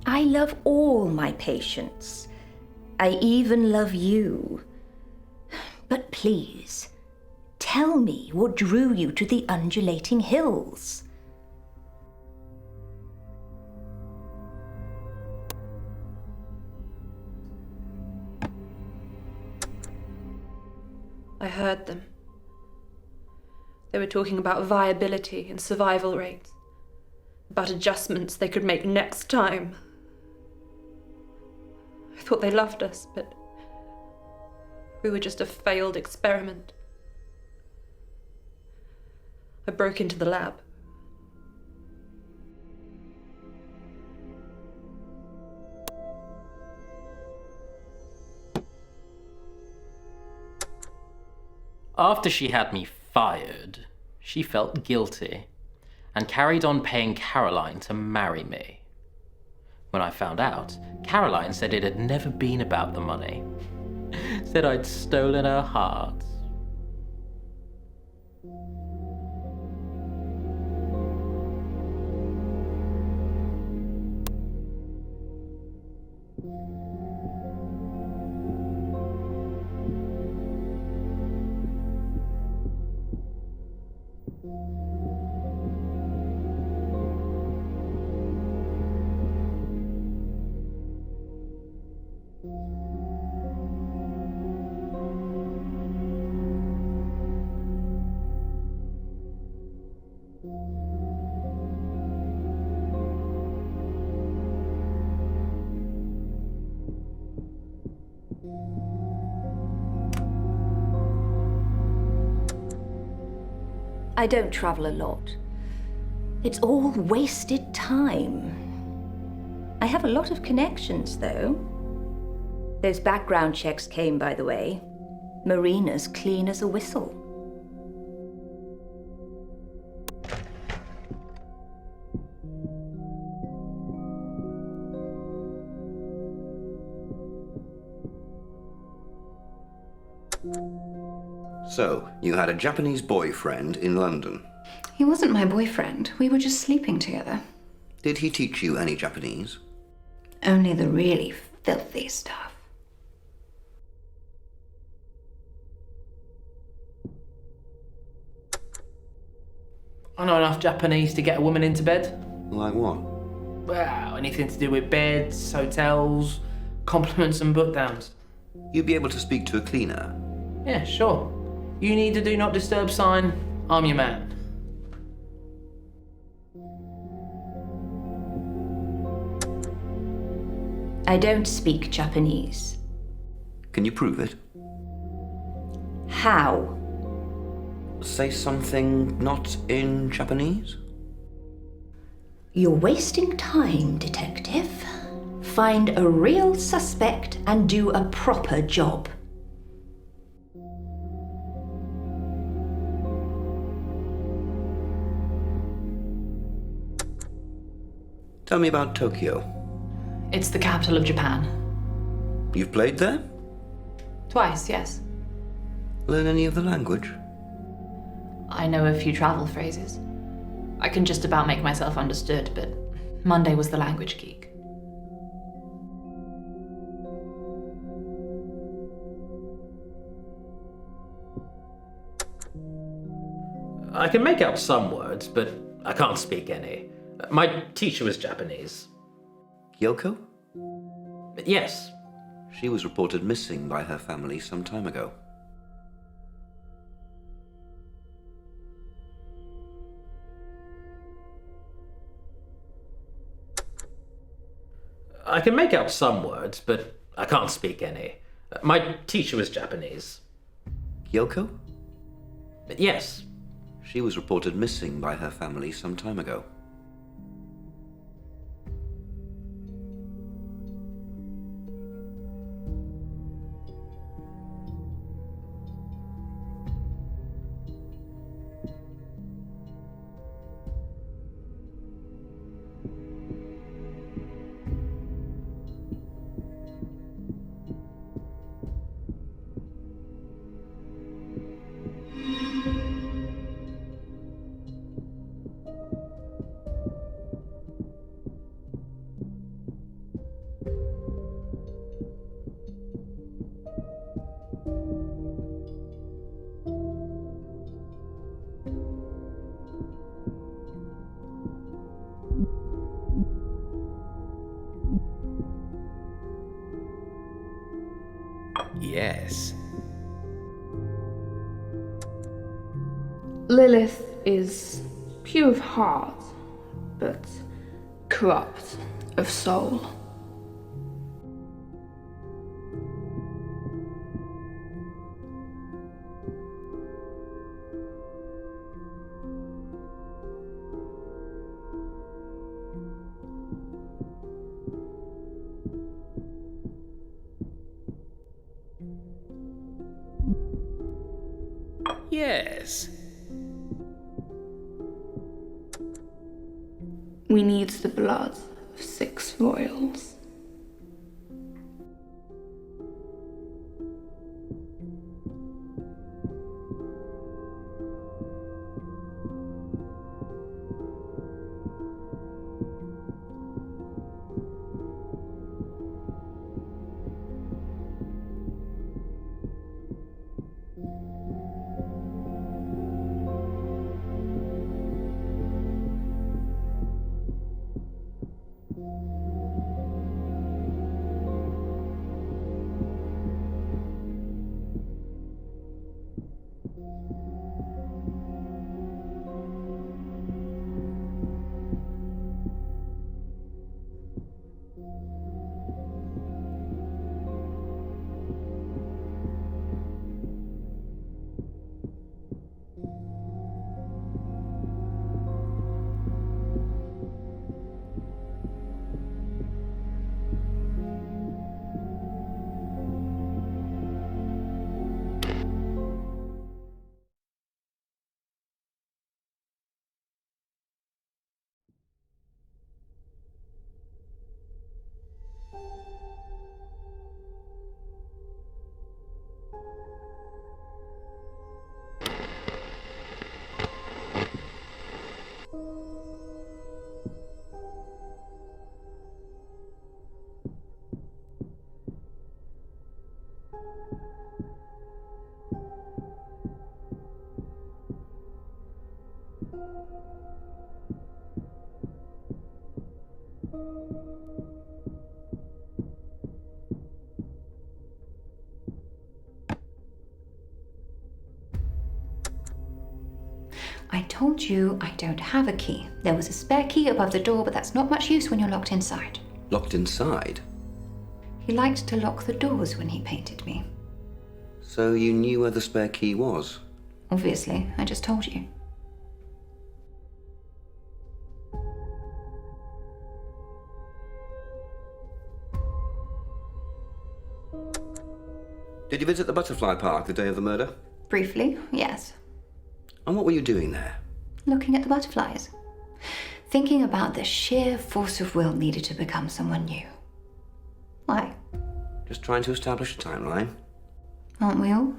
I love all my patients. I even love you. But please, tell me what drew you to the undulating hills. I heard them. They were talking about viability and survival rates, about adjustments they could make next time. I thought they loved us, but we were just a failed experiment. I broke into the lab. After she had me fired, she felt guilty and carried on paying Caroline to marry me. When I found out, Caroline said it had never been about the money. Said I'd stolen her heart. I don't travel a lot. It's all wasted time. I have a lot of connections, though. Those background checks came, by the way. Marina's clean as a whistle. So, you had a Japanese boyfriend in London. He wasn't my boyfriend. We were just sleeping together. Did he teach you any Japanese? Only the really filthy stuff. I know enough Japanese to get a woman into bed. Like what? Well, anything to do with beds, hotels, compliments and book downs. You'd be able to speak to a cleaner? Yeah, sure. You need a do not disturb sign, I'm your man. I don't speak Japanese. Can you prove it? How? Say something not in Japanese? You're wasting time, detective. Find a real suspect and do a proper job. Tell me about Tokyo. It's the capital of Japan. You've played there? Twice, yes. Learn any of the language? I know a few travel phrases. I can just about make myself understood, but Monday was the language geek. I can make out some words, but I can't speak any. My teacher was Japanese. Kyoko? Yes. She was reported missing by her family some time ago. I can make out some words, but I can't speak any. My teacher was Japanese. Kyoko? Yes. She was reported missing by her family some time ago. Yes. Lilith is pure of heart, but corrupt of soul. Yes. We need the blood of 6 royals. I told you I don't have a key. There was a spare key above the door, but that's not much use when you're locked inside. Locked inside? He liked to lock the doors when he painted me. So you knew where the spare key was? Obviously, I just told you. Did you visit the butterfly park the day of the murder? Briefly, yes. And what were you doing there? Looking at the butterflies. Thinking about the sheer force of will needed to become someone new. Why? Just trying to establish a timeline. Aren't we all?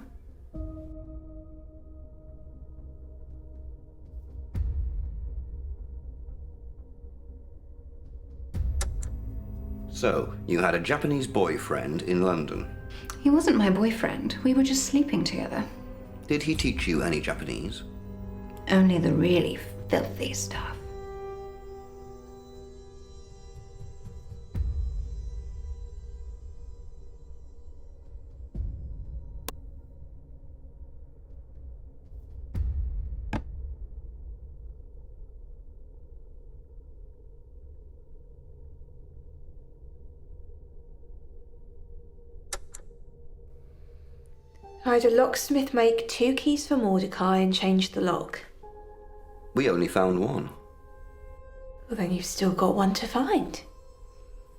So, you had a Japanese boyfriend in London. He wasn't my boyfriend. We were just sleeping together. Did he teach you any Japanese? Only the really filthy stuff. I had a locksmith make 2 keys for Mordecai and change the lock. We only found one. Well, then you've still got one to find.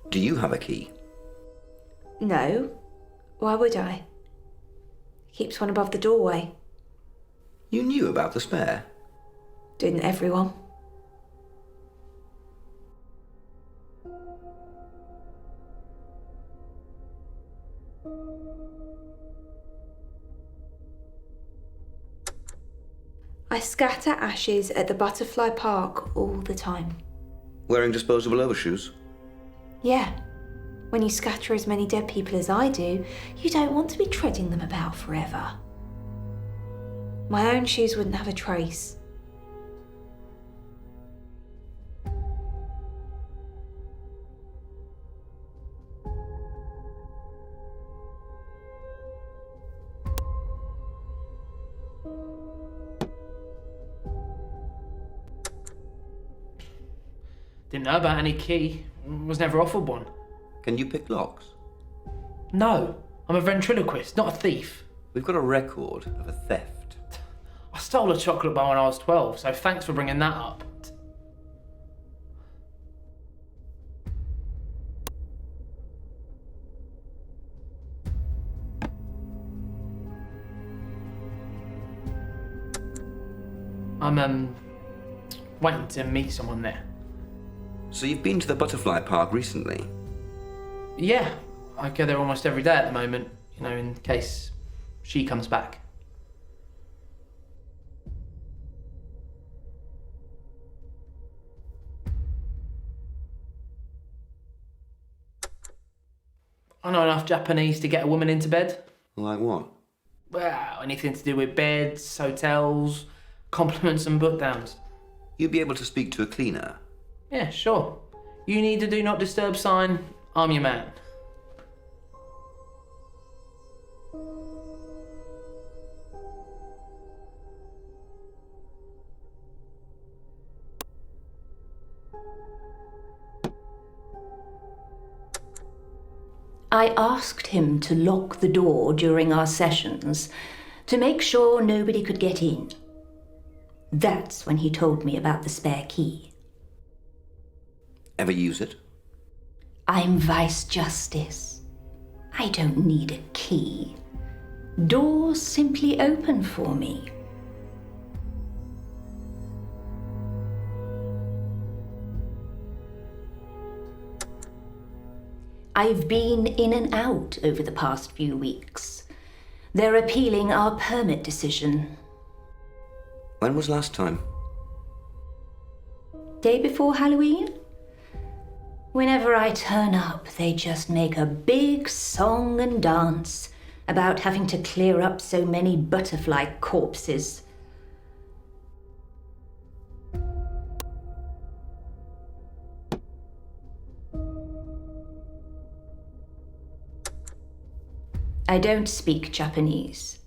Do you have a key? No. Why would I? Keeps one above the doorway. You knew about the spare? Didn't everyone? I scatter ashes at the Butterfly Park all the time. Wearing disposable overshoes? Yeah. When you scatter as many dead people as I do, you don't want to be treading them about forever. My own shoes wouldn't have a trace. Didn't know about any key. Was never offered one. Can you pick locks? No. I'm a ventriloquist, not a thief. We've got a record of a theft. I stole a chocolate bar when I was 12, so thanks for bringing that up. I'm, waiting to meet someone there. So you've been to the Butterfly Park recently? Yeah, I go there almost every day at the moment, you know, in case she comes back. I know enough Japanese to get a woman into bed. Like what? Well, anything to do with beds, hotels, compliments and book downs. You'd be able to speak to a cleaner? Yeah, sure. You need a do not disturb sign, I'm your man. I asked him to lock the door during our sessions to make sure nobody could get in. That's when he told me about the spare key. Ever use it? I'm Vice Justice. I don't need a key. Doors simply open for me. I've been in and out over the past few weeks. They're appealing our permit decision. When was last time? Day before Halloween? Whenever I turn up, they just make a big song and dance about having to clear up so many butterfly corpses. I don't speak Japanese.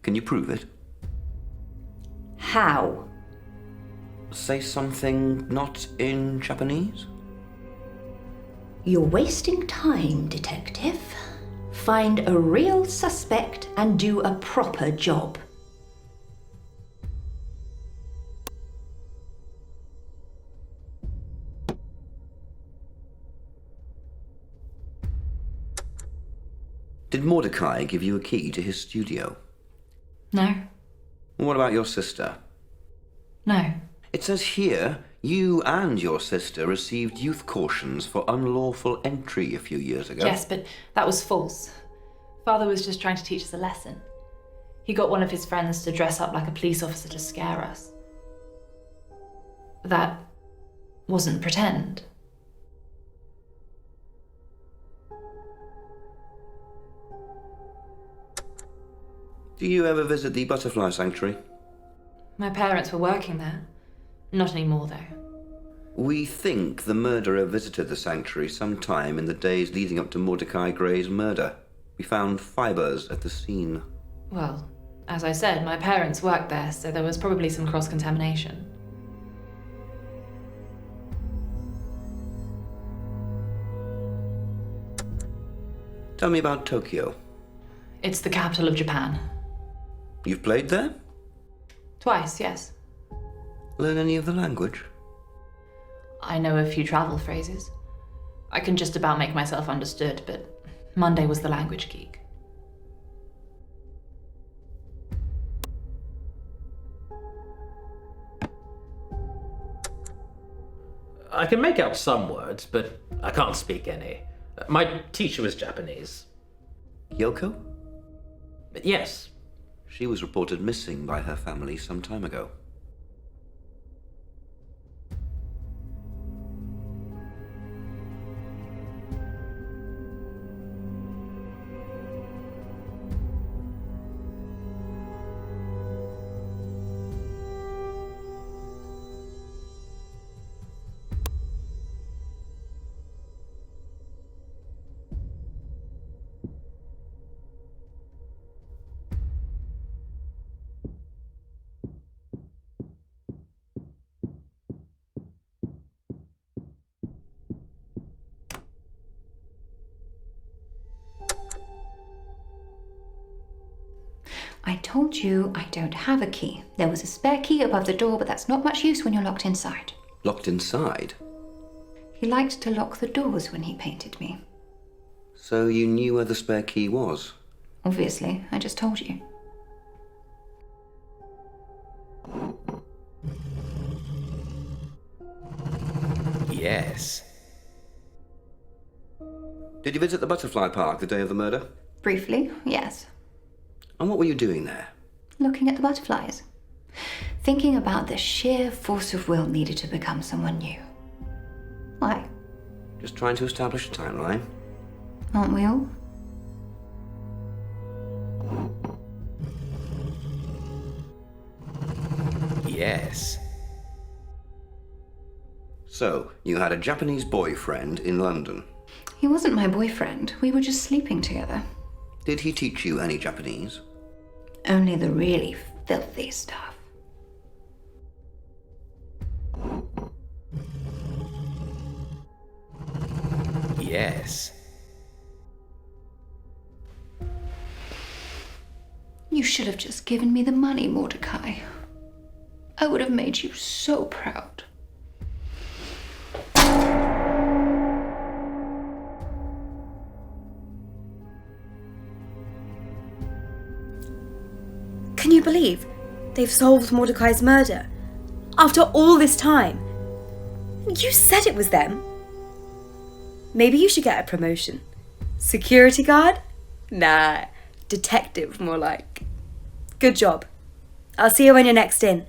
Can you prove it? How? Say something not in Japanese? You're wasting time, Detective. Find a real suspect and do a proper job. Did Mordecai give you a key to his studio? No. What about your sister? No. It says here you and your sister received youth cautions for unlawful entry a few years ago. Yes, but that was false. Father was just trying to teach us a lesson. He got one of his friends to dress up like a police officer to scare us. That wasn't pretend. Do you ever visit the Butterfly Sanctuary? My parents were working there. Not anymore, though. We think the murderer visited the sanctuary sometime in the days leading up to Mordechai Grey's murder. We found fibres at the scene. Well, as I said, my parents worked there, so there was probably some cross-contamination. Tell me about Tokyo. It's the capital of Japan. You've played there? Twice, yes. Learn any of the language? I know a few travel phrases. I can just about make myself understood, but Monday was the language geek. I can make out some words, but I can't speak any. My teacher was Japanese. Yoko? Yes. She was reported missing by her family some time ago. I told you I don't have a key. There was a spare key above the door, but that's not much use when you're locked inside. Locked inside? He liked to lock the doors when he painted me. So you knew where the spare key was? Obviously, I just told you. Yes. Did you visit the Butterfly Park the day of the murder? Briefly, yes. And what were you doing there? Looking at the butterflies. Thinking about the sheer force of will needed to become someone new. Why? Just trying to establish a timeline. Aren't we all? Yes. So, you had a Japanese boyfriend in London. He wasn't my boyfriend. We were just sleeping together. Did he teach you any Japanese? Only the really filthy stuff. Yes. You should have just given me the money, Mordecai. I would have made you so proud. Can you believe they've solved Mordecai's murder? After all this time? You said it was them. Maybe you should get a promotion. Security guard? Nah, detective more like. Good job. I'll see you when you're next in.